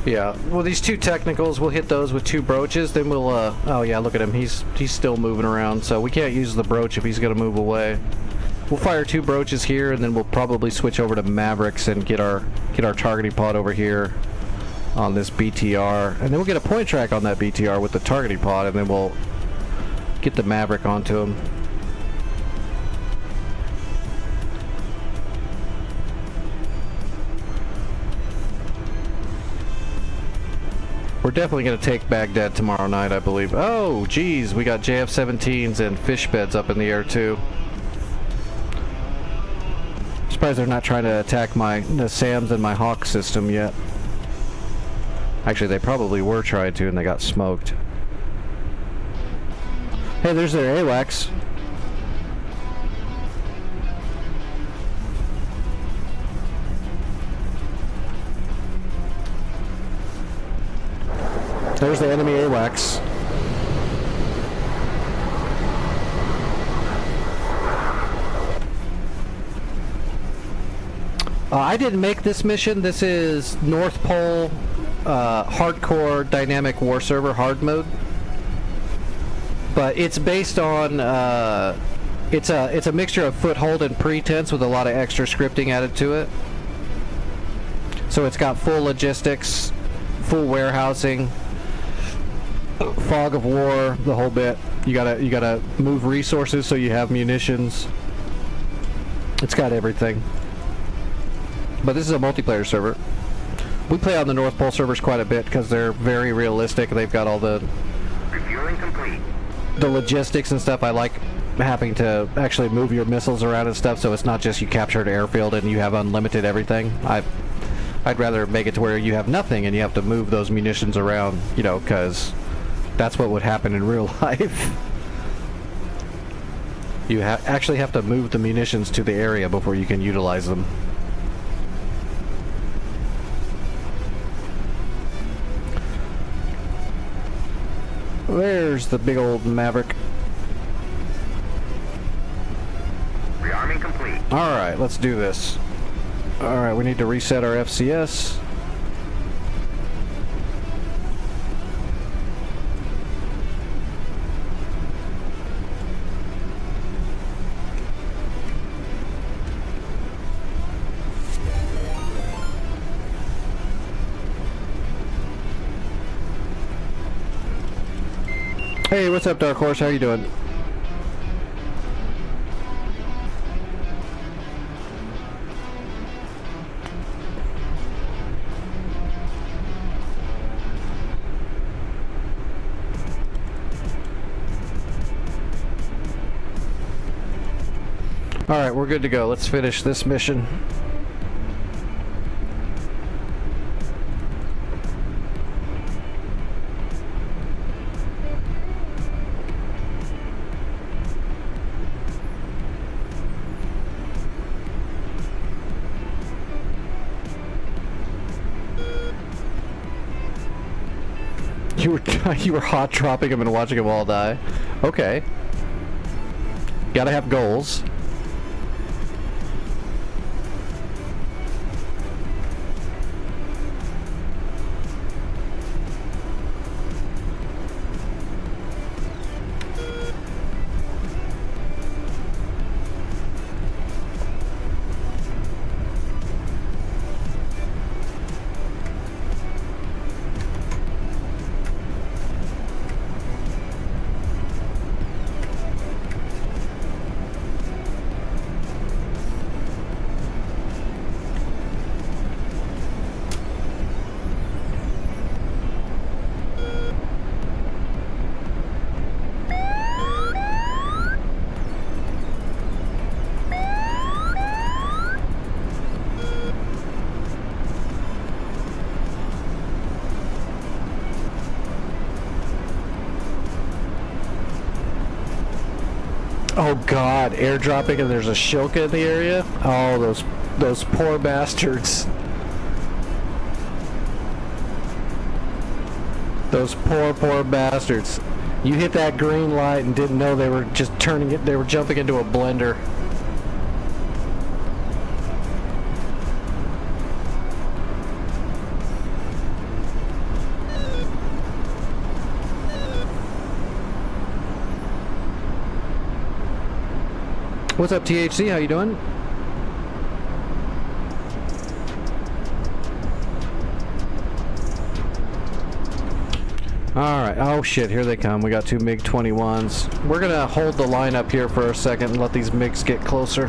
Yeah, well, these 2 technicals, we'll hit those with 2 brooches, then we'll, oh yeah, look at him, he's still moving around, so we can't use the brooch if he's gonna move away. We'll fire 2 brooches here, and then we'll probably switch over to Mavericks and get our targeting pod over here on this BTR, and then we'll get a point track on that BTR with the targeting pod, and then we'll get the Maverick onto him. We're definitely going to take Baghdad tomorrow night, I believe. Oh, geez, we got JF-17s and fish beds up in the air, too. Surprised they're not trying to attack the SAMs and my Hawk system yet. Actually, they probably were trying to, and they got smoked. Hey, there's their AWACS. There's the enemy AWACS. I didn't make this mission. This is North Pole hardcore dynamic war server hard mode. But it's based on it's a mixture of foothold and pretense with a lot of extra scripting added to it. So it's got full logistics, full warehousing, fog of war, the whole bit. You gotta move resources so you have munitions. It's got everything. But this is a multiplayer server. We play on the North Pole servers quite a bit because they're very realistic. They've got all the Refueling complete. logistics and stuff. I like having to actually move your missiles around and stuff, so it's not just you capture an airfield and you have unlimited everything. I'd rather make it to where you have nothing and you have to move those munitions around, you know, because that's what would happen in real life. You actually have to move the munitions to the area before you can utilize them. There's the big old Maverick. Rearming complete. Alright, let's do this. Alright, we need to reset our FCS. Hey, what's up, Dark Horse? How you doing? Alright, we're good to go. Let's finish this mission. You were hot dropping him and watching him all die. Okay. Gotta have goals. Oh God, airdropping and there's a Shilka in the area? Oh, those poor bastards. Those poor bastards. You hit that green light and didn't know they were just turning it, they were jumping into a blender. What's up, THC? How you doing? Alright, oh shit, here they come. We got two MiG-21s. We're gonna hold the line up here for a second and let these MiGs get closer.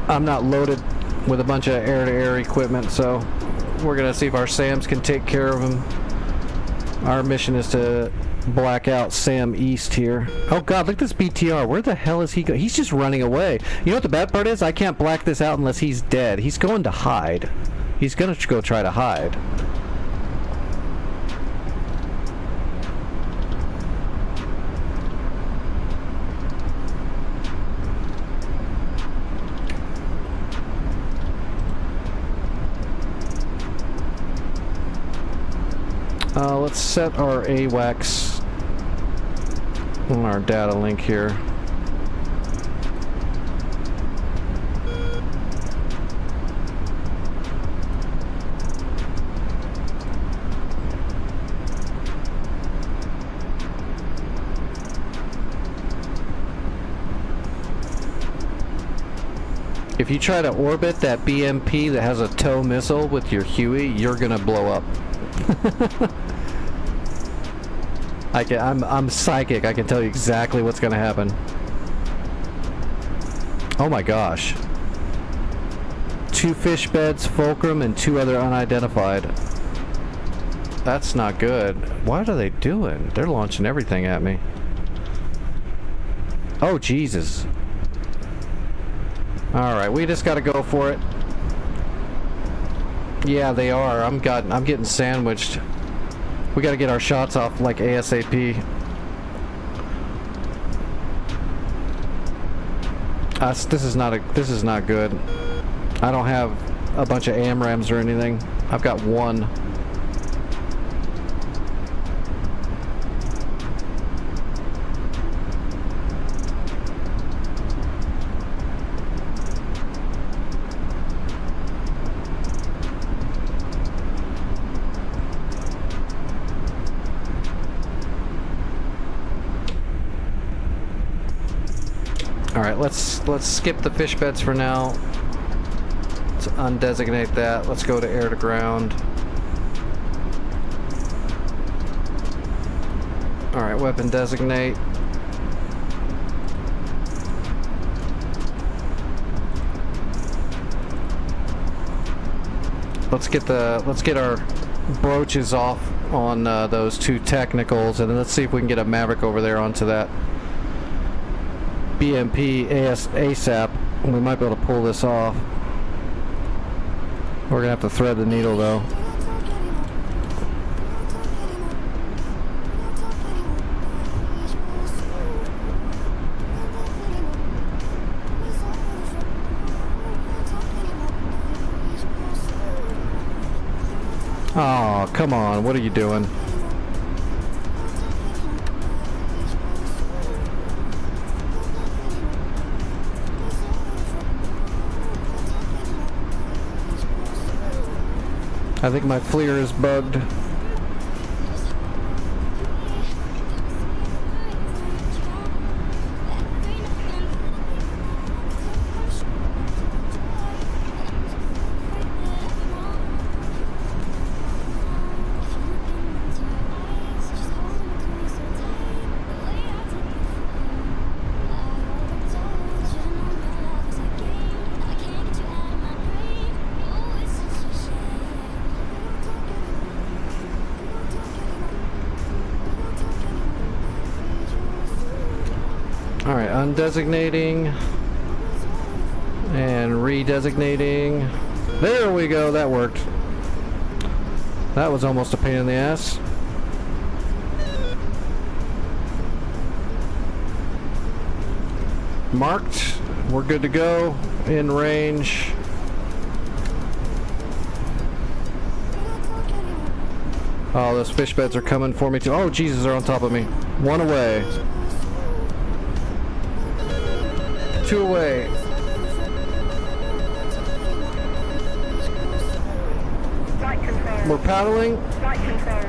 I'm not loaded with a bunch of air-to-air equipment, so we're gonna see if our SAMs can take care of them. Our mission is to black out Sam East here. Oh god, look at this BTR. Where the hell is he going? He's just running away. You know what the bad part is? I can't black this out unless he's dead. He's going to hide. He's gonna go try to hide. Let's set our AWACS on our data link here. If you try to orbit that BMP that has a tow missile with your Huey, you're gonna blow up. I'm psychic. I can tell you exactly what's gonna happen. Oh my gosh. 2 fish beds, fulcrum, and 2 other unidentified. That's not good. What are they doing? They're launching everything at me. Oh Jesus. Alright, we just gotta go for it. Yeah, they are. I'm getting sandwiched. We gotta get our shots off like ASAP. This is not good. I don't have a bunch of AMRAMs or anything. I've got 1. Alright, let's skip the fish beds for now. Let's undesignate that. Let's go to air to ground. Alright, weapon designate. Let's get our broaches off on those 2 technicals, and then let's see if we can get a Maverick over there onto that BMP ASAP. We might be able to pull this off. We're gonna have to thread the needle though. Oh, come on, what are you doing? I think my FLIR is bugged. Alright, undesignating and redesignating. There we go, that worked. That was almost a pain in the ass. Marked. We're good to go. In range. Oh, those fish beds are coming for me too. Oh, Jesus, they're on top of me. One away. Two away. Flight control. We're paddling. Flight control.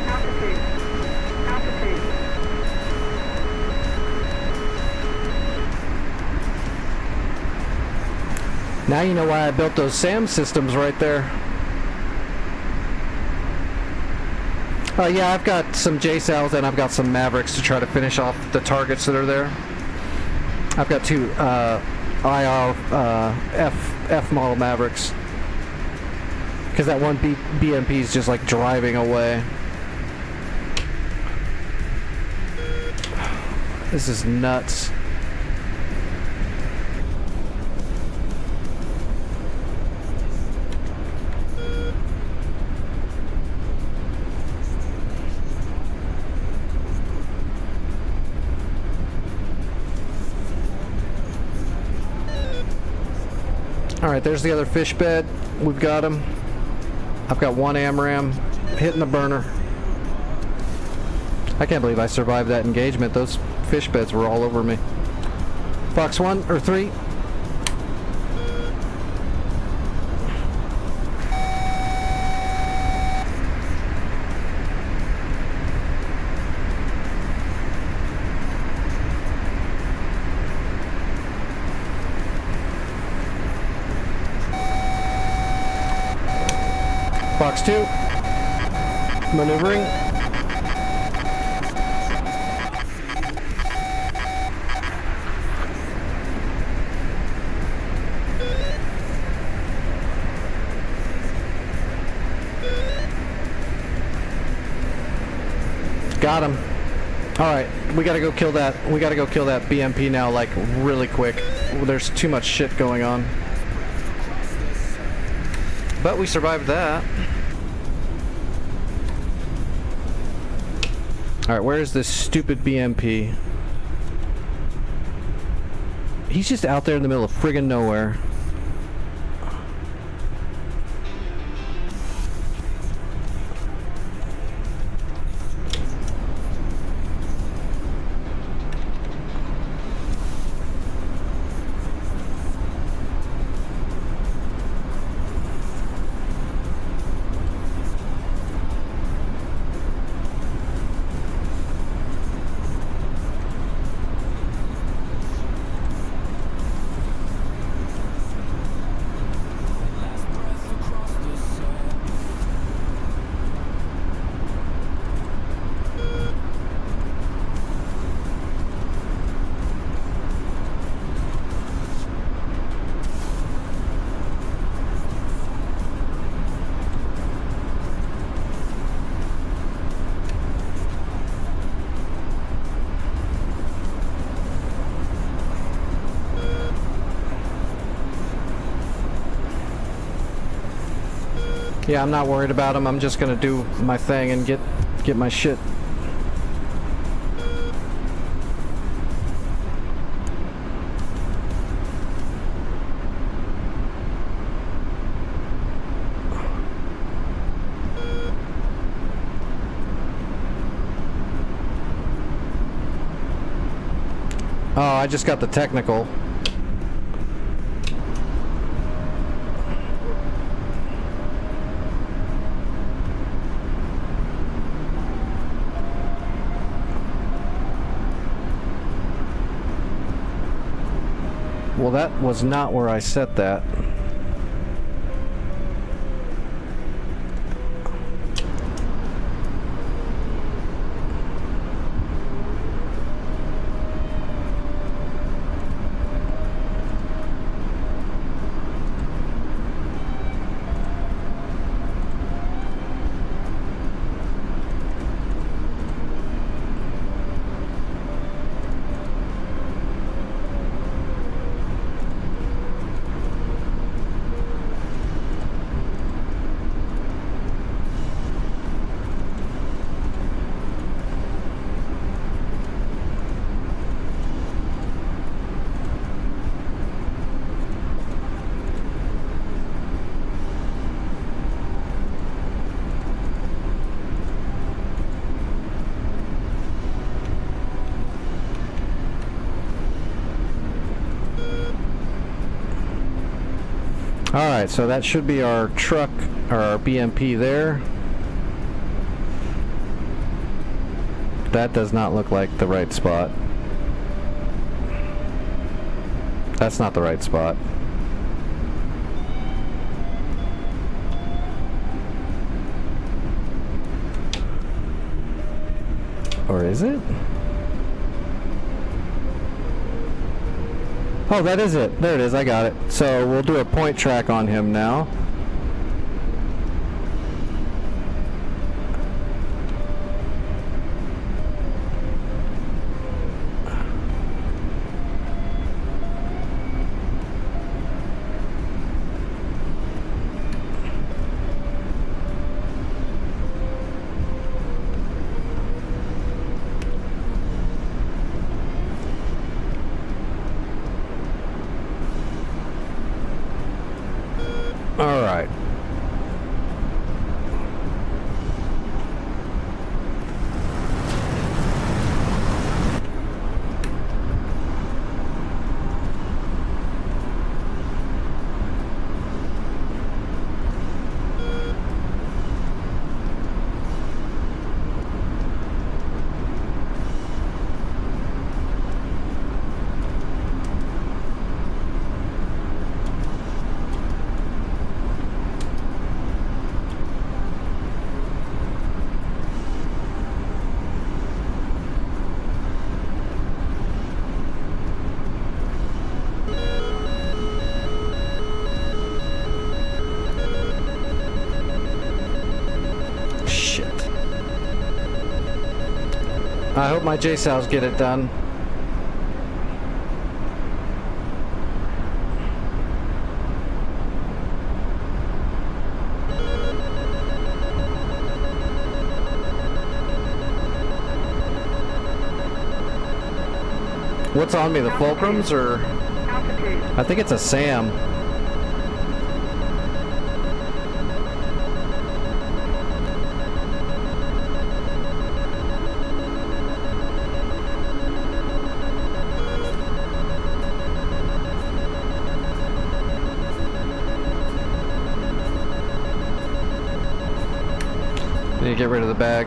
Altitude. Altitude. Now you know why I built those SAM systems right there. Yeah, I've got some JSALs and I've got some Mavericks to try to finish off the targets that are there. I've got two IR F model Mavericks. Because that one BMP is just like driving away. This is nuts. Alright, there's the other fish bed. We've got him. I've got one AMRAM hitting the burner. I can't believe I survived that engagement. Those fish beds were all over me. Fox 1 or 3. Fox 2, maneuvering. Got him. Alright, we gotta go kill that. We gotta go kill that BMP now, like, really quick. There's too much shit going on. But we survived that. Alright, where is this stupid BMP? He's just out there in the middle of friggin' nowhere. Yeah, I'm not worried about him. I'm just gonna do my thing and get my shit. Oh, I just got the technical. Well, that was not where I set that. Alright, so that should be our truck, or our BMP there. That does not look like the right spot. That's not the right spot. Or is it? Oh, that is it. There it is. I got it. So we'll do a point track on him now. All right. I hope my JSOWs get it done. What's on me, the fulcrums, or? I think it's a SAM. Need to get rid of the bag.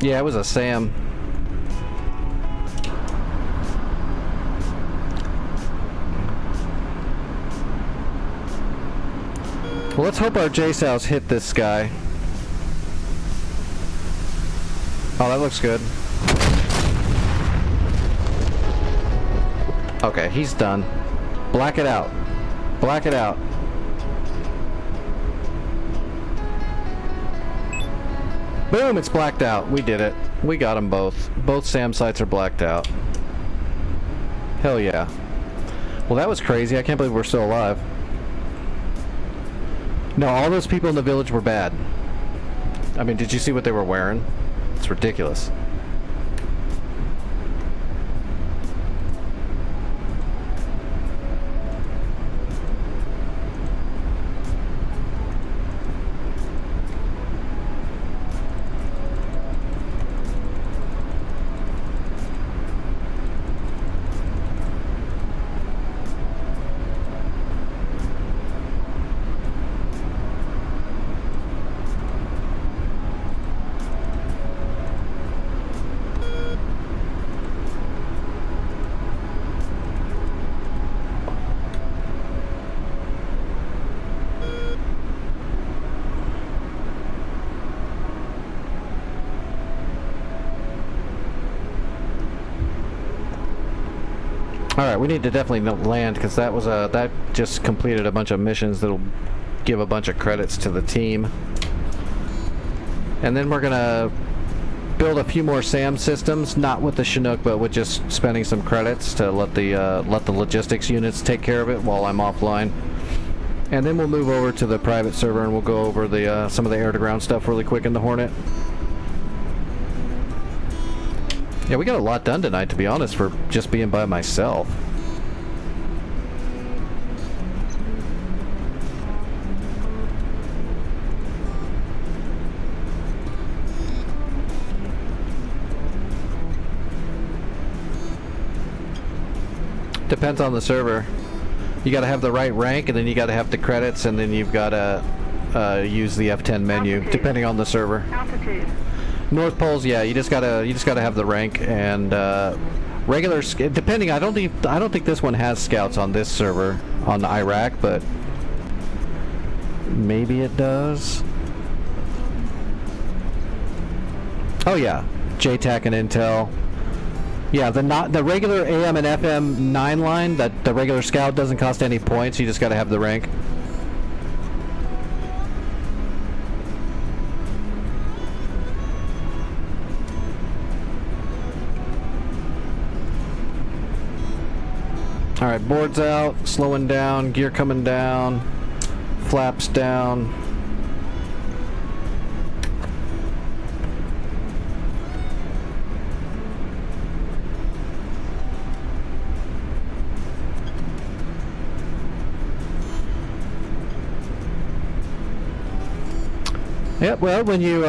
Yeah, it was a SAM. Well, let's hope our JSOWs hit this guy. Oh, that looks good. Okay, he's done. Black it out. Black it out. Boom, it's blacked out. We did it. We got them both. Both SAM sites are blacked out. Hell yeah. Well, that was crazy. I can't believe we're still alive. No, all those people in the village were bad. I mean, did you see what they were wearing? It's ridiculous. Alright, we need to definitely land, because that was that just completed a bunch of missions that'll give a bunch of credits to the team. And then we're gonna build a few more SAM systems, not with the Chinook, but with just spending some credits to let the logistics units take care of it while I'm offline. And then we'll move over to the private server and we'll go over the some of the air-to-ground stuff really quick in the Hornet. Yeah, we got a lot done tonight, to be honest, for just being by myself. Depends on the server. You got to have the right rank, and then you got to have the credits, and then you've got to use the F10 menu, Altitude. depending on the server. Altitude. North Poles, yeah, you just gotta have the rank, and regular depending. I don't think this one has scouts on this server on Iraq, but maybe it does. Oh yeah, JTAC and Intel. Yeah, the regular AM and FM 9 line, that the regular scout doesn't cost any points. You just gotta have the rank. Alright, boards out, slowing down, gear coming down, flaps down. Yep, well, when you,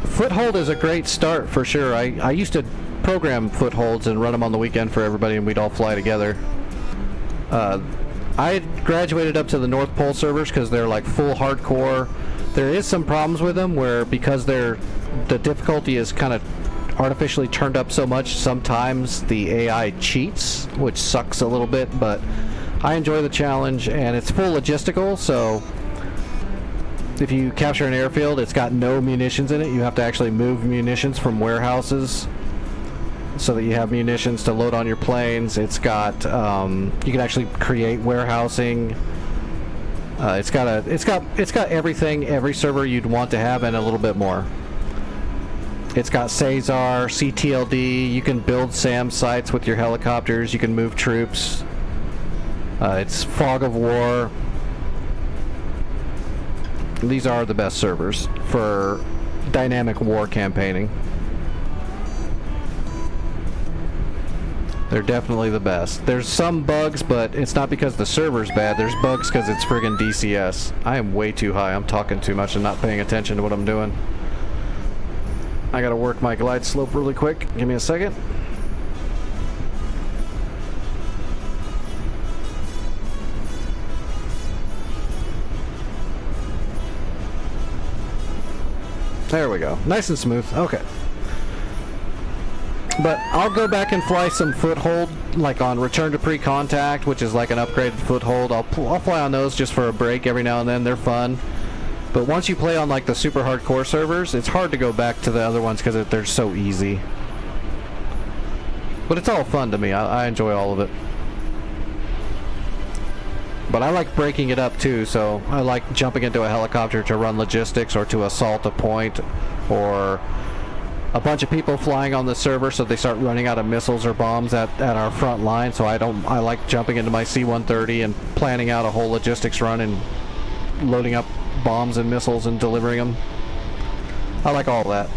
Foothold is a great start for sure. I used to program footholds and run them on the weekend for everybody, and we'd all fly together. I graduated up to the North Pole servers because they're like full hardcore. There is some problems with them where, because the difficulty is kind of artificially turned up so much, sometimes the AI cheats, which sucks a little bit, but I enjoy the challenge, and it's full logistical, so if you capture an airfield, it's got no munitions in it. You have to actually move munitions from warehouses so that you have munitions to load on your planes. It's got you can actually create warehousing. It's got everything every server you'd want to have and a little bit more. It's got Cesar, CTLD. You can build SAM sites with your helicopters. You can move troops. It's fog of war. These are the best servers for dynamic war campaigning. They're definitely the best. There's some bugs, but it's not because the server's bad. There's bugs because it's friggin' DCS. I am way too high. I'm talking too much and not paying attention to what I'm doing. I gotta work my glide slope really quick. Give me a second. There we go. Nice and smooth. Okay. But I'll go back and fly some foothold, like on return to pre-contact, which is like an upgraded foothold. I'll fly on those just for a break every now and then. They're fun. But once you play on like the super hardcore servers, it's hard to go back to the other ones because they're so easy. But it's all fun to me. I enjoy all of it. But I like breaking it up too, so I like jumping into a helicopter to run logistics or to assault a point, or a bunch of people flying on the server so they start running out of missiles or bombs at our front line. So I like jumping into my C-130 and planning out a whole logistics run and loading up bombs and missiles and delivering them. I like all that.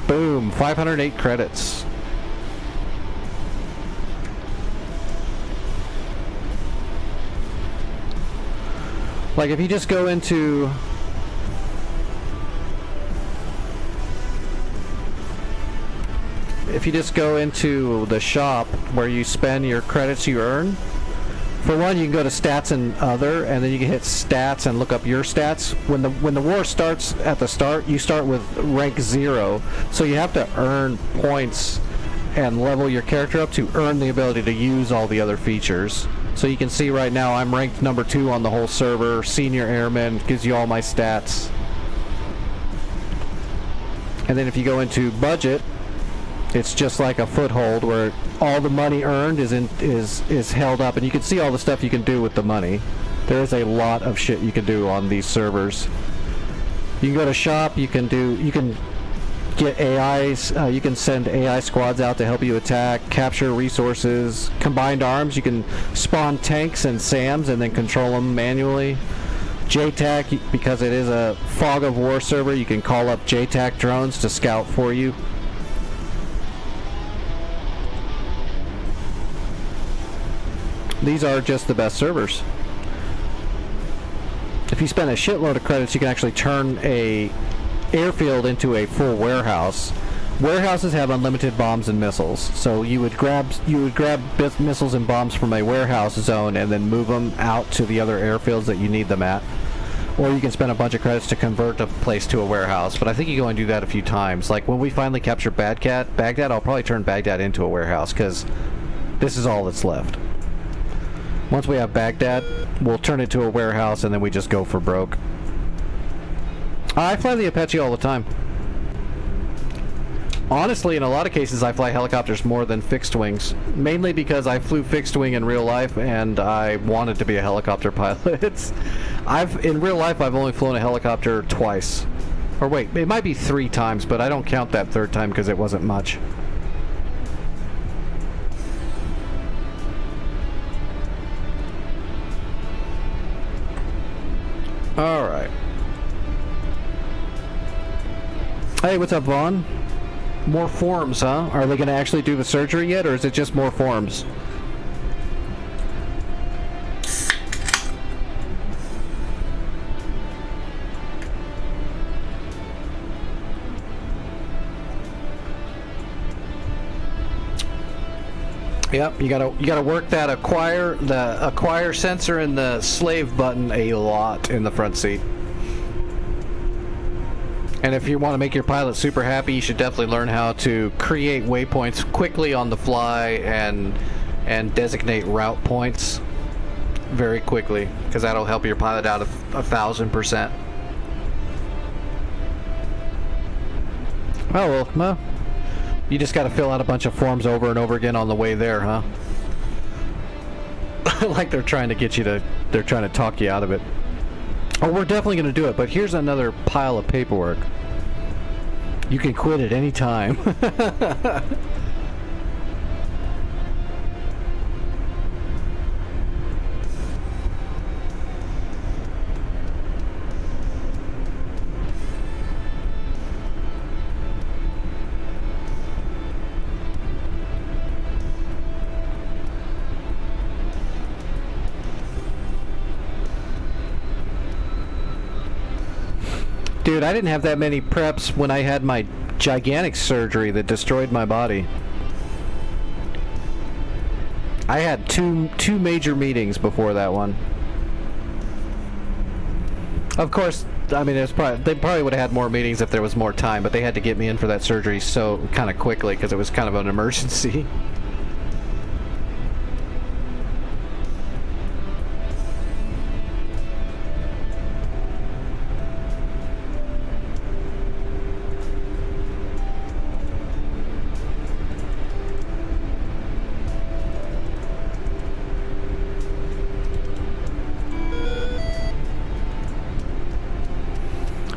Boom, 508 credits. Like if you just go into the shop where you spend your credits you earn, for one, you can go to stats and other, and then you can hit stats and look up your stats. When the war starts at the start, you start with rank 0, so you have to earn points and level your character up to earn the ability to use all the other features. So you can see right now I'm ranked number 2 on the whole server. Senior airman gives you all my stats. And then if you go into budget, it's just like a foothold where all the money earned is held up, and you can see all the stuff you can do with the money. There is a lot of shit you can do on these servers. You can go to shop. You can get AIs. You can send AI squads out to help you attack, capture resources. Combined arms. You can spawn tanks and SAMs and then control them manually. JTAC, because it is a fog of war server, you can call up JTAC drones to scout for you. These are just the best servers. if you spend a shitload of credits, you can actually turn a airfield into a full warehouse. Warehouses have unlimited bombs and missiles, so you would grab missiles and bombs from a warehouse zone and then move them out to the other airfields that you need them at. Or you can spend a bunch of credits to convert a place to a warehouse, but I think you can only do that a few times. Like when we finally capture Baghdad, I'll probably turn Baghdad into a warehouse, because this is all that's left. Once we have Baghdad, we'll turn it to a warehouse and then we just go for broke. I fly the Apache all the time. Honestly, in a lot of cases, I fly helicopters more than fixed wings. Mainly because I flew fixed wing in real life, and I wanted to be a helicopter pilot. In real life, I've only flown a helicopter twice. Or wait, it might be 3 times, but I don't count that third time because it wasn't much. Alright. Hey, what's up, Vaughn? More forms, huh? Are they going to actually do the surgery yet, or is it just more forms? Yep, you gotta work that acquire sensor and the slave button a lot in the front seat. And if you want to make your pilot super happy, you should definitely learn how to create waypoints quickly on the fly and designate route points very quickly, because that'll help your pilot out 1,000%. Oh well, you just got to fill out a bunch of forms over and over again on the way there, huh? Like they're trying to talk you out of it. Oh, we're definitely going to do it, but here's another pile of paperwork. You can quit at any time. Dude, I didn't have that many preps when I had my gigantic surgery that destroyed my body. I had two major meetings before that one. Of course, I mean, they probably would have had more meetings if there was more time, but they had to get me in for that surgery so kind of quickly because it was kind of an emergency.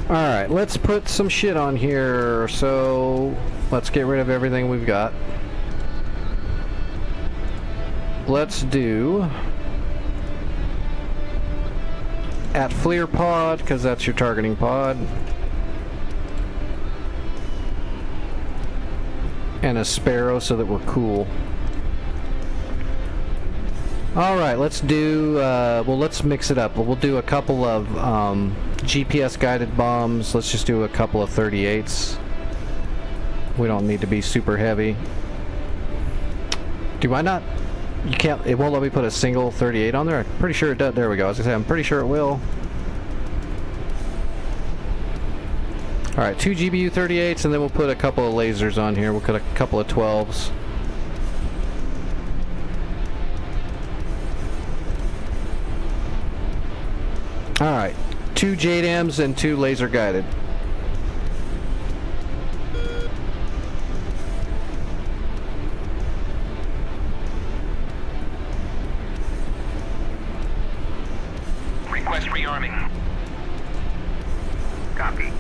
Alright, let's put some shit on here. So, let's get rid of everything we've got. Let's do at FLIR pod, because that's your targeting pod. And a Sparrow so that we're cool. Alright, let's do, well, let's mix it up. We'll do a couple of GPS guided bombs. Let's just do a couple of 38s. We don't need to be super heavy. Do I not? You can't, it won't let me put a single 38 on there? I'm pretty sure it does. There we go. I was gonna say, I'm pretty sure it will. Alright, 2 GBU 38s, and then we'll put a couple of lasers on here. We'll put a couple of 12s. Alright, 2 JDAMs and 2 laser guided. Request rearming. Copy.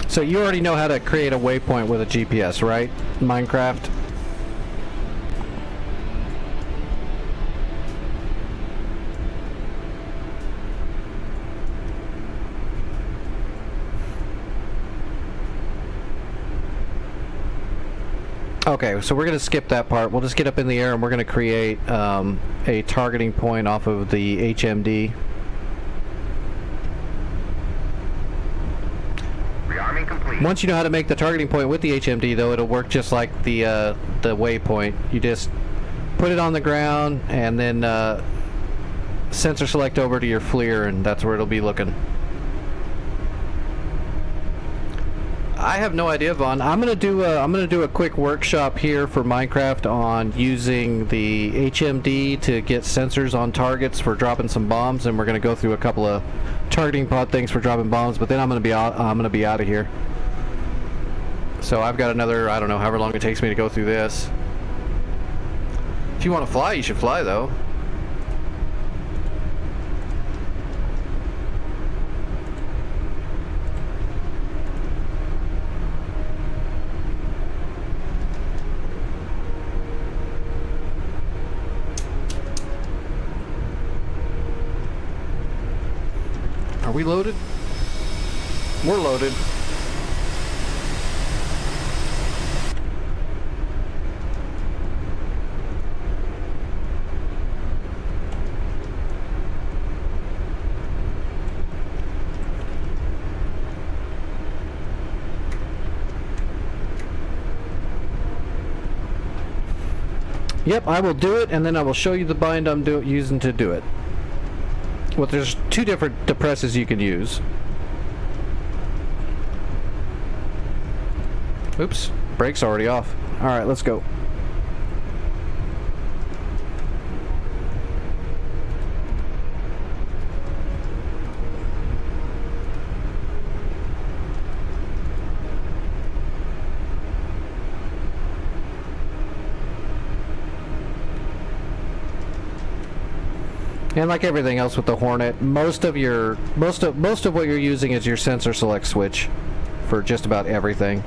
So you already know how to create a waypoint with a GPS, right? Minecraft? Okay, so we're going to skip that part. We'll just get up in the air and we're going to create a targeting point off of the HMD. Rearming complete. Once you know how to make the targeting point with the HMD, though, it'll work just like the waypoint. You just put it on the ground and then sensor select over to your FLIR, and that's where it'll be looking. I have no idea, Vaughn. I'm gonna do a quick workshop here for Minecraft on using the HMD to get sensors on targets for dropping some bombs, and we're gonna go through a couple of targeting pod things for dropping bombs. But then I'm gonna be out of here. So I've got another, I don't know, however long it takes me to go through this. If you want to fly, you should fly, though. Are we loaded? We're loaded. Yep, I will do it, and then I will show you the bind I'm using to do it. Well, there's two different depresses you can use. Oops, brake's already off. Alright, let's go. And like everything else with the Hornet, most of what you're using is your sensor select switch for just about everything.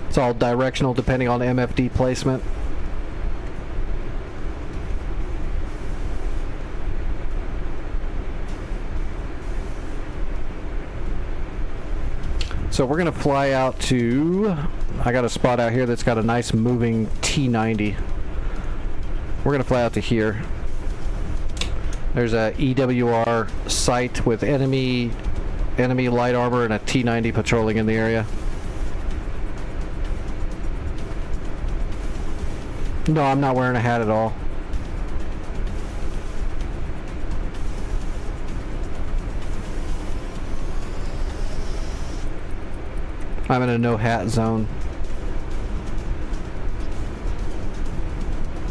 It's all directional depending on MFD placement. So we're going to fly out to, I got a spot out here that's got a nice moving T-90. We're going to fly out to here. There's a EWR site with enemy light armor and a T-90 patrolling in the area. No, I'm not wearing a hat at all. I'm in a no hat zone.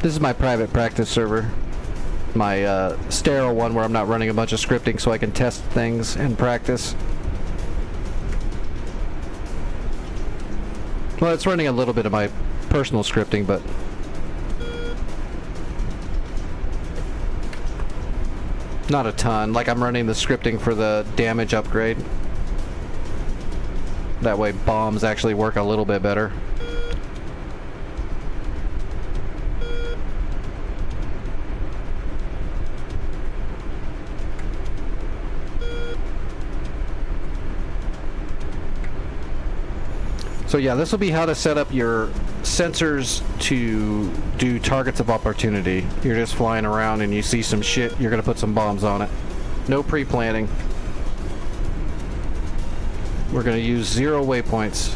This is my private practice server. My sterile one where I'm not running a bunch of scripting so I can test things and practice. Well, it's running a little bit of my personal scripting, but not a ton. Like, I'm running the scripting for the damage upgrade. That way bombs actually work a little bit better. So yeah, this will be how to set up your sensors to do targets of opportunity. You're just flying around and you see some shit, you're gonna put some bombs on it. No pre-planning. We're going to use 0 waypoints.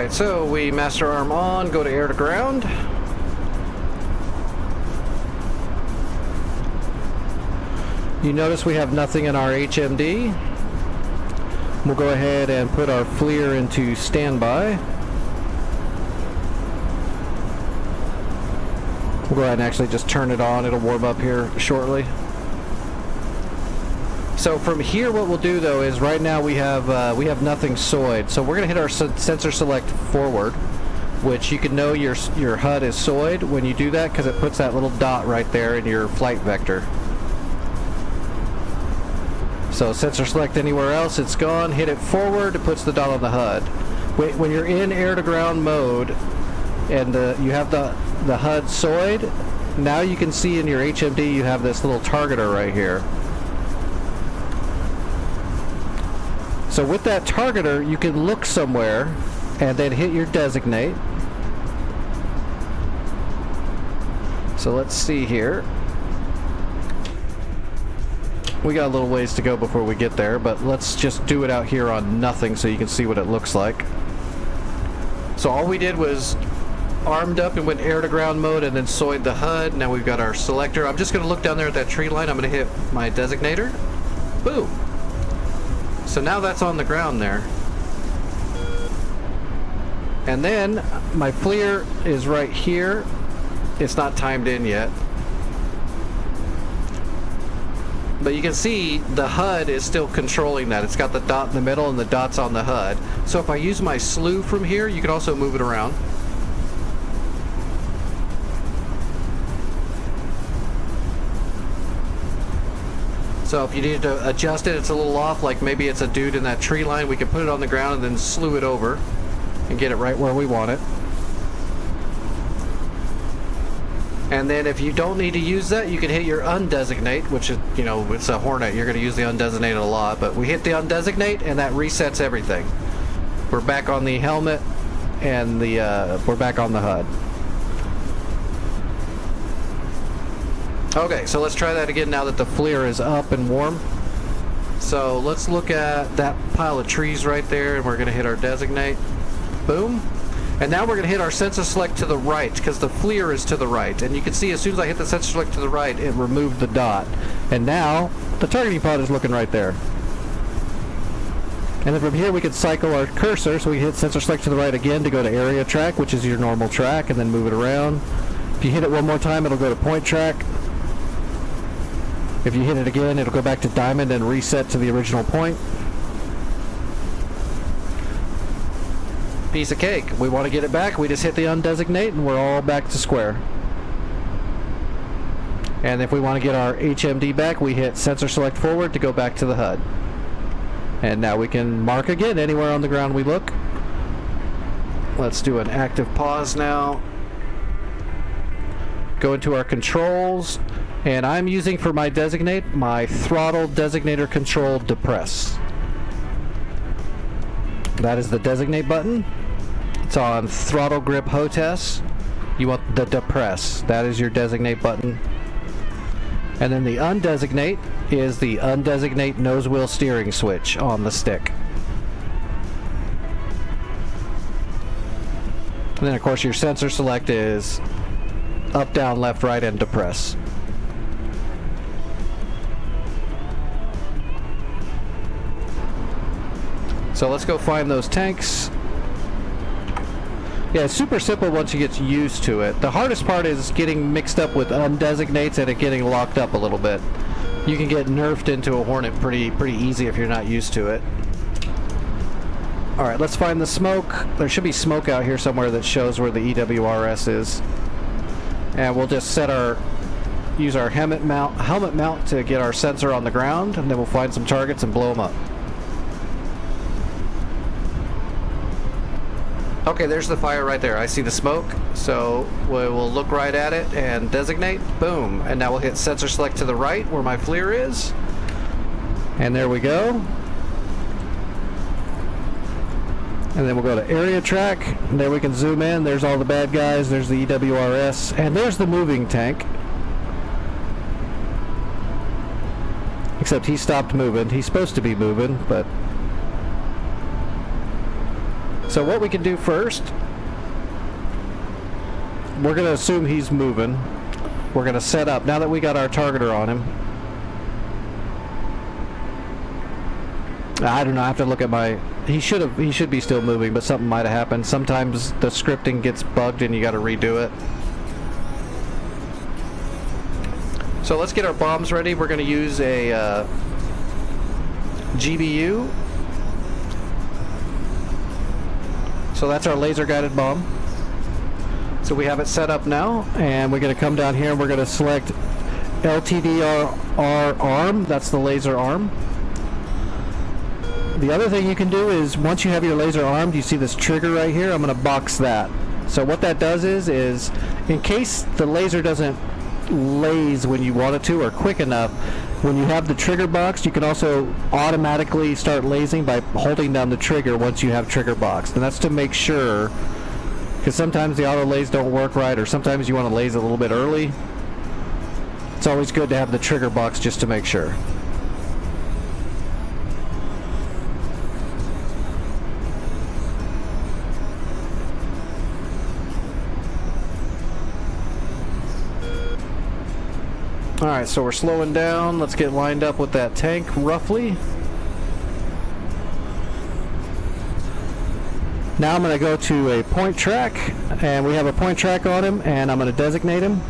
Alright, so we master arm on, go to air to ground. You notice we have nothing in our HMD. We'll go ahead and put our FLIR into standby. We'll go ahead and actually just turn it on. It'll warm up here shortly. So from here, what we'll do though is right now we have nothing soyed. So we're gonna hit our sensor select forward, which you can know your HUD is soyed when you do that because it puts that little dot right there in your flight vector. So sensor select anywhere else, it's gone. Hit it forward, it puts the dot on the HUD. When you're in air to ground mode and you have the HUD soyed, now you can see in your HMD you have this little targeter right here. So with that targeter, you can look somewhere and then hit your designate. So let's see here. We got a little ways to go before we get there, but let's just do it out here on nothing so you can see what it looks like. So all we did was armed up and went air to ground mode and then soyed the HUD. Now we've got our selector. I'm just going to look down there at that tree line. I'm going to hit my designator. Boom. So now that's on the ground there. And then my FLIR is right here. It's not timed in yet. But you can see the HUD is still controlling that. It's got the dot in the middle and the dots on the HUD. So if I use my slew from here, you can also move it around. So if you need to adjust it, it's a little off, like maybe it's a dude in that tree line, we can put it on the ground and then slew it over and get it right where we want it. And then if you don't need to use that, you can hit your undesignate, which is, you know, it's a Hornet. You're going to use the undesignated a lot, but we hit the undesignate and that resets everything. We're back on the helmet and we're back on the HUD. Okay, so let's try that again now that the FLIR is up and warm. So let's look at that pile of trees right there, and we're going to hit our designate. Boom. And now we're going to hit our sensor select to the right, because the FLIR is to the right. And you can see as soon as I hit the sensor select to the right, it removed the dot. And now, the targeting pod is looking right there. And then from here we can cycle our cursor, so we hit sensor select to the right again to go to area track, which is your normal track, and then move it around. If you hit it one more time, it'll go to point track. If you hit it again, it'll go back to diamond and reset to the original point. Piece of cake. We want to get it back, we just hit the undesignate and we're all back to square. And if we want to get our HMD back, we hit sensor select forward to go back to the HUD. And now we can mark again anywhere on the ground we look. Let's do an active pause now. Go into our controls. And I'm using for my designate, my throttle designator control depress. That is the designate button. It's on throttle grip hotess. You want the depress. That is your designate button. And then the undesignate is the undesignate nose wheel steering switch on the stick. And then of course your sensor select is up, down, left, right, and depress. So let's go find those tanks. Yeah, it's super simple once you get used to it. The hardest part is getting mixed up with undesignates and it getting locked up a little bit. You can get nerfed into a Hornet pretty easy if you're not used to it. Alright, let's find the smoke. There should be smoke out here somewhere that shows where the EWRS is. And we'll just use our helmet mount to get our sensor on the ground, and then we'll find some targets and blow them up. Okay, there's the fire right there. I see the smoke, so we'll look right at it and designate. Boom. And now we'll hit sensor select to the right where my FLIR is. And there we go. And then we'll go to area track. And there we can zoom in. There's all the bad guys. There's the EWRS. And there's the moving tank. Except he stopped moving. He's supposed to be moving, but... So what we can do first, we're going to assume he's moving. We're going to set up, now that we got our targeter on him. I don't know, I have to look at my... He should be still moving, but something might have happened. Sometimes the scripting gets bugged and you got to redo it. So let's get our bombs ready. We're going to use a GBU. So that's our laser guided bomb. So we have it set up now, and we're going to come down here and we're going to select LTDR arm. That's the laser arm. The other thing you can do is, once you have your laser armed, you see this trigger right here, I'm going to box that. So what that does is in case the laser doesn't laze when you want it to, or quick enough, when you have the trigger boxed, you can also automatically start lasing by holding down the trigger once you have trigger boxed. And that's to make sure, because sometimes the auto laze don't work right, or sometimes you want to laze a little bit early. It's always good to have the trigger box just to make sure. Alright, so we're slowing down. Let's get lined up with that tank roughly. Now I'm going to go to a point track, and we have a point track on him, and I'm going to designate him.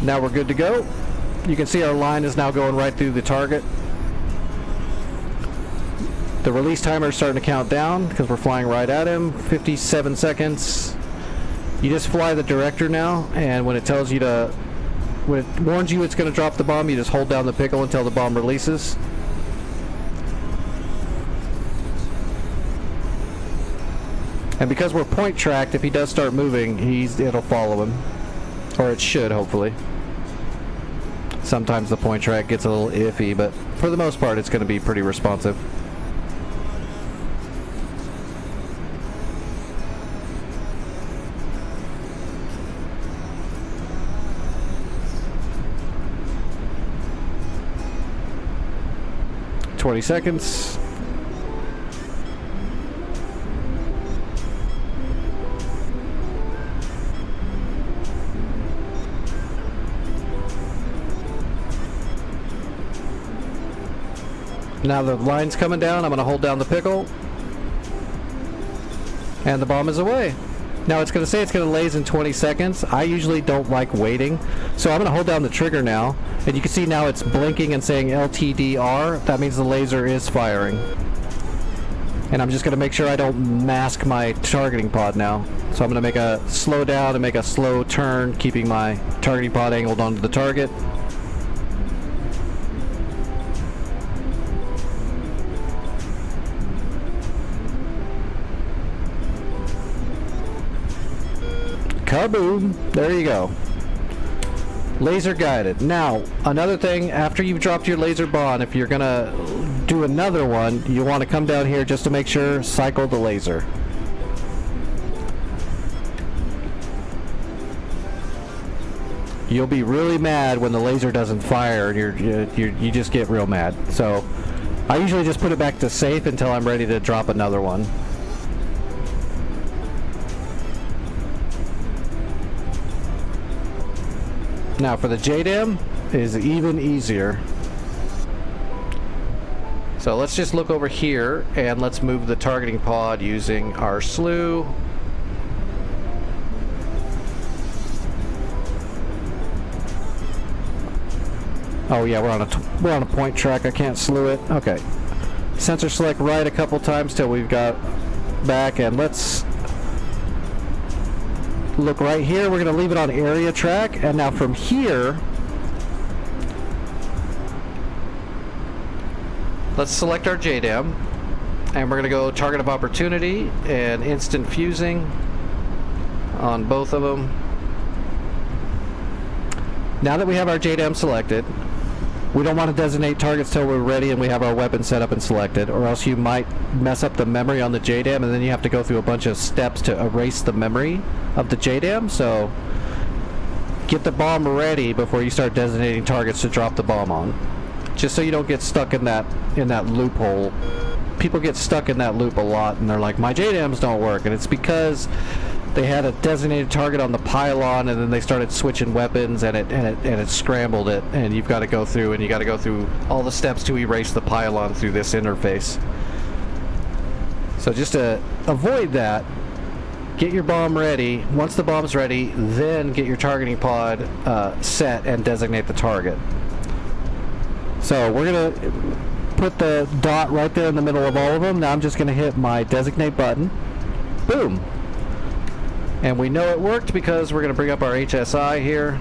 Now we're good to go. You can see our line is now going right through the target. The release timer is starting to count down because we're flying right at him. 57 seconds. You just fly the director now, and when it tells you to, when it warns you it's going to drop the bomb, you just hold down the pickle until the bomb releases. And because we're point tracked, if he does start moving, it'll follow him. Or it should, hopefully. Sometimes the point track gets a little iffy, but for the most part it's going to be pretty responsive. $20 seconds. Now the line's coming down. I'm going to hold down the pickle, and the bomb is away. Now it's going to say it's going to laze in 20 seconds. I usually don't like waiting, so I'm going to hold down the trigger now, and you can see now it's blinking and saying LTDR. That means the laser is firing. And I'm just going to make sure I don't mask my targeting pod now. So I'm going to make a slow down and make a slow turn, keeping my targeting pod angled onto the target. Kaboom! There you go. Laser guided. Now, another thing, after you've dropped your laser bomb, if you're gonna do another one, you want to come down here just to make sure, cycle the laser. You'll be really mad when the laser doesn't fire, and you just get real mad. So, I usually just put it back to safe until I'm ready to drop another one. Now for the JDAM is even easier. So let's just look over here and let's move the targeting pod using our slew. Oh yeah, we're on a point track. I can't slew it. Okay. Sensor select right a couple times till we've got back, and let's look right here. We're going to leave it on area track, and now from here let's select our JDAM, and we're going to go target of opportunity and instant fusing on both of them. Now that we have our JDAM selected, we don't want to designate targets till we're ready and we have our weapon set up and selected, or else you might mess up the memory on the JDAM, and then you have to go through a bunch of steps to erase the memory of the JDAM. So get the bomb ready before you start designating targets to drop the bomb on, just so you don't get stuck in that loophole people get stuck in that loop a lot, and they're like, my JDAMs don't work, and it's because they had a designated target on the pylon, and then they started switching weapons, and it scrambled it, and you've got to go through, and you got to go through all the steps to erase the pylon through this interface. So just to avoid that, get your bomb ready. Once the bomb's ready, then get your targeting pod set and designate the target. So we're gonna put the dot right there in the middle of all of them. Now I'm just gonna hit my designate button. Boom. And we know it worked because we're going to bring up our HSI here.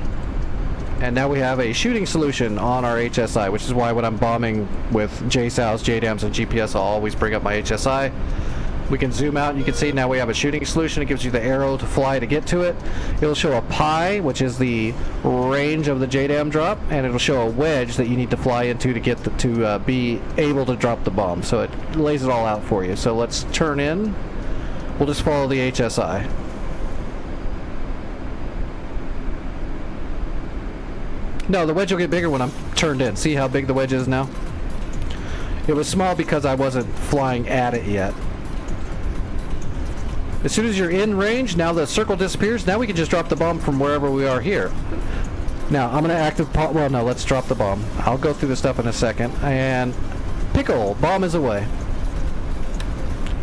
And now we have a shooting solution on our HSI, which is why when I'm bombing with JSOWs, JDAMs, and GPS, I'll always bring up my HSI. We can zoom out and you can see now we have a shooting solution. It gives you the arrow to fly to get to it. It'll show a pi, which is the range of the JDAM drop, and it'll show a wedge that you need to fly into to get to be able to drop the bomb. So it lays it all out for you. So let's turn in. We'll just follow the HSI. No, the wedge will get bigger when I'm turned in. See how big the wedge is now? It was small because I wasn't flying at it yet. As soon as you're in range, now the circle disappears. Now we can just drop the bomb from wherever we are here. Now, I'm going to active... Well, no, let's drop the bomb. I'll go through this stuff in a second. And... Pickle! Bomb is away.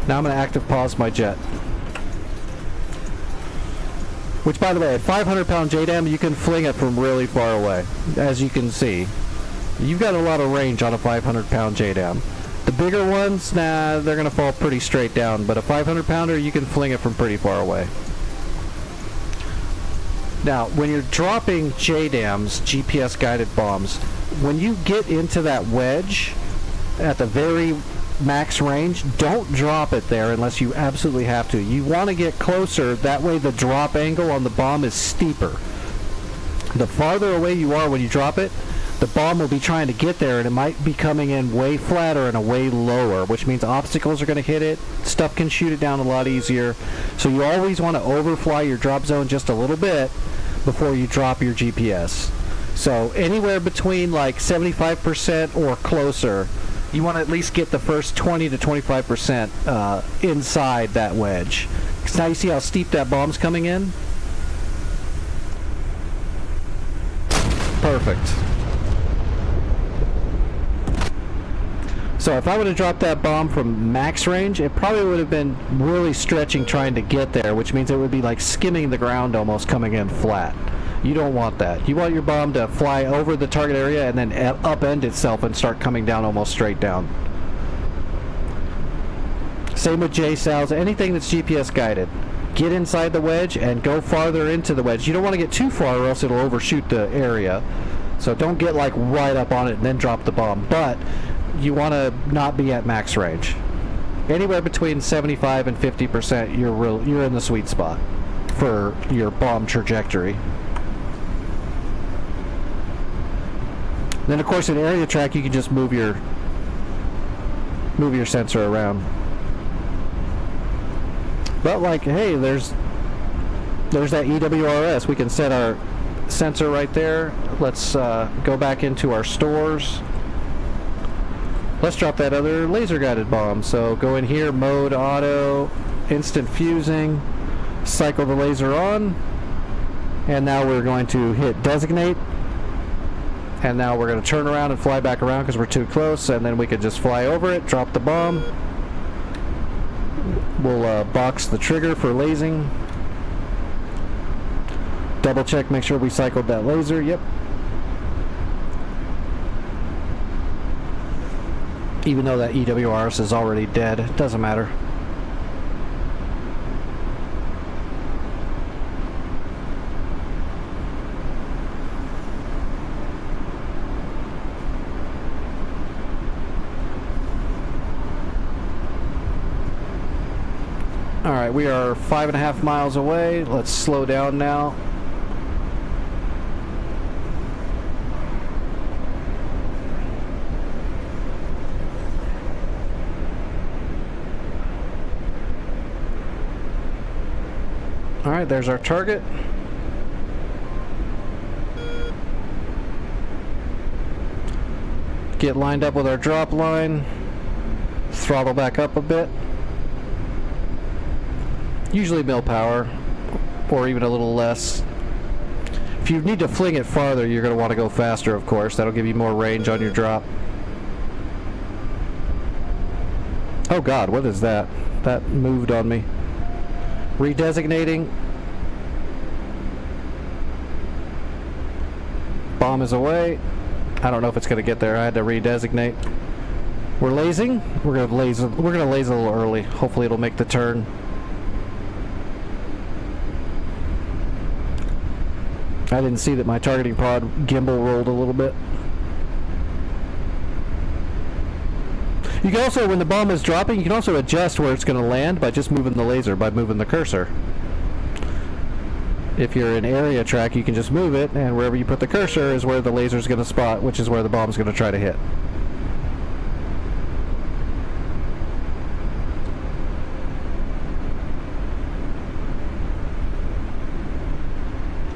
Now I'm going to active pause my jet. Which, by the way, at 500-pound JDAM, you can fling it from really far away. As you can see. You've got a lot of range on a 500-pound JDAM. The bigger ones, nah, they're going to fall pretty straight down. But a 500-pounder, you can fling it from pretty far away. Now, when you're dropping JDAMs, GPS-guided bombs, when you get into that wedge at the very max range, don't drop it there unless you absolutely have to. You want to get closer, that way the drop angle on the bomb is steeper. The farther away you are when you drop it, the bomb will be trying to get there, and it might be coming in way flatter and a way lower, which means obstacles are going to hit it, stuff can shoot it down a lot easier. So you always want to overfly your drop zone just a little bit before you drop your GPS. So anywhere between like 75% or closer, you want to at least get the first 20 to 25% inside that wedge. Because now you see how steep that bomb's coming in? Perfect. So if I would have dropped that bomb from max range, it probably would have been really stretching trying to get there, which means it would be like skimming the ground almost, coming in flat. You don't want that. You want your bomb to fly over the target area and then upend itself and start coming down almost straight down. Same with JSOWs, anything that's GPS guided. Get inside the wedge and go farther into the wedge. You don't want to get too far or else it'll overshoot the area. So don't get like right up on it and then drop the bomb. But you want to not be at max range. Anywhere between 75 and 50%, you're in the sweet spot for your bomb trajectory. Then of course in area track you can just move your sensor around. But like, hey, there's that EWRS. We can set our sensor right there. Let's go back into our stores. Let's drop that other laser guided bomb. So go in here, mode auto, instant fusing, cycle the laser on, and now we're going to hit designate. And now we're going to turn around and fly back around because we're too close, and then we could just fly over it, drop the bomb. We'll box the trigger for lasing. Double check, make sure we cycled that laser. Yep. Even though that EWRS is already dead, it doesn't matter. Alright, we are 5.5 miles away. Let's slow down now. Alright, there's our target. Get lined up with our drop line. Throttle back up a bit. Usually mil power, or even a little less. If you need to fling it farther, you're going to want to go faster, of course. That'll give you more range on your drop. Oh god, what is that? That moved on me. Redesignating. Bomb is away. I don't know if it's going to get there. I had to redesignate. We're lasing. We're going to laze a little early. Hopefully it'll make the turn. I didn't see that my targeting pod gimbal rolled a little bit. You can also, when the bomb is dropping, you can also adjust where it's going to land by just moving the laser, by moving the cursor. If you're in area track, you can just move it, and wherever you put the cursor is where the laser is going to spot, which is where the bomb's going to try to hit.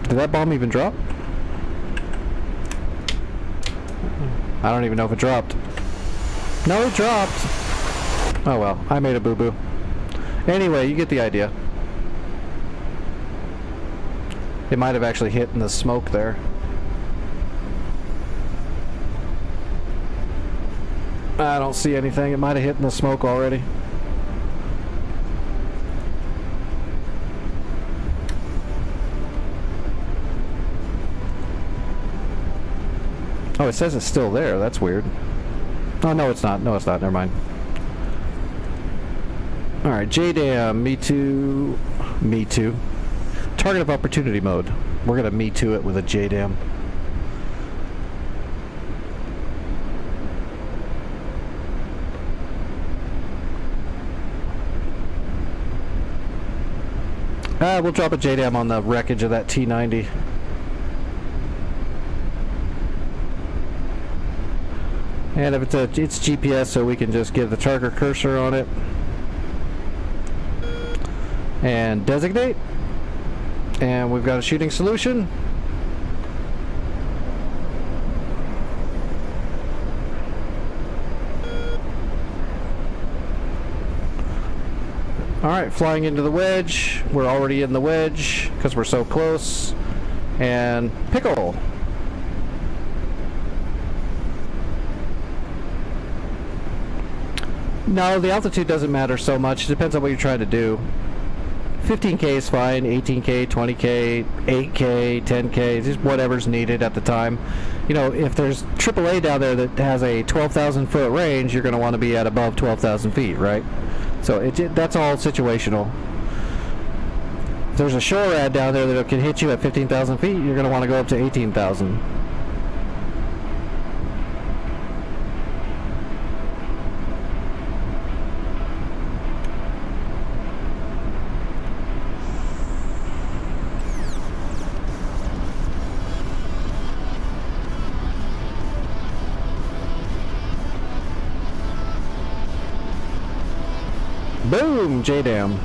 Did that bomb even drop? I don't even know if it dropped. No, it dropped! Oh well, I made a boo-boo. Anyway, you get the idea. It might have actually hit in the smoke there. I don't see anything. It might have hit in the smoke already. Oh, it says it's still there. That's weird. Oh, no, it's not. No, it's not. Never mind. Alright, JDAM, me too. Me too. Target of opportunity mode. We're going to me too it with a JDAM. We'll drop a JDAM on the wreckage of that T-90. And if it's GPS, so we can just give the target cursor on it and designate. And we've got a shooting solution. Alright, flying into the wedge. We're already in the wedge because we're so close. And pickle. No, the altitude doesn't matter so much. It depends on what you're trying to do. 15K is fine, 18K, 20K, 8K, 10K, just whatever's needed at the time. You know, if there's AAA down there that has a 12,000 foot range, you're going to want to be at above 12,000 feet, right? So that's all situational. If there's a SHORAD down there that can hit you at 15,000 feet, you're going to want to go up to 18,000. Boom! JDAM.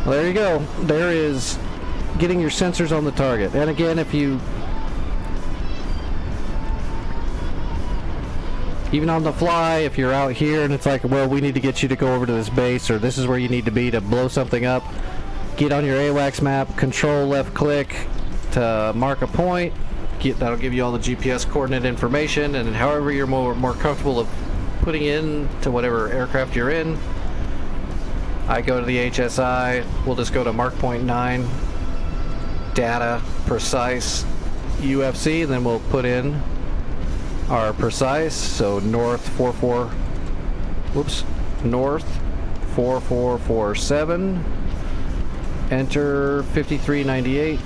Well, there you go. There is getting your sensors on the target. And again, if you... even on the fly, if you're out here and it's like, well, we need to get you to go over to this base, or this is where you need to be to blow something up, get on your AWACS map, control left click to mark a point. That'll give you all the GPS coordinate information, and however you're more comfortable of putting in to whatever aircraft you're in. I go to the HSI, we'll just go to mark point 9, data, precise, UFC, and then we'll put in our precise, so north 4447, enter 5398,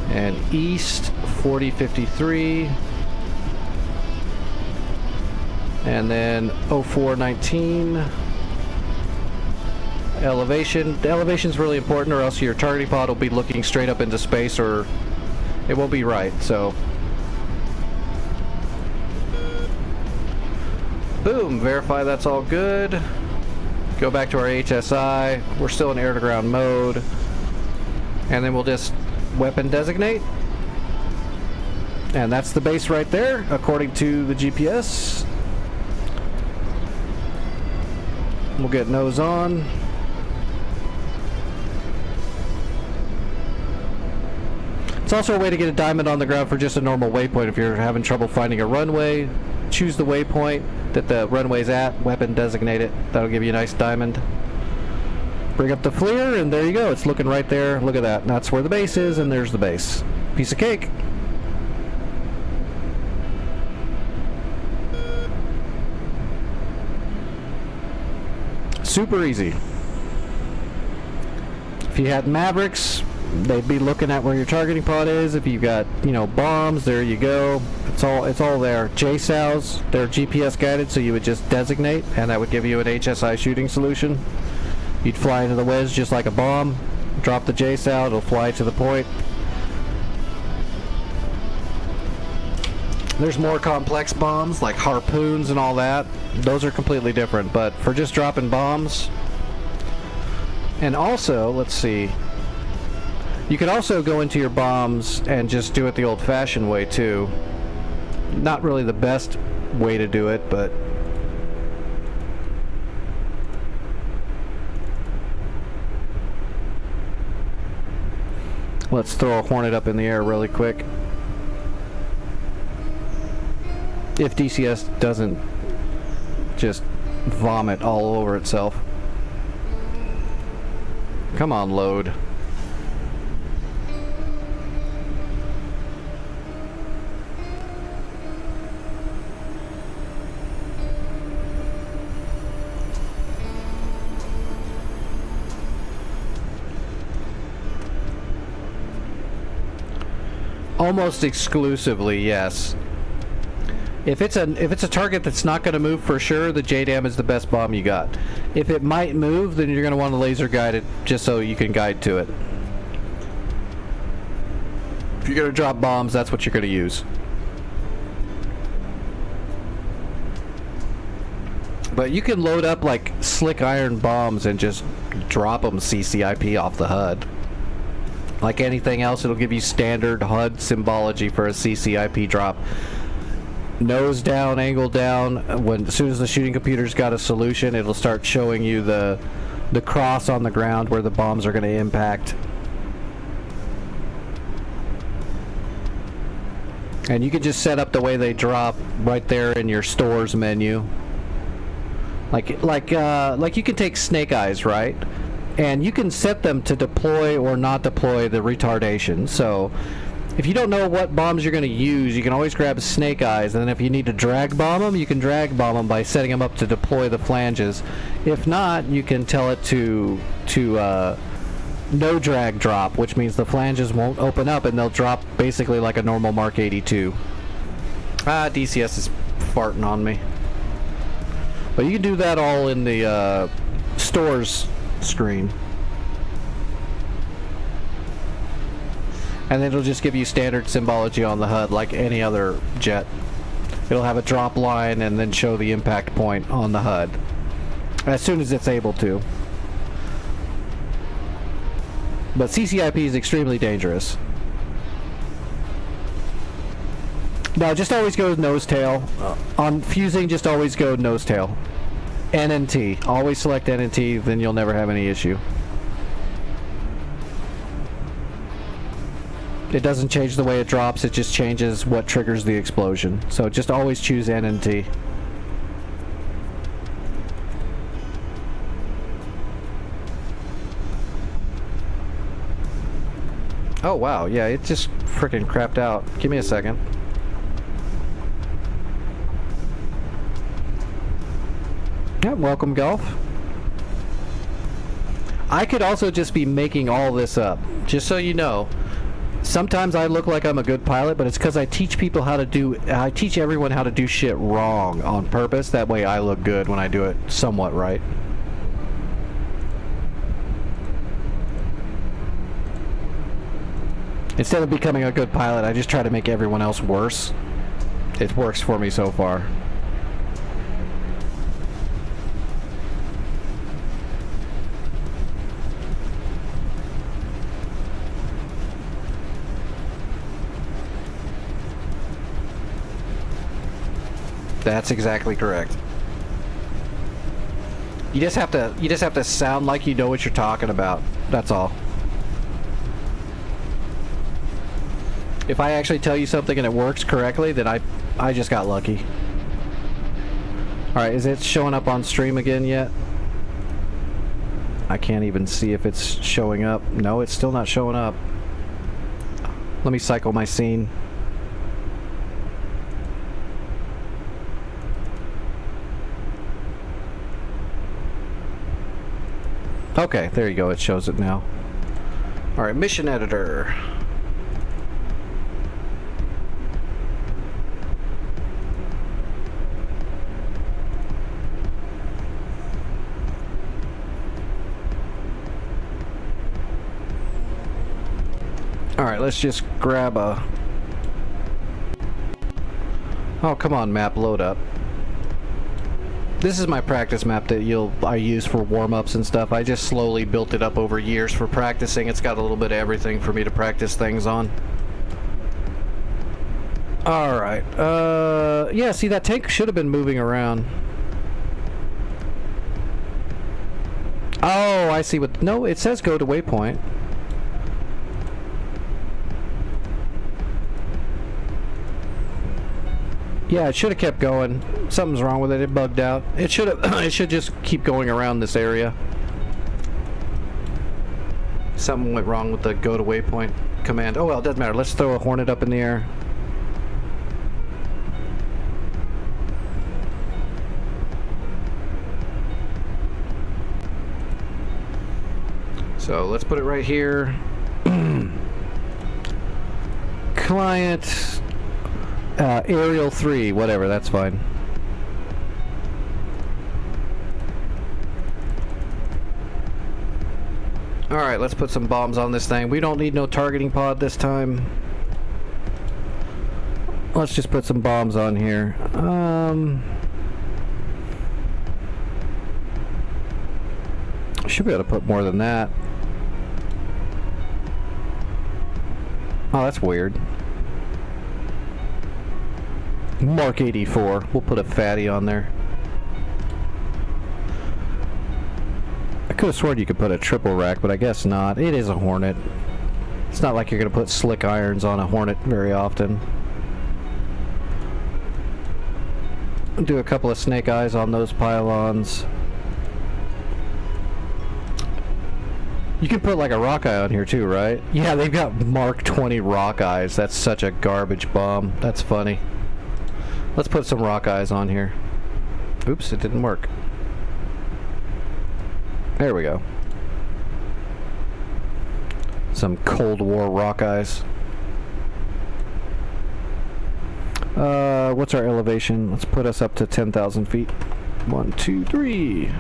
and east 4053, and then 0419. Elevation. The elevation is really important, or else your targeting pod will be looking straight up into space, or it won't be right. So boom, verify that's all good. Go back to our HSI. We're still in air to ground mode, and then we'll just weapon designate. And that's the base right there, according to the GPS. We'll get nose on. It's also a way to get a diamond on the ground for just a normal waypoint. If you're having trouble finding a runway, choose the waypoint that the runway's at, weapon designate it. That'll give you a nice diamond. Bring up the FLIR, and there you go. It's looking right there. Look at that. That's where the base is, and there's the base. Piece of cake. Super easy. If you had Mavericks, they'd be looking at where your targeting pod is. If you've got, you know, bombs, there you go. It's all there. JSOWs, they're GPS guided, so you would just designate, and that would give you an HSI shooting solution. You'd fly into the whiz just like a bomb, drop the JSOW, it'll fly to the point. There's more complex bombs like harpoons and all that. Those are completely different, but for just dropping bombs. And also, let's see, you could also go into your bombs and just do it the old-fashioned way too. Not really the best way to do it, but let's throw a Hornet up in the air really quick. If DCS doesn't just vomit all over itself. Come on, load. Almost exclusively, yes. If it's a target that's not going to move for sure, the JDAM is the best bomb you got. If it might move, then you're going to want to laser guide it just so you can guide to it. If you're going to drop bombs, that's what you're going to use. But you can load up like slick iron bombs and just drop them CCIP off the HUD. Like anything else, it'll give you standard HUD symbology for a CCIP drop. Nose down, angle down. As soon as the shooting computer's got a solution, it'll start showing you the cross on the ground where the bombs are going to impact. And you can just set up the way they drop right there in your stores menu. Like you can take Snake Eyes, right? And you can set them to deploy or not deploy the retardation. So if you don't know what bombs you're going to use, you can always grab Snake Eyes, and then if you need to drag bomb them, you can drag bomb them by setting them up to deploy the flanges. If not, you can tell it to no drag drop, which means the flanges won't open up and they'll drop basically like a normal Mark 82. DCS is farting on me. But you can do that all in the stores screen. And it'll just give you standard symbology on the HUD like any other jet. It'll have a drop line and then show the impact point on the HUD as soon as it's able to. But CCIP is extremely dangerous. Now just always go nose tail. On fusing, just always go nose tail. NNT. Always select NNT, then you'll never have any issue. It doesn't change the way it drops, it just changes what triggers the explosion. So just always choose NNT. Oh wow, yeah, it just freaking crapped out. Give me a second. Yeah, welcome golf. I could also just be making all this up, just so you know. Sometimes I look like I'm a good pilot, but it's because I teach people how to do, I teach everyone how to do shit wrong on purpose. That way I look good when I do it somewhat right. Instead of becoming a good pilot, I just try to make everyone else worse. It works for me so far. That's exactly correct. You just have to sound like you know what you're talking about. That's all. If I actually tell you something and it works correctly, then I just got lucky. Alright, is it showing up on stream again yet? I can't even see if it's showing up. No, it's still not showing up. Let me cycle my scene. Okay, there you go. It shows it now. Alright, mission editor. Alright, let's just grab a... Oh, come on, map, load up. This is my practice map that I use for warm-ups and stuff. I just slowly built it up over years for practicing. It's got a little bit of everything for me to practice things on. Alright, yeah, see, that tank should have been moving around. Oh, I see what... No, it says go to waypoint. Yeah, it should have kept going. Something's wrong with it. It bugged out. It should have. It should just keep going around this area. Something went wrong with the go to waypoint command. Oh well, it doesn't matter. Let's throw a Hornet up in the air. So let's put it right here. Client. Aerial 3, whatever, that's fine. Alright, let's put some bombs on this thing. We don't need no targeting pod this time. Let's just put some bombs on here. Should be able to put more than that. Oh, that's weird. Mark 84. We'll put a fatty on there. I could have sworn you could put a triple rack, but I guess not. It is a Hornet. It's not like you're going to put slick irons on a Hornet very often. Do a couple of snake eyes on those pylons. You can put like a rock eye on here too, right? Yeah, they've got Mark 20 rock eyes. That's such a garbage bomb. That's funny. Let's put some rock eyes on here. Oops, it didn't work. There we go. Some Cold War rock eyes. What's our elevation? Let's put us up to 10,000 feet. 1, 2, 3.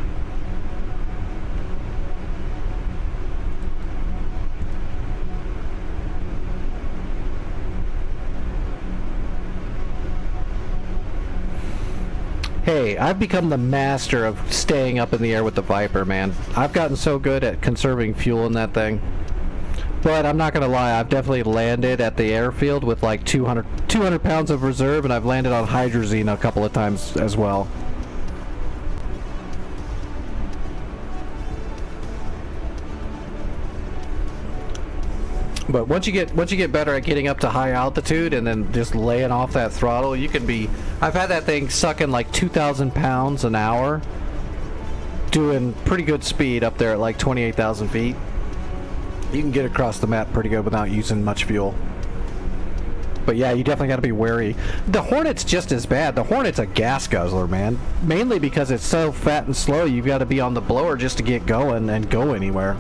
Hey, I've become the master of staying up in the air with the Viper, man. I've gotten so good at conserving fuel in that thing. But I'm not gonna lie, I've definitely landed at the airfield with like 200 pounds of reserve, and I've landed on hydrazine a couple of times as well. But once you get better at getting up to high altitude and then just laying off that throttle, you can be... I've had that thing sucking like 2,000 pounds an hour, doing pretty good speed up there at like 28,000 feet. You can get across the map pretty good without using much fuel. But yeah, you definitely got to be wary. The Hornet's just as bad. The Hornet's a gas guzzler, man. Mainly because it's so fat and slow, you've got to be on the blower just to get going and go anywhere.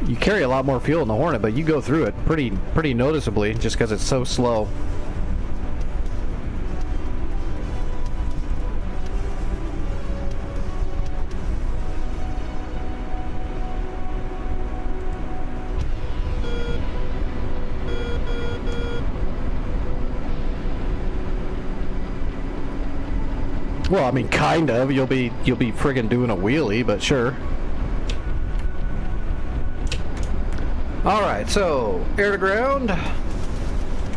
You carry a lot more fuel in the Hornet, but you go through it pretty noticeably just because it's so slow. Well, I mean, kind of. You'll be friggin' doing a wheelie, but sure. Alright, so, air to ground,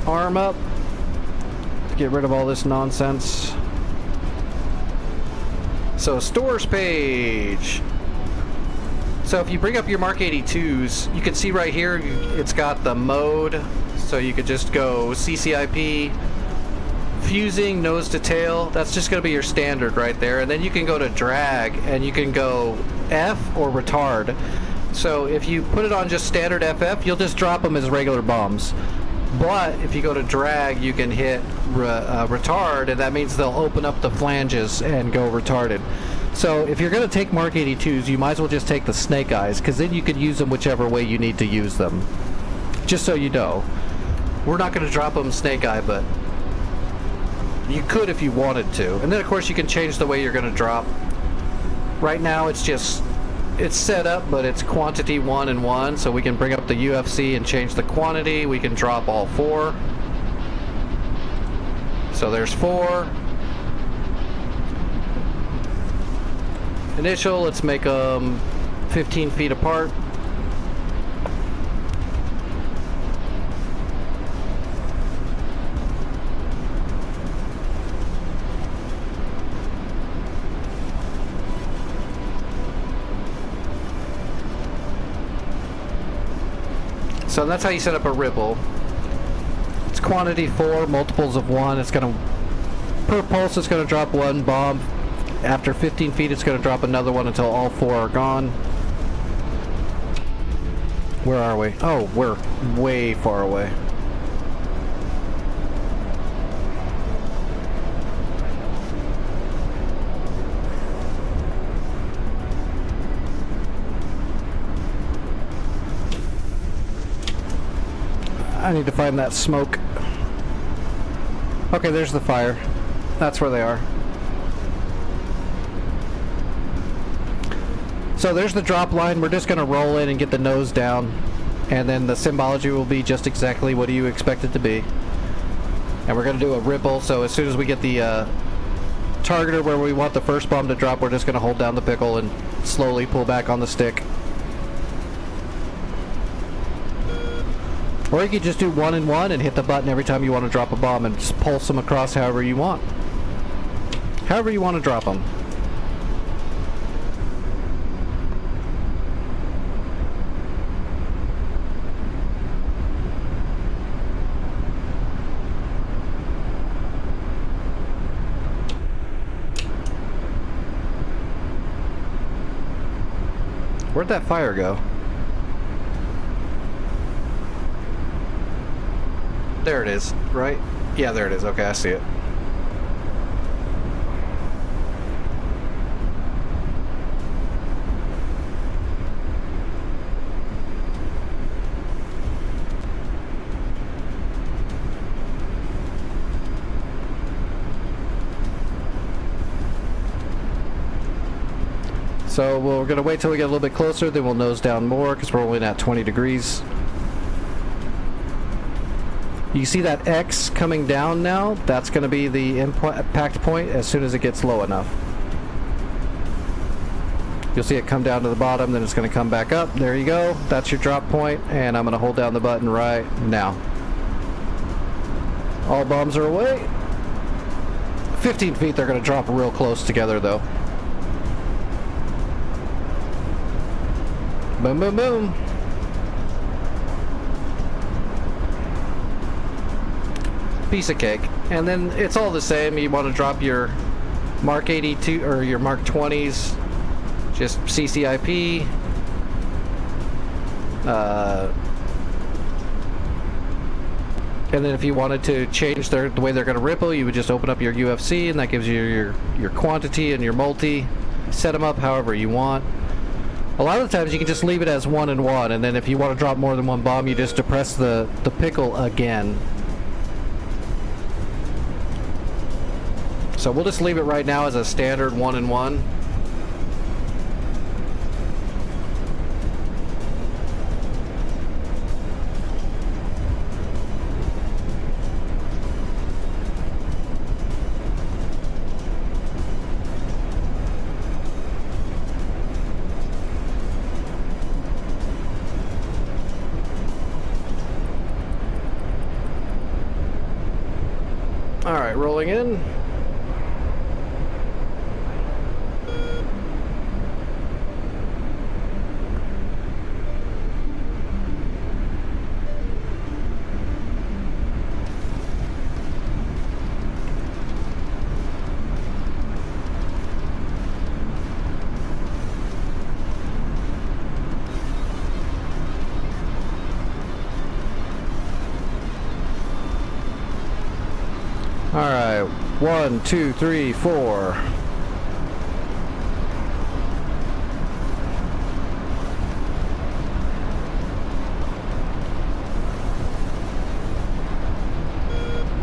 arm up, get rid of all this nonsense. So stores page. So if you bring up your Mark 82s, you can see right here, it's got the mode. So you could just go CCIP, fusing, nose to tail. That's just going to be your standard right there. And then you can go to drag, and you can go F or retard. So if you put it on just standard FF, you'll just drop them as regular bombs. But if you go to drag, you can hit retard, and that means they'll open up the flanges and go retarded. So if you're going to take Mark 82s, you might as well just take the snake eyes, because then you can use them whichever way you need to use them. Just so you know. We're not going to drop them snake eye, but you could if you wanted to. And then of course you can change the way you're going to drop. Right now it's set up, but it's quantity 1 and 1, so we can bring up the UFC and change the quantity. We can drop all 4. So there's 4. Initial, let's make them 15 feet apart. So that's how you set up a ripple. It's quantity 4, multiples of 1. It's gonna, per pulse, it's gonna drop 1 bomb. After 15 feet, it's gonna drop another one until all 4 are gone. Where are we? Oh, we're way far away. I need to find that smoke. Okay, there's the fire. That's where they are. So there's the drop line. We're just going to roll in and get the nose down. And then the symbology will be just exactly what you expect it to be. And we're going to do a ripple. So as soon as we get the targeter where we want the first bomb to drop, we're just going to hold down the pickle and slowly pull back on the stick. Or you could just do 1 and 1 and hit the button every time you want to drop a bomb and just pulse them across however you want. However you want to drop them. Where'd that fire go? There it is, right? Yeah, there it is. Okay, I see it. So we're going to wait till we get a little bit closer, then we'll nose down more because we're only at 20 degrees. You see that X coming down now? That's going to be the impact point as soon as it gets low enough. You'll see it come down to the bottom, then it's going to come back up. There you go. That's your drop point, and I'm going to hold down the button right now. All bombs are away. 15 feet, they're going to drop real close together, though. Boom, boom, boom. Piece of cake. And then it's all the same. You want to drop your Mark 82 or your Mark 20s, just CCIP. And then if you wanted to change the way they're going to ripple, you would just open up your UFC, and that gives you your quantity and your multi. Set them up however you want. A lot of the times you can just leave it as 1 and 1, and then if you want to drop more than 1 bomb, you just depress the pickle again. So we'll just leave it right now as a standard 1 and 1. All right, rolling in. 1, 2, 3, 4.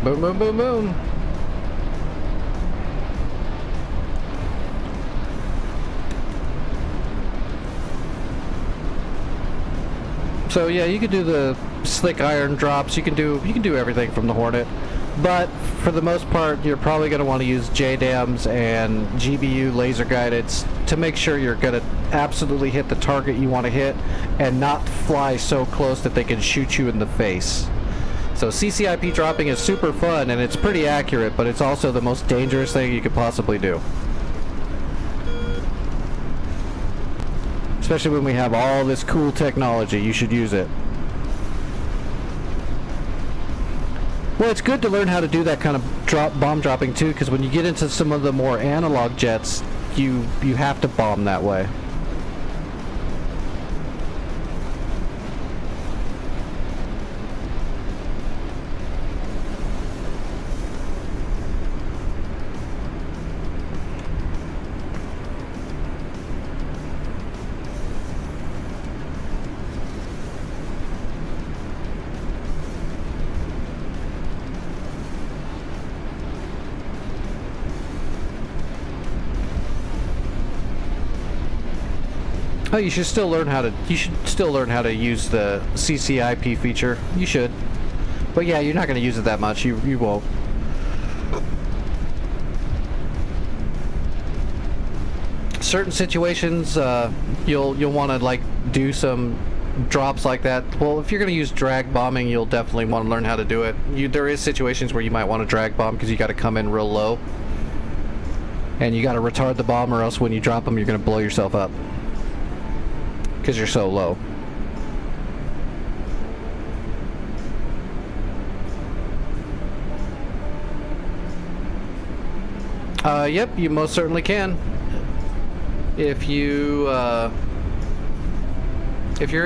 Boom, boom, boom, boom. So yeah, you can do the slick iron drops. You can do everything from the Hornet, but for the most part, you're probably going to want to use JDAMs and GBU laser guideds to make sure you're going to absolutely hit the target you want to hit and not fly so close that they can shoot you in the face. So CCIP dropping is super fun and it's pretty accurate, but it's also the most dangerous thing you could possibly do. Especially when we have all this cool technology, you should use it. Well, it's good to learn how to do that kind of bomb dropping too, because when you get into some of the more analog jets, you have to bomb that way. Oh, you should still learn how to. You should still learn how to use the CCIP feature. You should, but yeah, you're not going to use it that much. You won't. Certain situations, you'll want to like do some drops like that. Well, if you're going to use drag bombing, you'll definitely want to learn how to do it. There is situations where you might want to drag bomb because you got to come in real low, and you got to retard the bomb, or else when you drop them, you're going to blow yourself up. Because you're so low. Yep, you most certainly can. If you're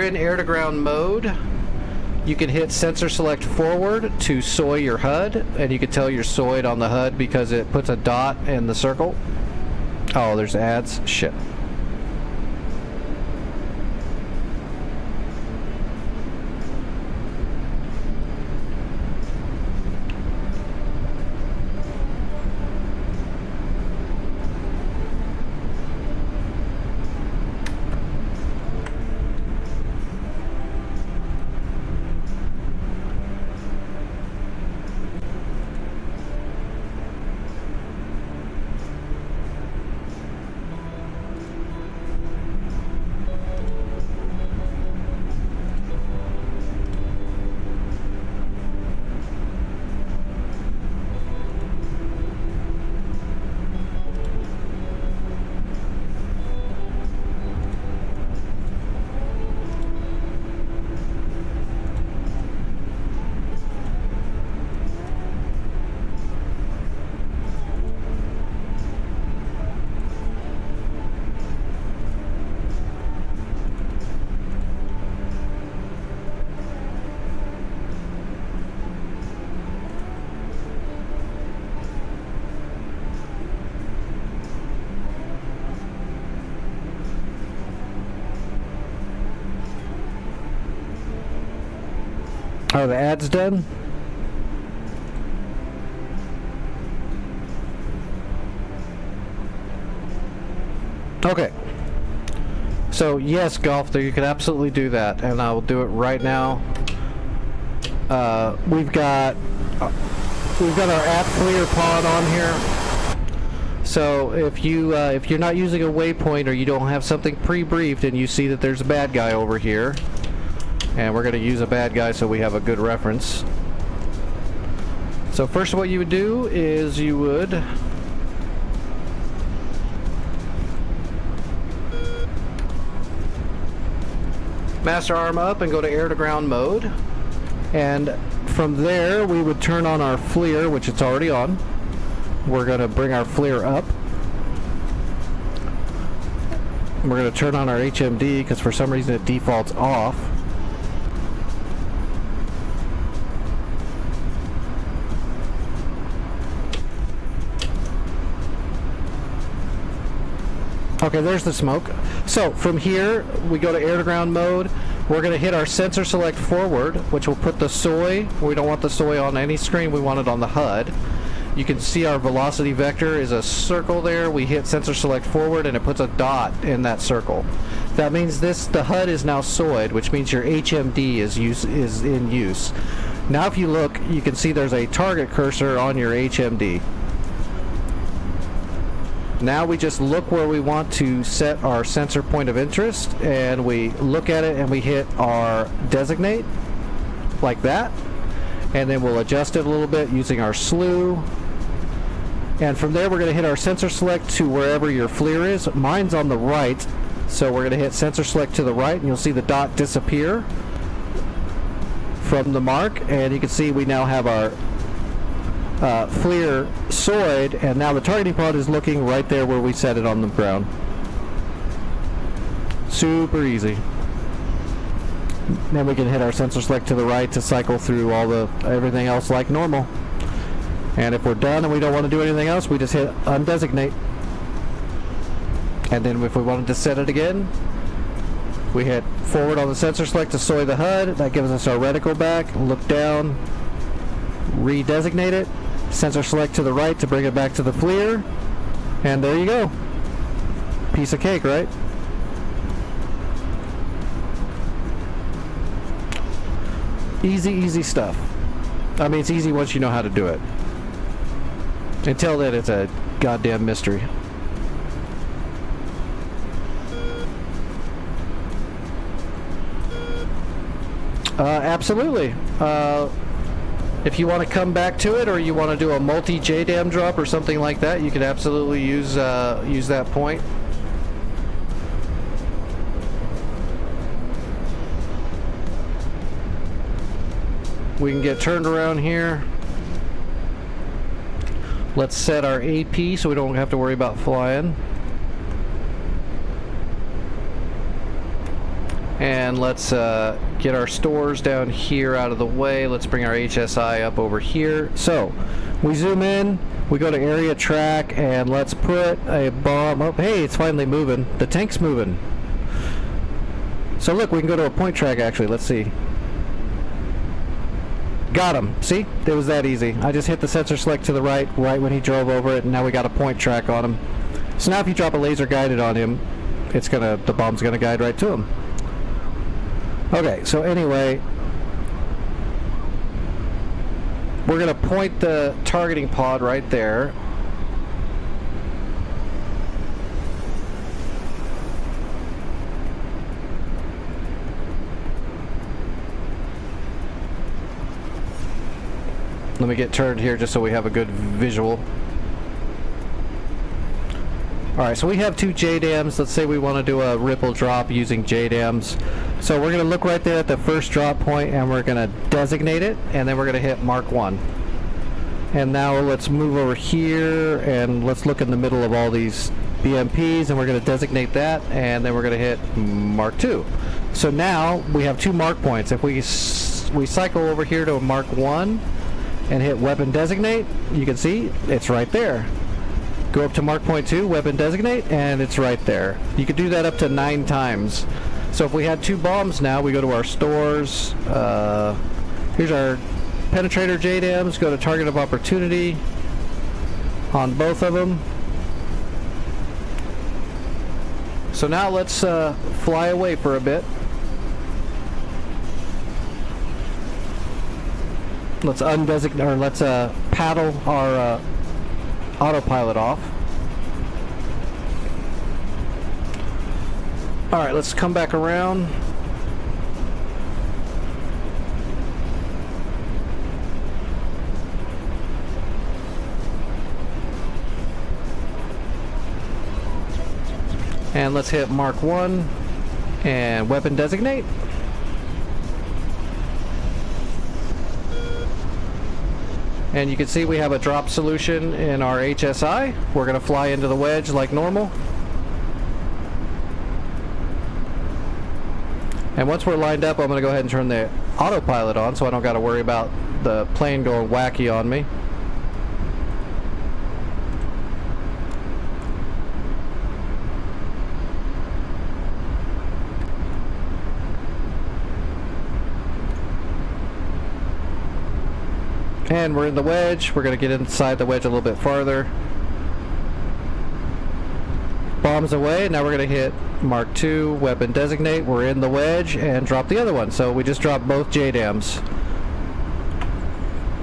in air-to-ground mode, you can hit sensor select forward to soy your HUD, and you can tell you're soyed on the HUD because it puts a dot in the circle. Oh, there's ads? Shit. Oh, the ad's done? Okay. So, yes, Golf, you can absolutely do that, and I will do it right now. We've got our app clear pod on here. So, if you're not using a waypoint or you don't have something pre-briefed and you see that there's a bad guy over here, and we're going to use a bad guy so we have a good reference. So first what you would do is you would master arm up and go to air to ground mode, and from there we would turn on our FLIR, which it's already on. We're going to bring our FLIR up. We're going to turn on our HMD because for some reason it defaults off. Okay, there's the smoke. So from here, we go to air-to-ground mode. We're going to hit our sensor select forward, which will put the soy. We don't want the soy on any screen. We want it on the HUD. You can see our velocity vector is a circle there. We hit sensor select forward, and it puts a dot in that circle. That means the HUD is now soyed, which means your HMD is in use. Now if you look, you can see there's a target cursor on your HMD. Now we just look where we want to set our sensor point of interest, and we look at it and we hit our designate like that, and then we'll adjust it a little bit using our slew, and from there we're going to hit our sensor select to wherever your FLIR is. Mine's on the right, so we're going to hit sensor select to the right, and you'll see the dot disappear from the mark, and you can see we now have our FLIR soyed, and now the targeting pod is looking right there where we set it on the ground. Super easy. Then we can hit our sensor select to the right to cycle through everything else like normal. And if we're done and we don't want to do anything else, we just hit undesignate. And then if we wanted to set it again, we hit forward on the sensor select to soy the HUD. That gives us our reticle back. Look down, redesignate it. Sensor select to the right to bring it back to the FLIR, and there you go. Piece of cake, right? Easy stuff. I mean, it's easy once you know how to do it. Until then, it's a goddamn mystery. Absolutely. If you want to come back to it, or you want to do a multi JDAM drop or something like that, you can absolutely use that point. We can get turned around here. Let's set our AP so we don't have to worry about flying. And let's get our stores down here out of the way. Let's bring our HSI up over here. So we zoom in, we go to area track, and let's put a bomb up. Hey, it's finally moving. The tank's moving. So look, we can go to a point track actually. Let's see. Got him. See? It was that easy. I just hit the sensor select to the right when he drove over it, and now we got a point track on him. So now if you drop a laser guided on him, the bomb's gonna guide right to him. Okay, so anyway, we're going to point the targeting pod right there. Let me get turned here just so we have a good visual. Alright, so we have two JDAMs. Let's say we want to do a ripple drop using JDAMs. So we're going to look right there at the first drop point, and we're going to designate it, and then we're going to hit Mark 1. And now let's move over here, and let's look in the middle of all these BMPs, and we're going to designate that, and then we're going to hit Mark 2. So now we have two mark points. If we cycle over here to a Mark 1 and hit weapon designate, you can see it's right there. Go up to mark point 2, weapon designate, and it's right there. You could do that up to 9 times. So if we had 2 bombs now, we go to our stores. Here's our penetrator JDAMs. Go to target of opportunity on both of them. So now let's fly away for a bit. Let's undesignate, or let's paddle our autopilot off. Alright, let's come back around. And let's hit Mark 1 and weapon designate. And you can see we have a drop solution in our HSI. We're going to fly into the wedge like normal. And once we're lined up, I'm going to go ahead and turn the autopilot on so I don't got to worry about the plane going wacky on me. And we're in the wedge. We're going to get inside the wedge a little bit farther. Bombs away. Now we're going to hit Mark II, weapon designate. We're in the wedge and drop the other one. So we just dropped both JDAMs.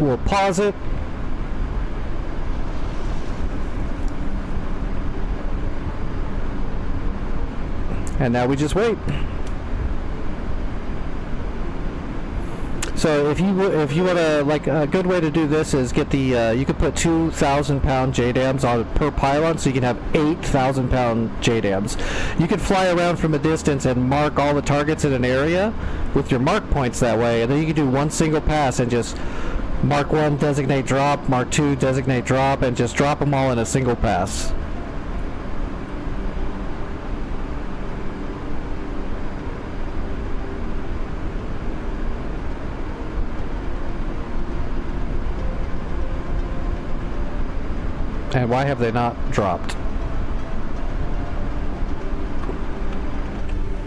We'll pause it. And now we just wait. So if you want to, like, a good way to do this is get the you could put 2,000-pound JDAMs on per pylon, so you can have 8,000-pound JDAMs. You could fly around from a distance and mark all the targets in an area with your mark points that way, and then you can do one single pass and just Mark 1 designate drop, Mark 2 designate drop, and just drop them all in a single pass. And why have they not dropped?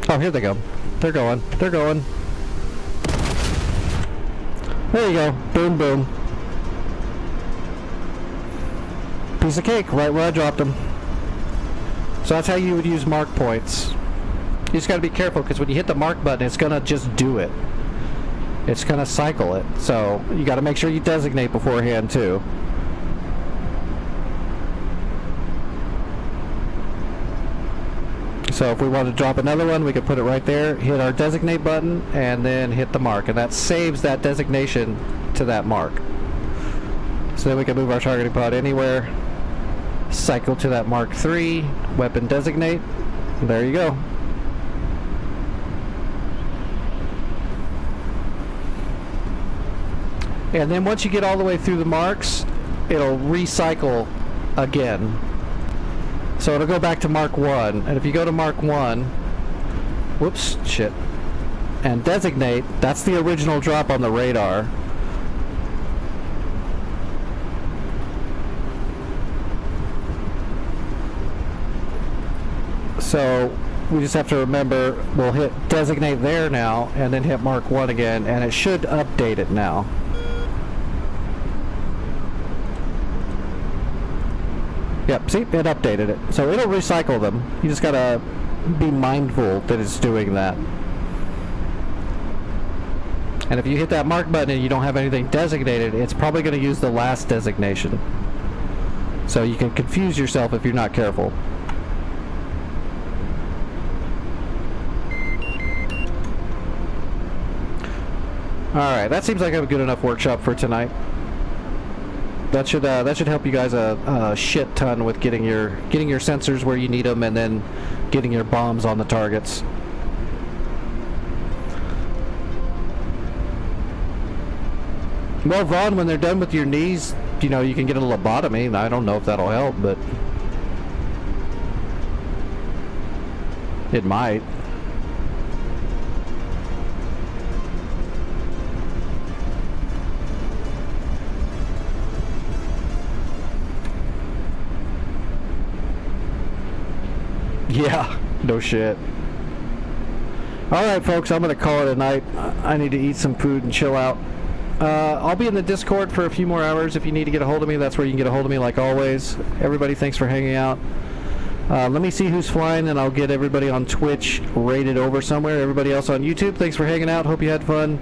Oh, here they go. They're going. They're going. There you go. Boom, boom. Piece of cake, right where I dropped them. So that's how you would use mark points. You just gotta be careful, because when you hit the mark button, it's gonna just do it. It's gonna cycle it. So you gotta make sure you designate beforehand, too. So if we want to drop another one, we could put it right there, hit our designate button, and then hit the mark. And that saves that designation to that mark. So then we can move our targeting pod anywhere, cycle to that Mark III, weapon designate, and there you go. And then once you get all the way through the marks, it'll recycle again. So it'll go back to Mark 1, and if you go to Mark 1, whoops, shit, and designate, that's the original drop on the radar. So we just have to remember, we'll hit designate there now, and then hit Mark 1 again, and it should update it now. Yep, see, it updated it. So it'll recycle them. You just gotta be mindful that it's doing that. And if you hit that mark button and you don't have anything designated, it's probably gonna use the last designation. So you can confuse yourself if you're not careful. Alright, that seems like a good enough workshop for tonight. That should help you guys a shit ton with getting your sensors where you need them, and then getting your bombs on the targets. Well, Vaughn, when they're done with your knees, you know, you can get a lobotomy. I don't know if that'll help, but it might. Yeah, no shit. Alright folks, I'm going to call it a night. I need to eat some food and chill out. I'll be in the Discord for a few more hours. If you need to get a hold of me, that's where you can get a hold of me like always. Everybody, thanks for hanging out. Let me see who's flying, and I'll get everybody on Twitch rated over somewhere. Everybody else on YouTube, thanks for hanging out. Hope you had fun.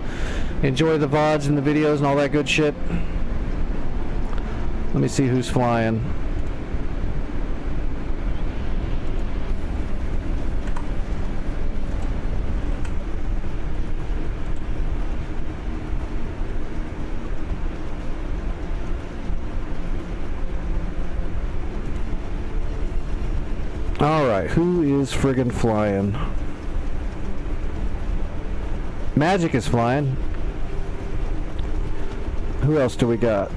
Enjoy the VODs and the videos and all that good shit. Let me see who's flying. Alright, who is friggin' flying? Magic is flying. Who else do we got?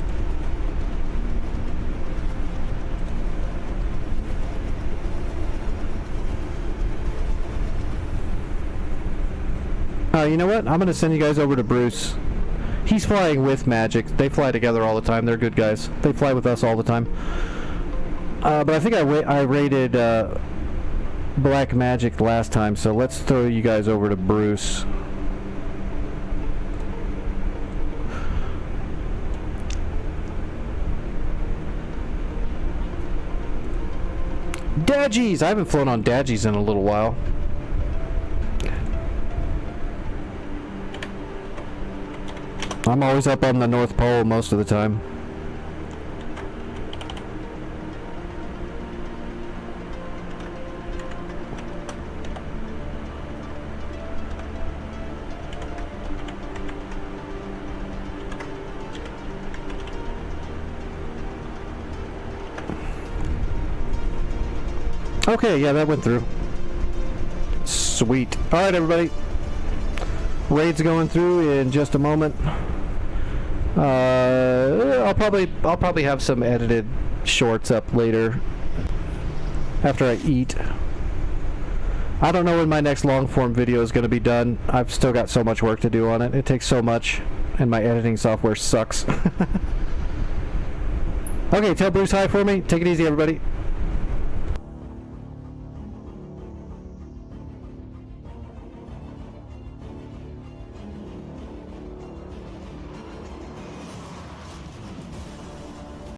You know what? I'm gonna send you guys over to Bruce. He's flying with Magic. They fly together all the time. They're good guys. They fly with us all the time. But I think I rated Black Magic last time, so let's throw you guys over to Bruce. Dadgies! I haven't flown on Dadgies in a little while. I'm always up on the North Pole most of the time. Okay, yeah, that went through. Sweet. All right, everybody. Raid's going through in just a moment. I'll probably have some edited shorts up later after I eat. I don't know when my next long form video is going to be done. I've still got so much work to do on it. It takes so much, and my editing software sucks. Okay, tell Bruce hi for me. Take it easy, everybody.